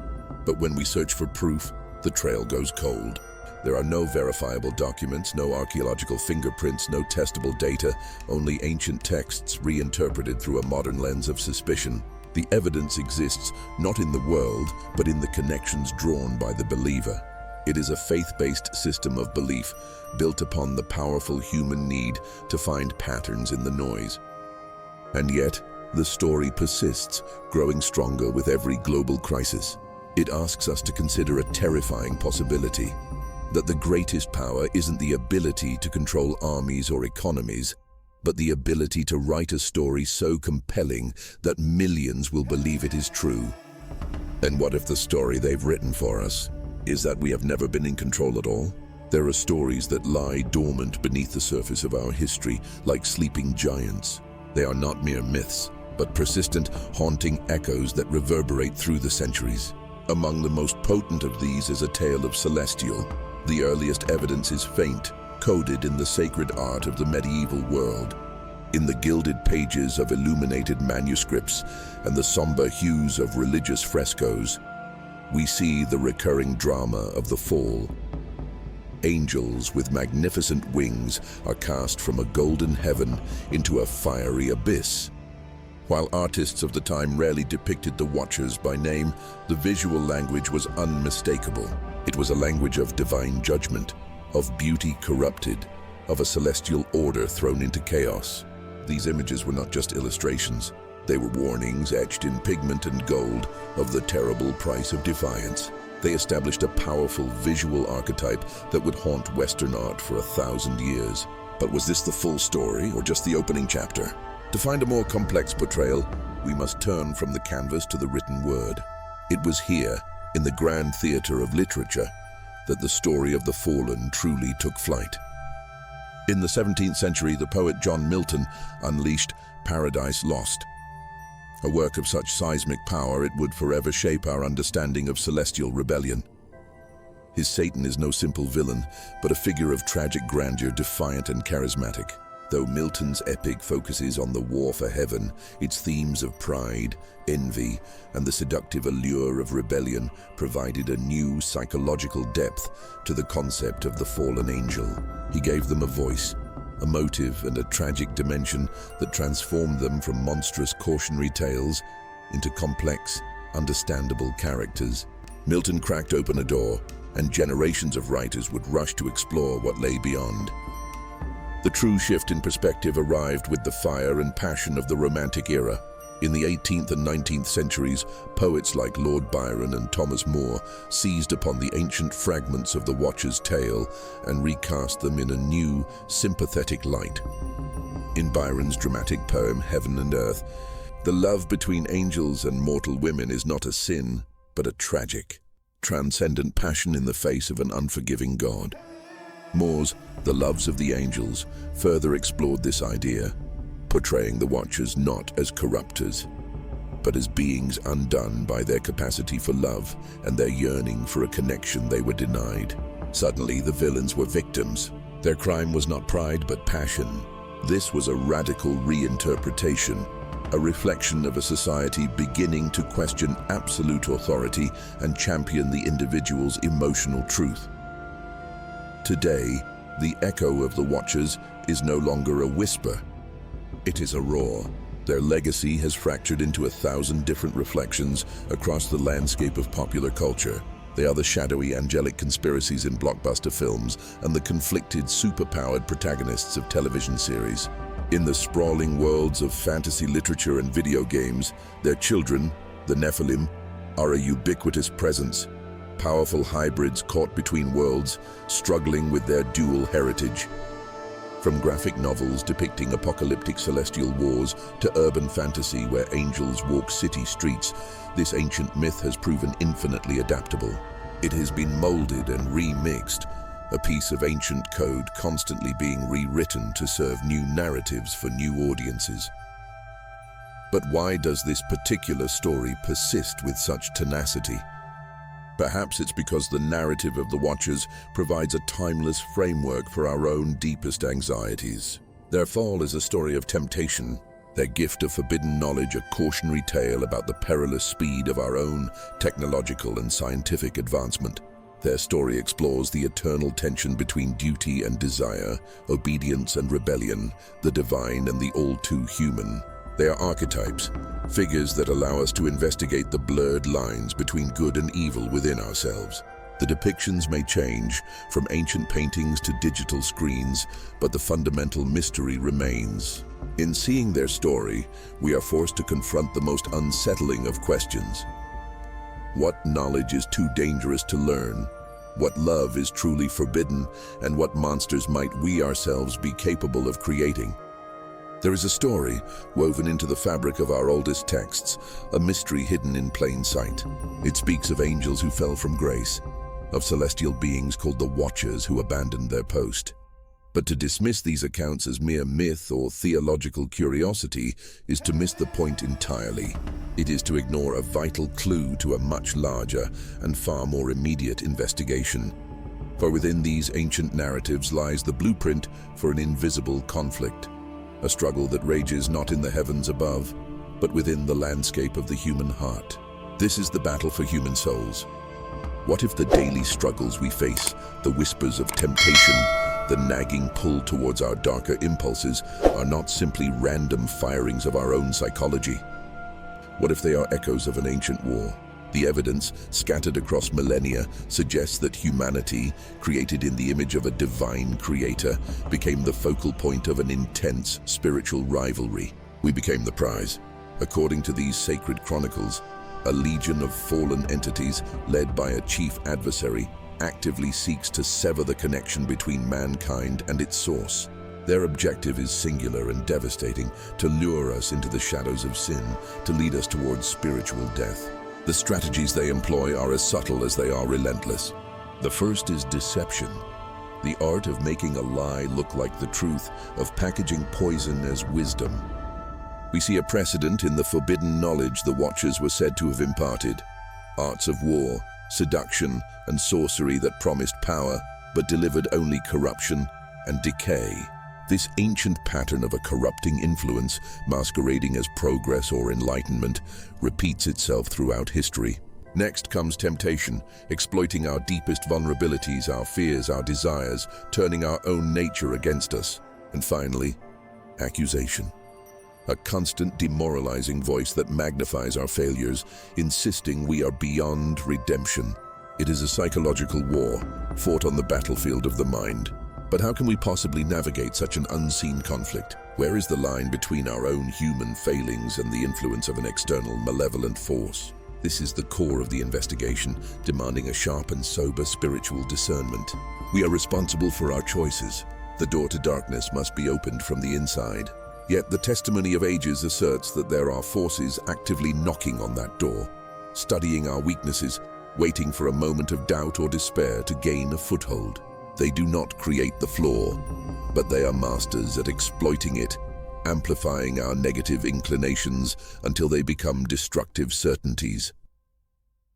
But when we search for proof, the trail goes cold. There are no verifiable documents, no archaeological fingerprints, no testable data, only ancient texts reinterpreted through a modern lens of suspicion. The evidence exists not in the world, but in the connections drawn by the believer. It is a faith-based system of belief built upon the powerful human need to find patterns in the noise. And yet, the story persists, growing stronger with every global crisis. It asks us to consider a terrifying possibility, that the greatest power isn't the ability to control armies or economies, but the ability to write a story so compelling that millions will believe it is true. And what if the story they've written for us is that we have never been in control at all? There are stories that lie dormant beneath the surface of our history, like sleeping giants. They are not mere myths, but persistent, haunting echoes that reverberate through the centuries. Among the most potent of these is a tale of celestial. The earliest evidence is faint, coded in the sacred art of the medieval world. In the gilded pages of illuminated manuscripts and the somber hues of religious frescoes, we see the recurring drama of the fall. Angels with magnificent wings are cast from a golden heaven into a fiery abyss. While artists of the time rarely depicted the Watchers by name, the visual language was unmistakable. It was a language of divine judgment, of beauty corrupted, of a celestial order thrown into chaos. These images were not just illustrations. They were warnings etched in pigment and gold of the terrible price of defiance. They established a powerful visual archetype that would haunt Western art for 1,000 years. But was this the full story or just the opening chapter? To find a more complex portrayal, we must turn from the canvas to the written word. It was here, in the grand theater of literature, that the story of the fallen truly took flight. In the 17th century, the poet John Milton unleashed Paradise Lost, a work of such seismic power it would forever shape our understanding of celestial rebellion. His Satan is no simple villain, but a figure of tragic grandeur, defiant and charismatic. Though Milton's epic focuses on the war for heaven, its themes of pride, envy, and the seductive allure of rebellion provided a new psychological depth to the concept of the fallen angel. He gave them a voice, a motive, and a tragic dimension that transformed them from monstrous cautionary tales into complex, understandable characters. Milton cracked open a door, and generations of writers would rush to explore what lay beyond. The true shift in perspective arrived with the fire and passion of the Romantic era. In the 18th and 19th centuries, poets like Lord Byron and Thomas Moore seized upon the ancient fragments of the Watcher's tale and recast them in a new, sympathetic light. In Byron's dramatic poem, Heaven and Earth, the love between angels and mortal women is not a sin, but a tragic, transcendent passion in the face of an unforgiving God. Moore's The Loves of the Angels further explored this idea, portraying the Watchers not as corruptors, but as beings undone by their capacity for love and their yearning for a connection they were denied. Suddenly, the villains were victims. Their crime was not pride, but passion. This was a radical reinterpretation, a reflection of a society beginning to question absolute authority and champion the individual's emotional truth. Today, the echo of the Watchers is no longer a whisper. It is a roar. Their legacy has fractured into 1,000 different reflections across the landscape of popular culture. They are the shadowy angelic conspiracies in blockbuster films and the conflicted, superpowered protagonists of television series. In the sprawling worlds of fantasy literature and video games, their children, the Nephilim, are a ubiquitous presence. Powerful hybrids caught between worlds, struggling with their dual heritage. From graphic novels depicting apocalyptic celestial wars to urban fantasy where angels walk city streets, this ancient myth has proven infinitely adaptable. It has been molded and remixed, a piece of ancient code constantly being rewritten to serve new narratives for new audiences. But why does this particular story persist with such tenacity? Perhaps it's because the narrative of the Watchers provides a timeless framework for our own deepest anxieties. Their fall is a story of temptation, their gift of forbidden knowledge a cautionary tale about the perilous speed of our own technological and scientific advancement. Their story explores the eternal tension between duty and desire, obedience and rebellion, the divine and the all-too-human. They are archetypes, figures that allow us to investigate the blurred lines between good and evil within ourselves. The depictions may change, from ancient paintings to digital screens, but the fundamental mystery remains. In seeing their story, we are forced to confront the most unsettling of questions. What knowledge is too dangerous to learn? What love is truly forbidden? And what monsters might we ourselves be capable of creating? There is a story woven into the fabric of our oldest texts, a mystery hidden in plain sight. It speaks of angels who fell from grace, of celestial beings called the Watchers who abandoned their post. But to dismiss these accounts as mere myth or theological curiosity is to miss the point entirely. It is to ignore a vital clue to a much larger and far more immediate investigation. For within these ancient narratives lies the blueprint for an invisible conflict, a struggle that rages not in the heavens above, but within the landscape of the human heart. This is the battle for human souls. What if the daily struggles we face, the whispers of temptation, the nagging pull towards our darker impulses, are not simply random firings of our own psychology? What if they are echoes of an ancient war? The evidence, scattered across millennia, suggests that humanity, created in the image of a divine creator, became the focal point of an intense spiritual rivalry. We became the prize. According to these sacred chronicles, a legion of fallen entities, led by a chief adversary, actively seeks to sever the connection between mankind and its source. Their objective is singular and devastating: to lure us into the shadows of sin, to lead us towards spiritual death. The strategies they employ are as subtle as they are relentless. The first is deception, the art of making a lie look like the truth, of packaging poison as wisdom. We see a precedent in the forbidden knowledge the Watchers were said to have imparted: arts of war, seduction, and sorcery that promised power, but delivered only corruption and decay. This ancient pattern of a corrupting influence, masquerading as progress or enlightenment, repeats itself throughout history. Next comes temptation, exploiting our deepest vulnerabilities, our fears, our desires, turning our own nature against us. And finally, accusation. A constant demoralizing voice that magnifies our failures, insisting we are beyond redemption. It is a psychological war, fought on the battlefield of the mind. But how can we possibly navigate such an unseen conflict? Where is the line between our own human failings and the influence of an external malevolent force? This is the core of the investigation, demanding a sharp and sober spiritual discernment. We are responsible for our choices. The door to darkness must be opened from the inside. Yet the testimony of ages asserts that there are forces actively knocking on that door, studying our weaknesses, waiting for a moment of doubt or despair to gain a foothold. They do not create the flaw, but they are masters at exploiting it, amplifying our negative inclinations until they become destructive certainties.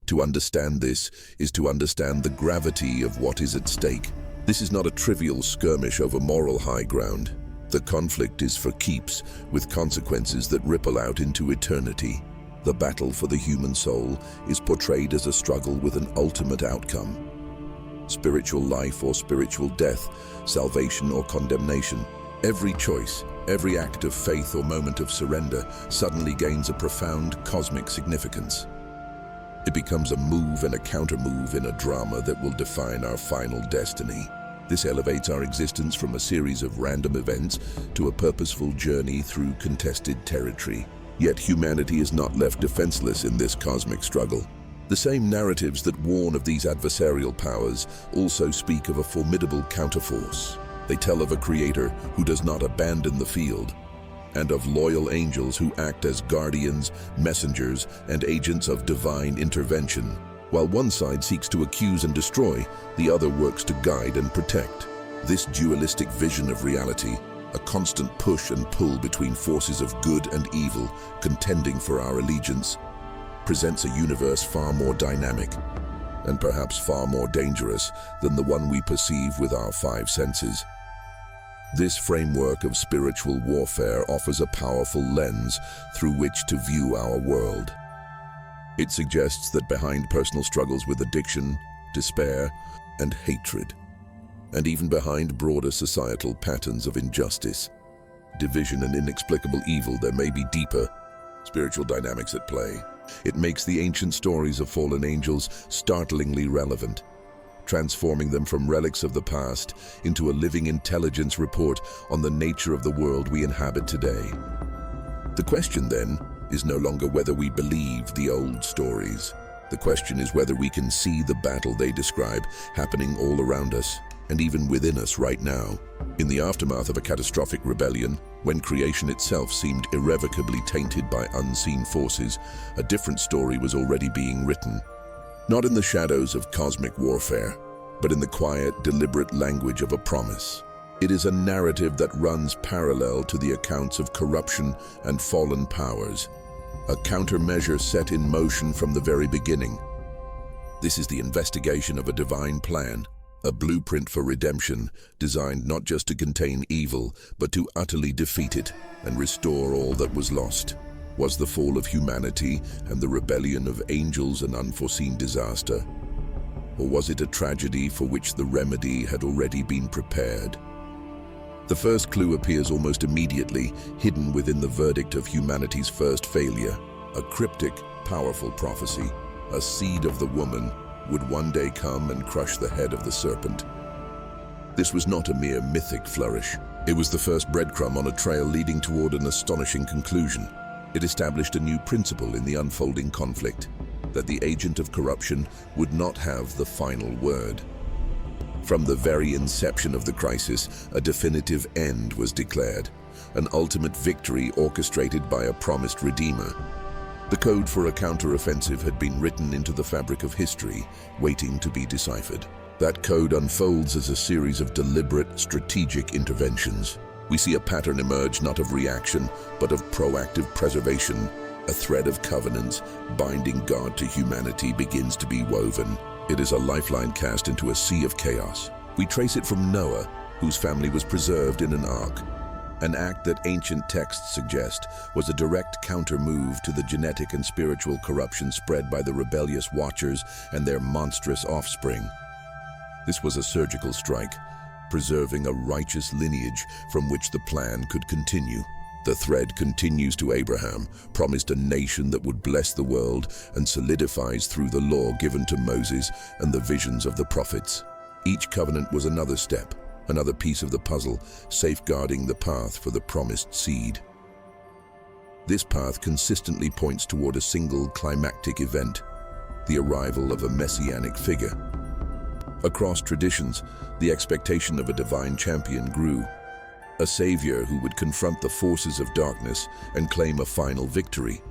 To understand this is to understand the gravity of what is at stake. This is not a trivial skirmish over moral high ground. The conflict is for keeps, with consequences that ripple out into eternity. The battle for the human soul is portrayed as a struggle with an ultimate outcome. Spiritual life or spiritual death, salvation or condemnation. Every choice, every act of faith or moment of surrender suddenly gains a profound cosmic significance. It becomes a move and a counter-move in a drama that will define our final destiny. This elevates our existence from a series of random events to a purposeful journey through contested territory. Yet humanity is not left defenseless in this cosmic struggle. The same narratives that warn of these adversarial powers also speak of a formidable counterforce. They tell of a creator who does not abandon the field, and of loyal angels who act as guardians, messengers, and agents of divine intervention. While one side seeks to accuse and destroy, the other works to guide and protect. This dualistic vision of reality, a constant push and pull between forces of good and evil contending for our allegiance, presents a universe far more dynamic and perhaps far more dangerous than the one we perceive with our five senses. This framework of spiritual warfare offers a powerful lens through which to view our world. It suggests that behind personal struggles with addiction, despair, and hatred, and even behind broader societal patterns of injustice, division, and inexplicable evil, there may be deeper spiritual dynamics at play. It makes the ancient stories of fallen angels startlingly relevant. transforming them from relics of the past into a living intelligence report on the nature of the world we inhabit today. The question, then, is no longer whether we believe the old stories. The question is whether we can see the battle they describe happening all around us, and even within us right now. In the aftermath of a catastrophic rebellion, when creation itself seemed irrevocably tainted by unseen forces, a different story was already being written. Not in the shadows of cosmic warfare, but in the quiet, deliberate language of a promise. It is a narrative that runs parallel to the accounts of corruption and fallen powers, a countermeasure set in motion from the very beginning. This is the investigation of a divine plan, a blueprint for redemption designed not just to contain evil, but to utterly defeat it and restore all that was lost. Was the fall of humanity and the rebellion of angels an unforeseen disaster? Or was it a tragedy for which the remedy had already been prepared? The first clue appears almost immediately, hidden within the verdict of humanity's first failure. A cryptic, powerful prophecy, a seed of the woman, would one day come and crush the head of the serpent. This was not a mere mythic flourish. It was the first breadcrumb on a trail leading toward an astonishing conclusion. It established a new principle in the unfolding conflict, that the agent of corruption would not have the final word. From the very inception of the crisis, a definitive end was declared, an ultimate victory orchestrated by a promised redeemer. The code for a counter-offensive had been written into the fabric of history, waiting to be deciphered. That code unfolds as a series of deliberate, strategic interventions. We see a pattern emerge not of reaction, but of proactive preservation. A thread of covenants binding God to humanity begins to be woven. It is a lifeline cast into a sea of chaos. We trace it from Noah, whose family was preserved in an ark. An act that ancient texts suggest was a direct counter-move to the genetic and spiritual corruption spread by the rebellious Watchers and their monstrous offspring. This was a surgical strike, preserving a righteous lineage from which the plan could continue. The thread continues to Abraham, promised a nation that would bless the world, and solidifies through the law given to Moses and the visions of the prophets. Each covenant was another step, another piece of the puzzle, safeguarding the path for the promised seed. This path consistently points toward a single climactic event, the arrival of a messianic figure. Across traditions, the expectation of a divine champion grew, a savior who would confront the forces of darkness and claim a final victory.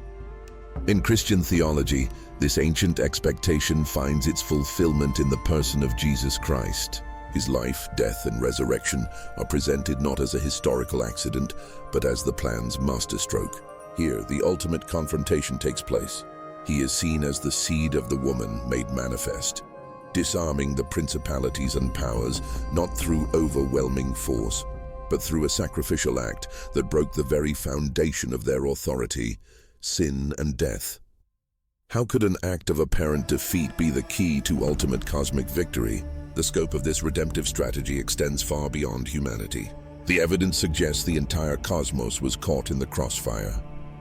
In Christian theology, this ancient expectation finds its fulfillment in the person of Jesus Christ. His life, death, and resurrection are presented not as a historical accident, but as the plan's masterstroke. Here, the ultimate confrontation takes place. He is seen as the seed of the woman made manifest, disarming the principalities and powers not through overwhelming force, but through a sacrificial act that broke the very foundation of their authority, sin and death. How could an act of apparent defeat be the key to ultimate cosmic victory? The scope of this redemptive strategy extends far beyond humanity. The evidence suggests the entire cosmos was caught in the crossfire,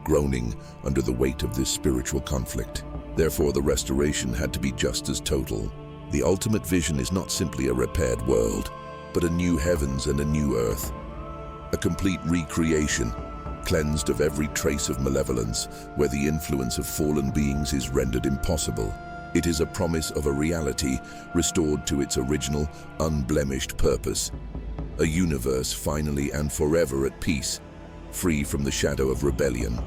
groaning under the weight of this spiritual conflict. Therefore, the restoration had to be just as total. The ultimate vision is not simply a repaired world, but a new heavens and a new earth, a complete recreation, cleansed of every trace of malevolence, where the influence of fallen beings is rendered impossible. It is a promise of a reality restored to its original, unblemished purpose, a universe finally and forever at peace, free from the shadow of rebellion.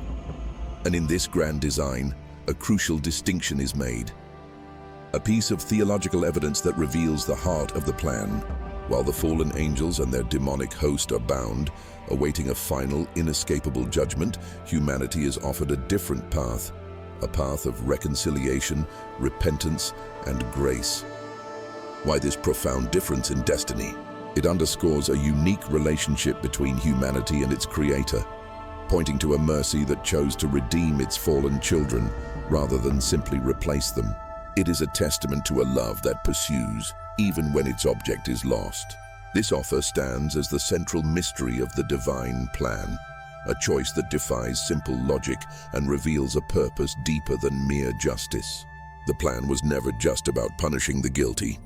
And in this grand design, a crucial distinction is made, a piece of theological evidence that reveals the heart of the plan. While the fallen angels and their demonic host are bound, awaiting a final, inescapable judgment, humanity is offered a different path, a path of reconciliation, repentance, and grace. Why this profound difference in destiny? It underscores a unique relationship between humanity and its Creator, pointing to a mercy that chose to redeem its fallen children rather than simply replace them. It is a testament to a love that pursues, even when its object is lost. This offer stands as the central mystery of the divine plan, a choice that defies simple logic and reveals a purpose deeper than mere justice. The plan was never just about punishing the guilty.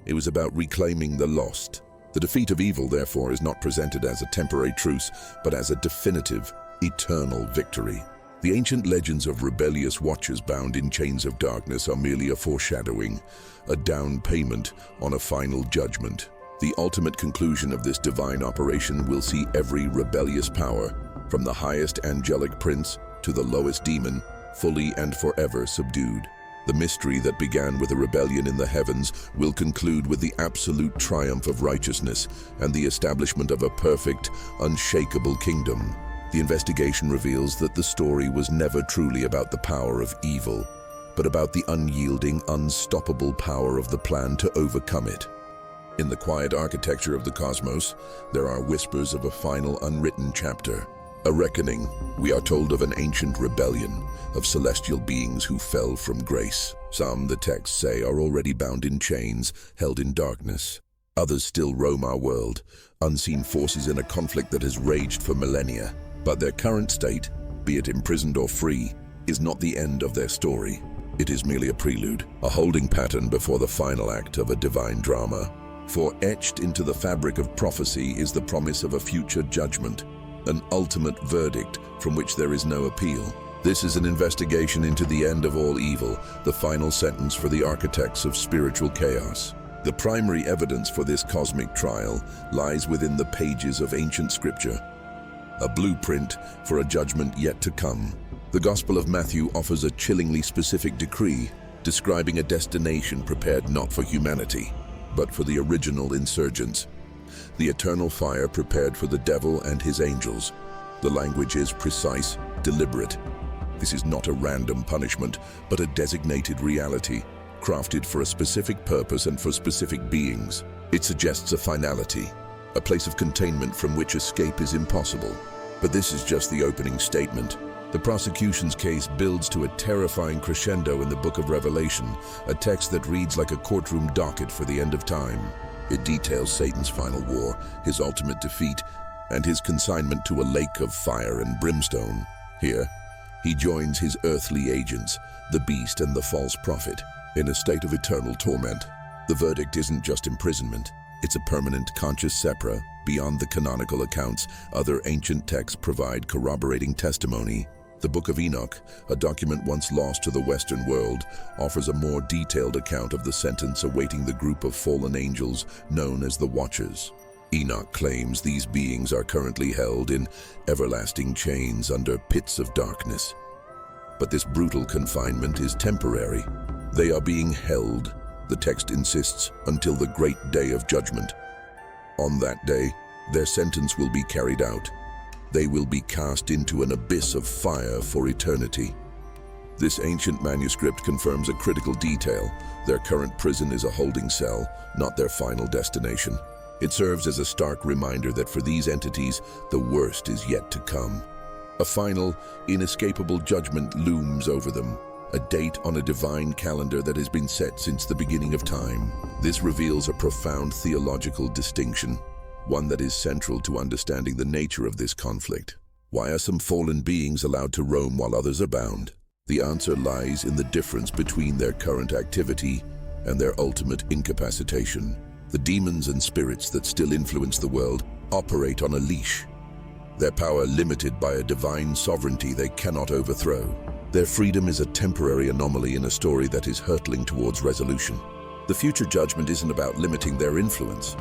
It was about reclaiming the lost. The defeat of evil, therefore, is not presented as a temporary truce, but as a definitive, eternal victory. The ancient legends of rebellious watchers bound in chains of darkness are merely a foreshadowing, a down payment on a final judgment. The ultimate conclusion of this divine operation will see every rebellious power, from the highest angelic prince to the lowest demon, fully and forever subdued. The mystery that began with a rebellion in the heavens will conclude with the absolute triumph of righteousness and the establishment of a perfect, unshakable kingdom. The investigation reveals that the story was never truly about the power of evil, but about the unyielding, unstoppable power of the plan to overcome it. In the quiet architecture of the cosmos, there are whispers of a final unwritten chapter. A reckoning. We are told of an ancient rebellion, of celestial beings who fell from grace. Some, the texts say, are already bound in chains, held in darkness. Others still roam our world, unseen forces in a conflict that has raged for millennia. But their current state, be it imprisoned or free, is not the end of their story. It is merely a prelude, a holding pattern before the final act of a divine drama. For etched into the fabric of prophecy is the promise of a future judgment, an ultimate verdict from which there is no appeal. This is an investigation into the end of all evil, the final sentence for the architects of spiritual chaos. The primary evidence for this cosmic trial lies within the pages of ancient scripture, a blueprint for a judgment yet to come. The Gospel of Matthew offers a chillingly specific decree, describing a destination prepared not for humanity, but for the original insurgents. The eternal fire prepared for the devil and his angels. The language is precise, deliberate. This is not a random punishment, but a designated reality, crafted for a specific purpose and for specific beings. It suggests a finality, a place of containment from which escape is impossible. But this is just the opening statement. The prosecution's case builds to a terrifying crescendo in the Book of Revelation, a text that reads like a courtroom docket for the end of time. It details Satan's final war, his ultimate defeat, and his consignment to a lake of fire and brimstone. Here, he joins his earthly agents, the beast and the false prophet, in a state of eternal torment. The verdict isn't just imprisonment. It's a permanent conscious separa. Beyond the canonical accounts, other ancient texts provide corroborating testimony. The Book of Enoch, a document once lost to the Western world, offers a more detailed account of the sentence awaiting the group of fallen angels known as the Watchers. Enoch claims these beings are currently held in everlasting chains under pits of darkness. But this brutal confinement is temporary. They are being held, the text insists, until the great day of judgment. On that day, their sentence will be carried out. They will be cast into an abyss of fire for eternity. This ancient manuscript confirms a critical detail. Their current prison is a holding cell, not their final destination. It serves as a stark reminder that for these entities, the worst is yet to come. A final, inescapable judgment looms over them, a date on a divine calendar that has been set since the beginning of time. This reveals a profound theological distinction, one that is central to understanding the nature of this conflict. Why are some fallen beings allowed to roam while others are bound? The answer lies in the difference between their current activity and their ultimate incapacitation. The demons and spirits that still influence the world operate on a leash, their power limited by a divine sovereignty they cannot overthrow. Their freedom is a temporary anomaly in a story that is hurtling towards resolution. The future judgment isn't about limiting their influence.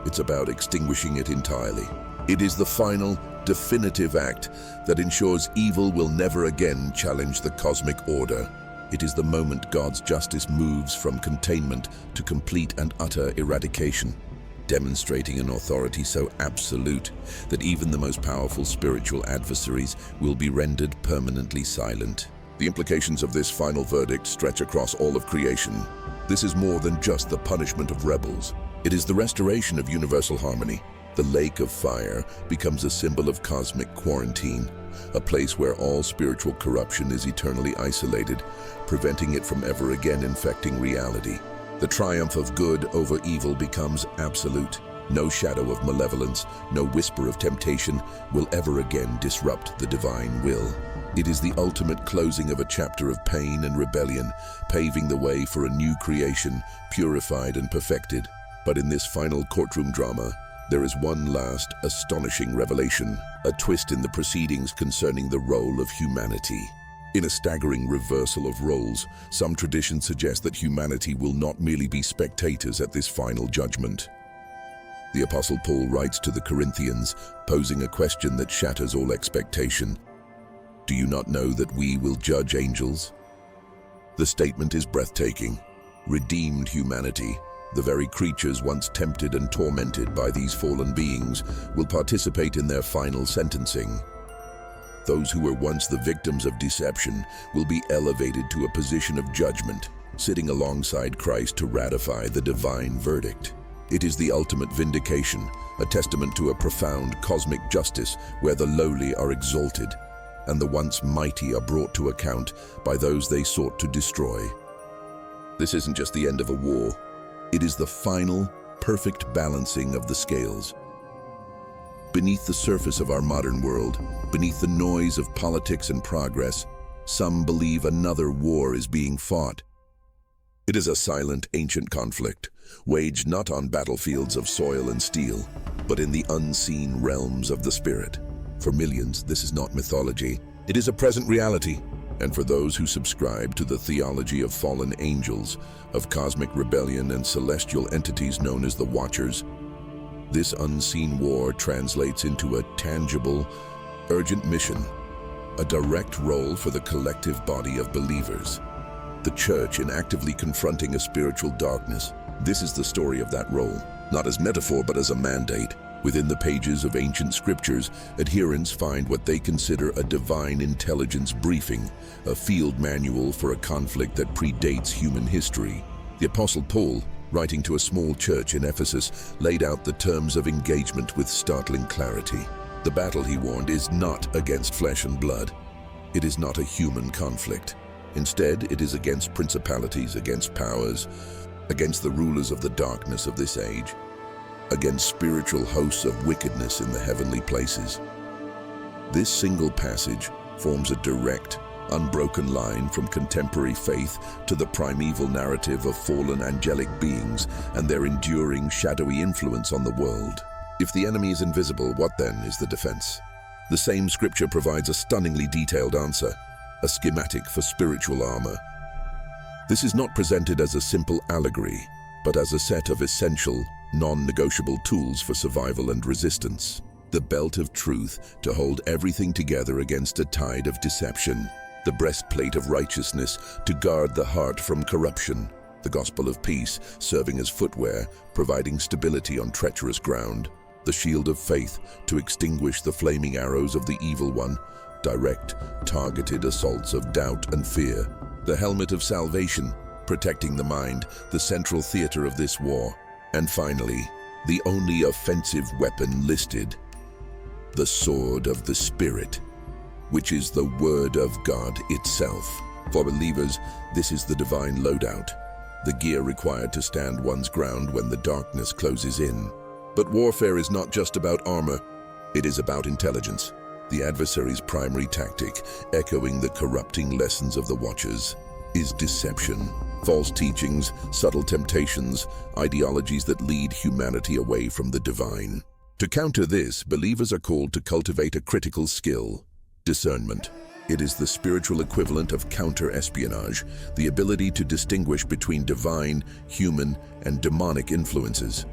It's about extinguishing it entirely. It is the final, definitive act that ensures evil will never again challenge the cosmic order. It is the moment God's justice moves from containment to complete and utter eradication, demonstrating an authority so absolute that even the most powerful spiritual adversaries will be rendered permanently silent. The implications of this final verdict stretch across all of creation. This is more than just the punishment of rebels. It is the restoration of universal harmony. The lake of fire becomes a symbol of cosmic quarantine, a place where all spiritual corruption is eternally isolated, preventing it from ever again infecting reality. The triumph of good over evil becomes absolute. No shadow of malevolence, no whisper of temptation will ever again disrupt the divine will. It is the ultimate closing of a chapter of pain and rebellion, paving the way for a new creation, purified and perfected. But in this final courtroom drama, there is one last astonishing revelation, a twist in the proceedings concerning the role of humanity. In a staggering reversal of roles, some traditions suggest that humanity will not merely be spectators at this final judgment. The Apostle Paul writes to the Corinthians, posing a question that shatters all expectation. Do you not know that we will judge angels? The statement is breathtaking. Redeemed humanity, the very creatures once tempted and tormented by these fallen beings, will participate in their final sentencing. Those who were once the victims of deception will be elevated to a position of judgment, sitting alongside Christ to ratify the divine verdict. It is the ultimate vindication, a testament to a profound cosmic justice where the lowly are exalted and the once mighty are brought to account by those they sought to destroy. This isn't just the end of a war. It is the final, perfect balancing of the scales. Beneath the surface of our modern world, beneath the noise of politics and progress, some believe another war is being fought. It is a silent, ancient conflict, waged not on battlefields of soil and steel, but in the unseen realms of the spirit. For millions, this is not mythology. It is a present reality. And for those who subscribe to the theology of fallen angels, of cosmic rebellion and celestial entities known as the Watchers, this unseen war translates into a tangible, urgent mission, a direct role for the collective body of believers. The church in actively confronting a spiritual darkness. This is the story of that role, not as metaphor but as a mandate. Within the pages of ancient scriptures, adherents find what they consider a divine intelligence briefing, a field manual for a conflict that predates human history. The Apostle Paul, writing to a small church in Ephesus, laid out the terms of engagement with startling clarity. The battle, he warned, is not against flesh and blood. It is not a human conflict. Instead, it is against principalities, against powers, against the rulers of the darkness of this age, against spiritual hosts of wickedness in the heavenly places. This single passage forms a direct, unbroken line from contemporary faith to the primeval narrative of fallen angelic beings and their enduring shadowy influence on the world. If the enemy is invisible, what then is the defense? The same scripture provides a stunningly detailed answer, a schematic for spiritual armor. This is not presented as a simple allegory, but as a set of essential, non-negotiable tools for survival and resistance. The belt of truth to hold everything together against a tide of deception. The breastplate of righteousness to guard the heart from corruption. The gospel of peace serving as footwear, providing stability on treacherous ground. The shield of faith to extinguish the flaming arrows of the evil one. Direct, targeted assaults of doubt and fear. The helmet of salvation, protecting the mind, the central theater of this war. And finally, the only offensive weapon listed, the sword of the Spirit, which is the Word of God itself. For believers, this is the divine loadout, the gear required to stand one's ground when the darkness closes in. But warfare is not just about armor, it is about intelligence. The adversary's primary tactic, echoing the corrupting lessons of the Watchers, is deception. False teachings, subtle temptations, ideologies that lead humanity away from the divine. To counter this, believers are called to cultivate a critical skill, discernment. It is the spiritual equivalent of counter-espionage, the ability to distinguish between divine, human, and demonic influences.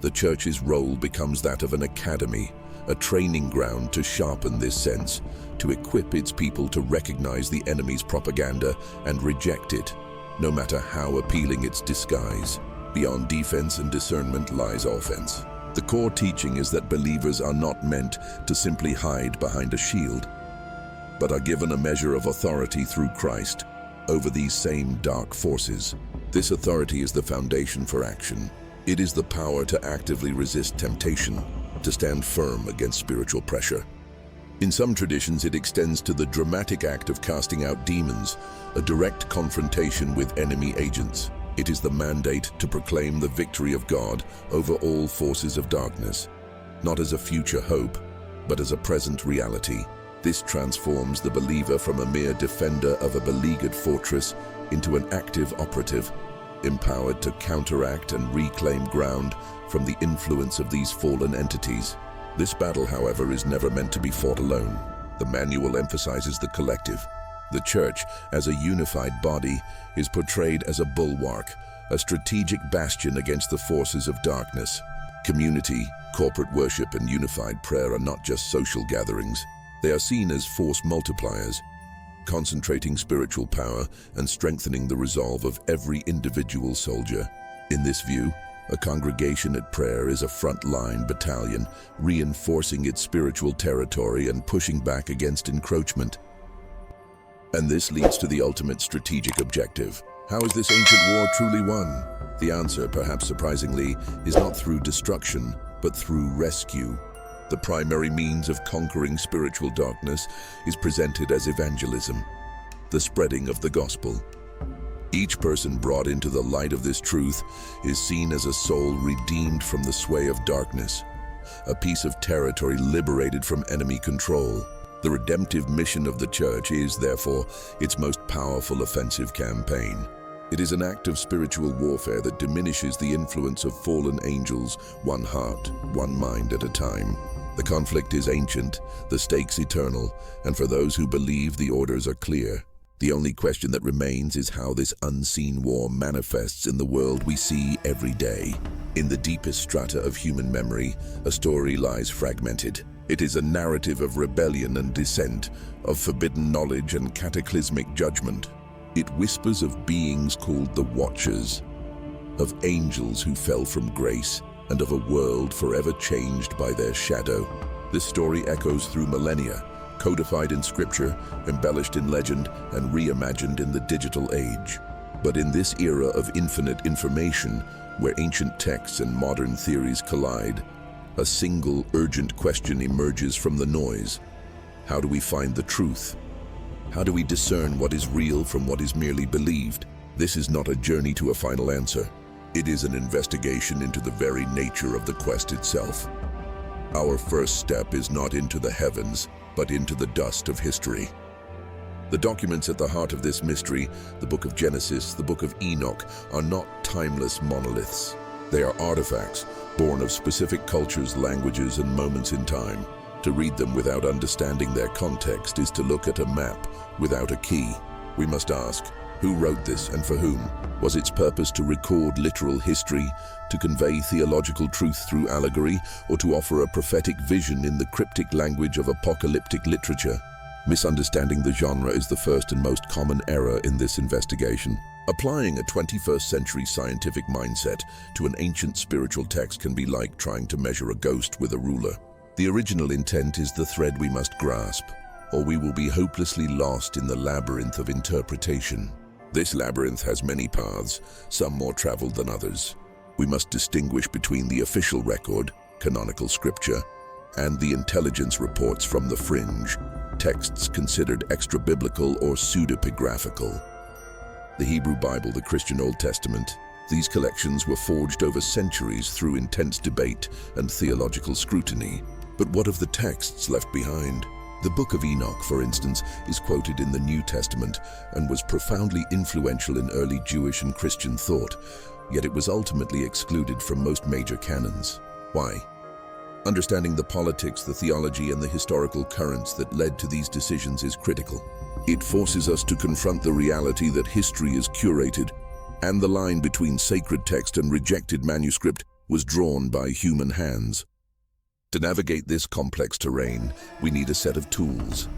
The church's role becomes that of an academy, a training ground to sharpen this sense, to equip its people to recognize the enemy's propaganda and reject it, no matter how appealing its disguise. Beyond defense and discernment lies offense. The core teaching is that believers are not meant to simply hide behind a shield, but are given a measure of authority through Christ over these same dark forces. This authority is the foundation for action. It is the power to actively resist temptation, to stand firm against spiritual pressure. In some traditions, it extends to the dramatic act of casting out demons, a direct confrontation with enemy agents. It is the mandate to proclaim the victory of God over all forces of darkness, not as a future hope, but as a present reality. This transforms the believer from a mere defender of a beleaguered fortress into an active operative, empowered to counteract and reclaim ground from the influence of these fallen entities. This battle, however, is never meant to be fought alone. The manual emphasizes the collective. The church, as a unified body, is portrayed as a bulwark, a strategic bastion against the forces of darkness. Community, corporate worship, and unified prayer are not just social gatherings. They are seen as force multipliers, concentrating spiritual power and strengthening the resolve of every individual soldier. In this view, a congregation at prayer is a front-line battalion, reinforcing its spiritual territory and pushing back against encroachment. And this leads to the ultimate strategic objective. How is this ancient war truly won? The answer, perhaps surprisingly, is not through destruction, but through rescue. The primary means of conquering spiritual darkness is presented as evangelism, the spreading of the gospel. Each person brought into the light of this truth is seen as a soul redeemed from the sway of darkness, a piece of territory liberated from enemy control. The redemptive mission of the church is, therefore, its most powerful offensive campaign. It is an act of spiritual warfare that diminishes the influence of fallen angels, one heart, one mind at a time. The conflict is ancient, the stakes eternal, and for those who believe, the orders are clear. The only question that remains is how this unseen war manifests in the world we see every day. In the deepest strata of human memory, a story lies fragmented. It is a narrative of rebellion and dissent, of forbidden knowledge and cataclysmic judgment. It whispers of beings called the Watchers, of angels who fell from grace, and of a world forever changed by their shadow. This story echoes through millennia, codified in scripture, embellished in legend, and reimagined in the digital age. But in this era of infinite information, where ancient texts and modern theories collide, a single urgent question emerges from the noise. How do we find the truth? How do we discern what is real from what is merely believed? This is not a journey to a final answer. It is an investigation into the very nature of the quest itself. Our first step is not into the heavens, but into the dust of history. The documents at the heart of this mystery, the Book of Genesis, the Book of Enoch, are not timeless monoliths. They are artifacts, born of specific cultures, languages, and moments in time. To read them without understanding their context is to look at a map without a key. We must ask, who wrote this and for whom? Was its purpose to record literal history, to convey theological truth through allegory, or to offer a prophetic vision in the cryptic language of apocalyptic literature? Misunderstanding the genre is the first and most common error in this investigation. Applying a 21st century scientific mindset to an ancient spiritual text can be like trying to measure a ghost with a ruler. The original intent is the thread we must grasp, or we will be hopelessly lost in the labyrinth of interpretation. This labyrinth has many paths, some more traveled than others. We must distinguish between the official record, canonical scripture, and the intelligence reports from the fringe, texts considered extra-biblical or pseudepigraphical. The Hebrew Bible, the Christian Old Testament. These collections were forged over centuries through intense debate and theological scrutiny. But what of the texts left behind? The Book of Enoch, for instance, is quoted in the New Testament and was profoundly influential in early Jewish and Christian thought, yet it was ultimately excluded from most major canons. Why? Understanding the politics, the theology, and the historical currents that led to these decisions is critical. It forces us to confront the reality that history is curated, and the line between sacred text and rejected manuscript was drawn by human hands. To navigate this complex terrain, we need a set of tools,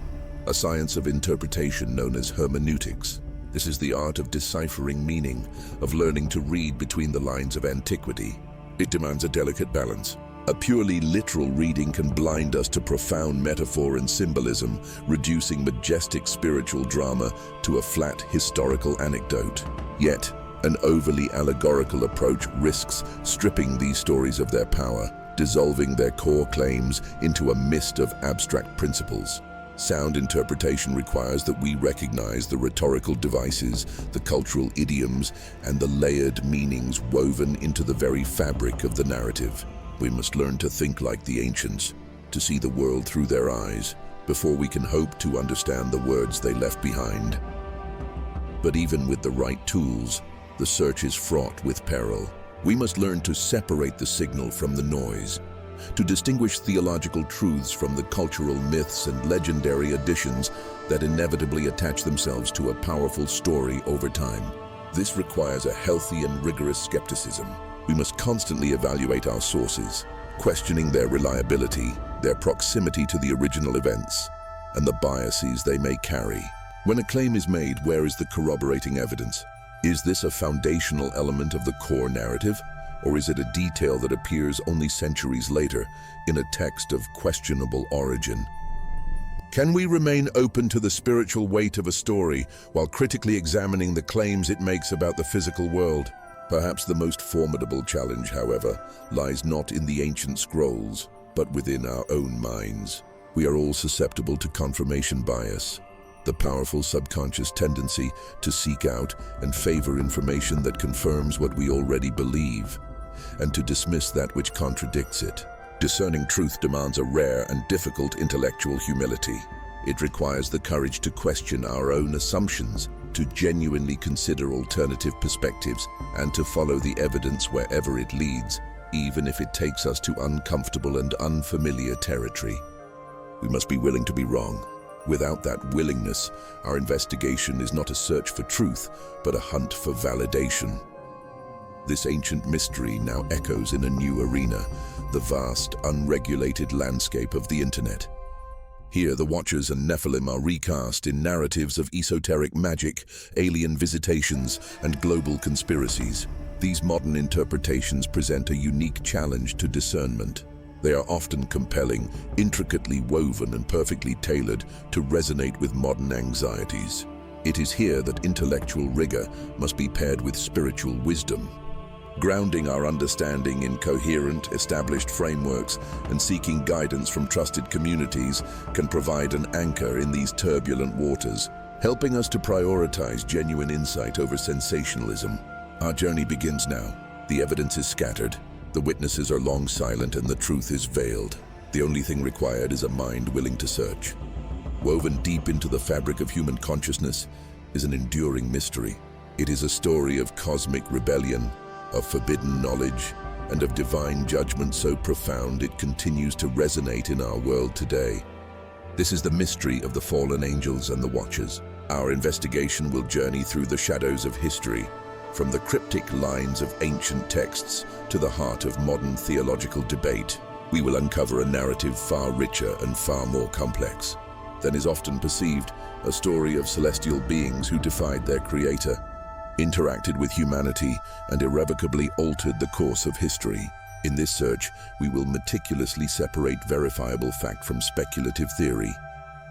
a science of interpretation known as hermeneutics. This is the art of deciphering meaning, of learning to read between the lines of antiquity. It demands a delicate balance. A purely literal reading can blind us to profound metaphor and symbolism, reducing majestic spiritual drama to a flat historical anecdote. Yet, an overly allegorical approach risks stripping these stories of their power, dissolving their core claims into a mist of abstract principles. Sound interpretation requires that we recognize the rhetorical devices, the cultural idioms, and the layered meanings woven into the very fabric of the narrative. We must learn to think like the ancients, to see the world through their eyes, before we can hope to understand the words they left behind. But even with the right tools, the search is fraught with peril. We must learn to separate the signal from the noise, to distinguish theological truths from the cultural myths and legendary additions that inevitably attach themselves to a powerful story over time. This requires a healthy and rigorous skepticism. We must constantly evaluate our sources, questioning their reliability, their proximity to the original events, and the biases they may carry. When a claim is made, where is the corroborating evidence? Is this a foundational element of the core narrative, or is it a detail that appears only centuries later in a text of questionable origin? Can we remain open to the spiritual weight of a story while critically examining the claims it makes about the physical world? Perhaps the most formidable challenge, however, lies not in the ancient scrolls, but within our own minds. We are all susceptible to confirmation bias, the powerful subconscious tendency to seek out and favor information that confirms what we already believe, and to dismiss that which contradicts it. Discerning truth demands a rare and difficult intellectual humility. It requires the courage to question our own assumptions, to genuinely consider alternative perspectives, and to follow the evidence wherever it leads, even if it takes us to uncomfortable and unfamiliar territory. We must be willing to be wrong. Without that willingness, our investigation is not a search for truth, but a hunt for validation. This ancient mystery now echoes in a new arena, the vast, unregulated landscape of the internet. Here, the Watchers and Nephilim are recast in narratives of esoteric magic, alien visitations, and global conspiracies. These modern interpretations present a unique challenge to discernment. They are often compelling, intricately woven and perfectly tailored to resonate with modern anxieties. It is here that intellectual rigor must be paired with spiritual wisdom. Grounding our understanding in coherent, established frameworks and seeking guidance from trusted communities can provide an anchor in these turbulent waters, helping us to prioritize genuine insight over sensationalism. Our journey begins now. The evidence is scattered. The witnesses are long silent and the truth is veiled. The only thing required is a mind willing to search. Woven deep into the fabric of human consciousness is an enduring mystery. It is a story of cosmic rebellion, of forbidden knowledge, and of divine judgment so profound it continues to resonate in our world today. This is the mystery of the fallen angels and the Watchers. Our investigation will journey through the shadows of history, from the cryptic lines of ancient texts to the heart of modern theological debate. We will uncover a narrative far richer and far more complex than is often perceived, a story of celestial beings who defied their creator, interacted with humanity, and irrevocably altered the course of history. In this search, we will meticulously separate verifiable fact from speculative theory,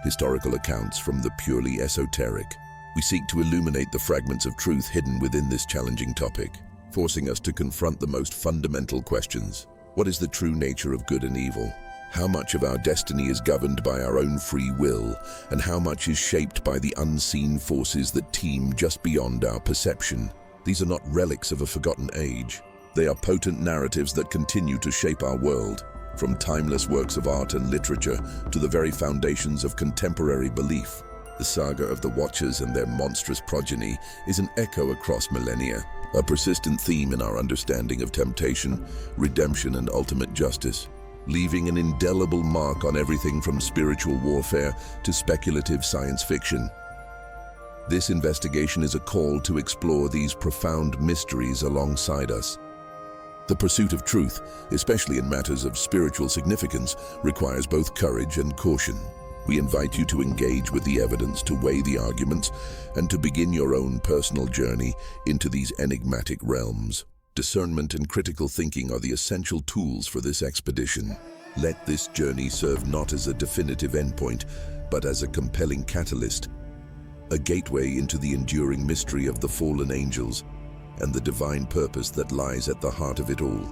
historical accounts from the purely esoteric. We seek to illuminate the fragments of truth hidden within this challenging topic, forcing us to confront the most fundamental questions. What is the true nature of good and evil? How much of our destiny is governed by our own free will, and how much is shaped by the unseen forces that teem just beyond our perception? These are not relics of a forgotten age. They are potent narratives that continue to shape our world, from timeless works of art and literature to the very foundations of contemporary belief. The saga of the Watchers and their monstrous progeny is an echo across millennia, a persistent theme in our understanding of temptation, redemption, and ultimate justice, leaving an indelible mark on everything from spiritual warfare to speculative science fiction. This investigation is a call to explore these profound mysteries alongside us. The pursuit of truth, especially in matters of spiritual significance, requires both courage and caution. We invite you to engage with the evidence, to weigh the arguments, and to begin your own personal journey into these enigmatic realms. Discernment and critical thinking are the essential tools for this expedition. Let this journey serve not as a definitive endpoint, but as a compelling catalyst, a gateway into the enduring mystery of the fallen angels and the divine purpose that lies at the heart of it all.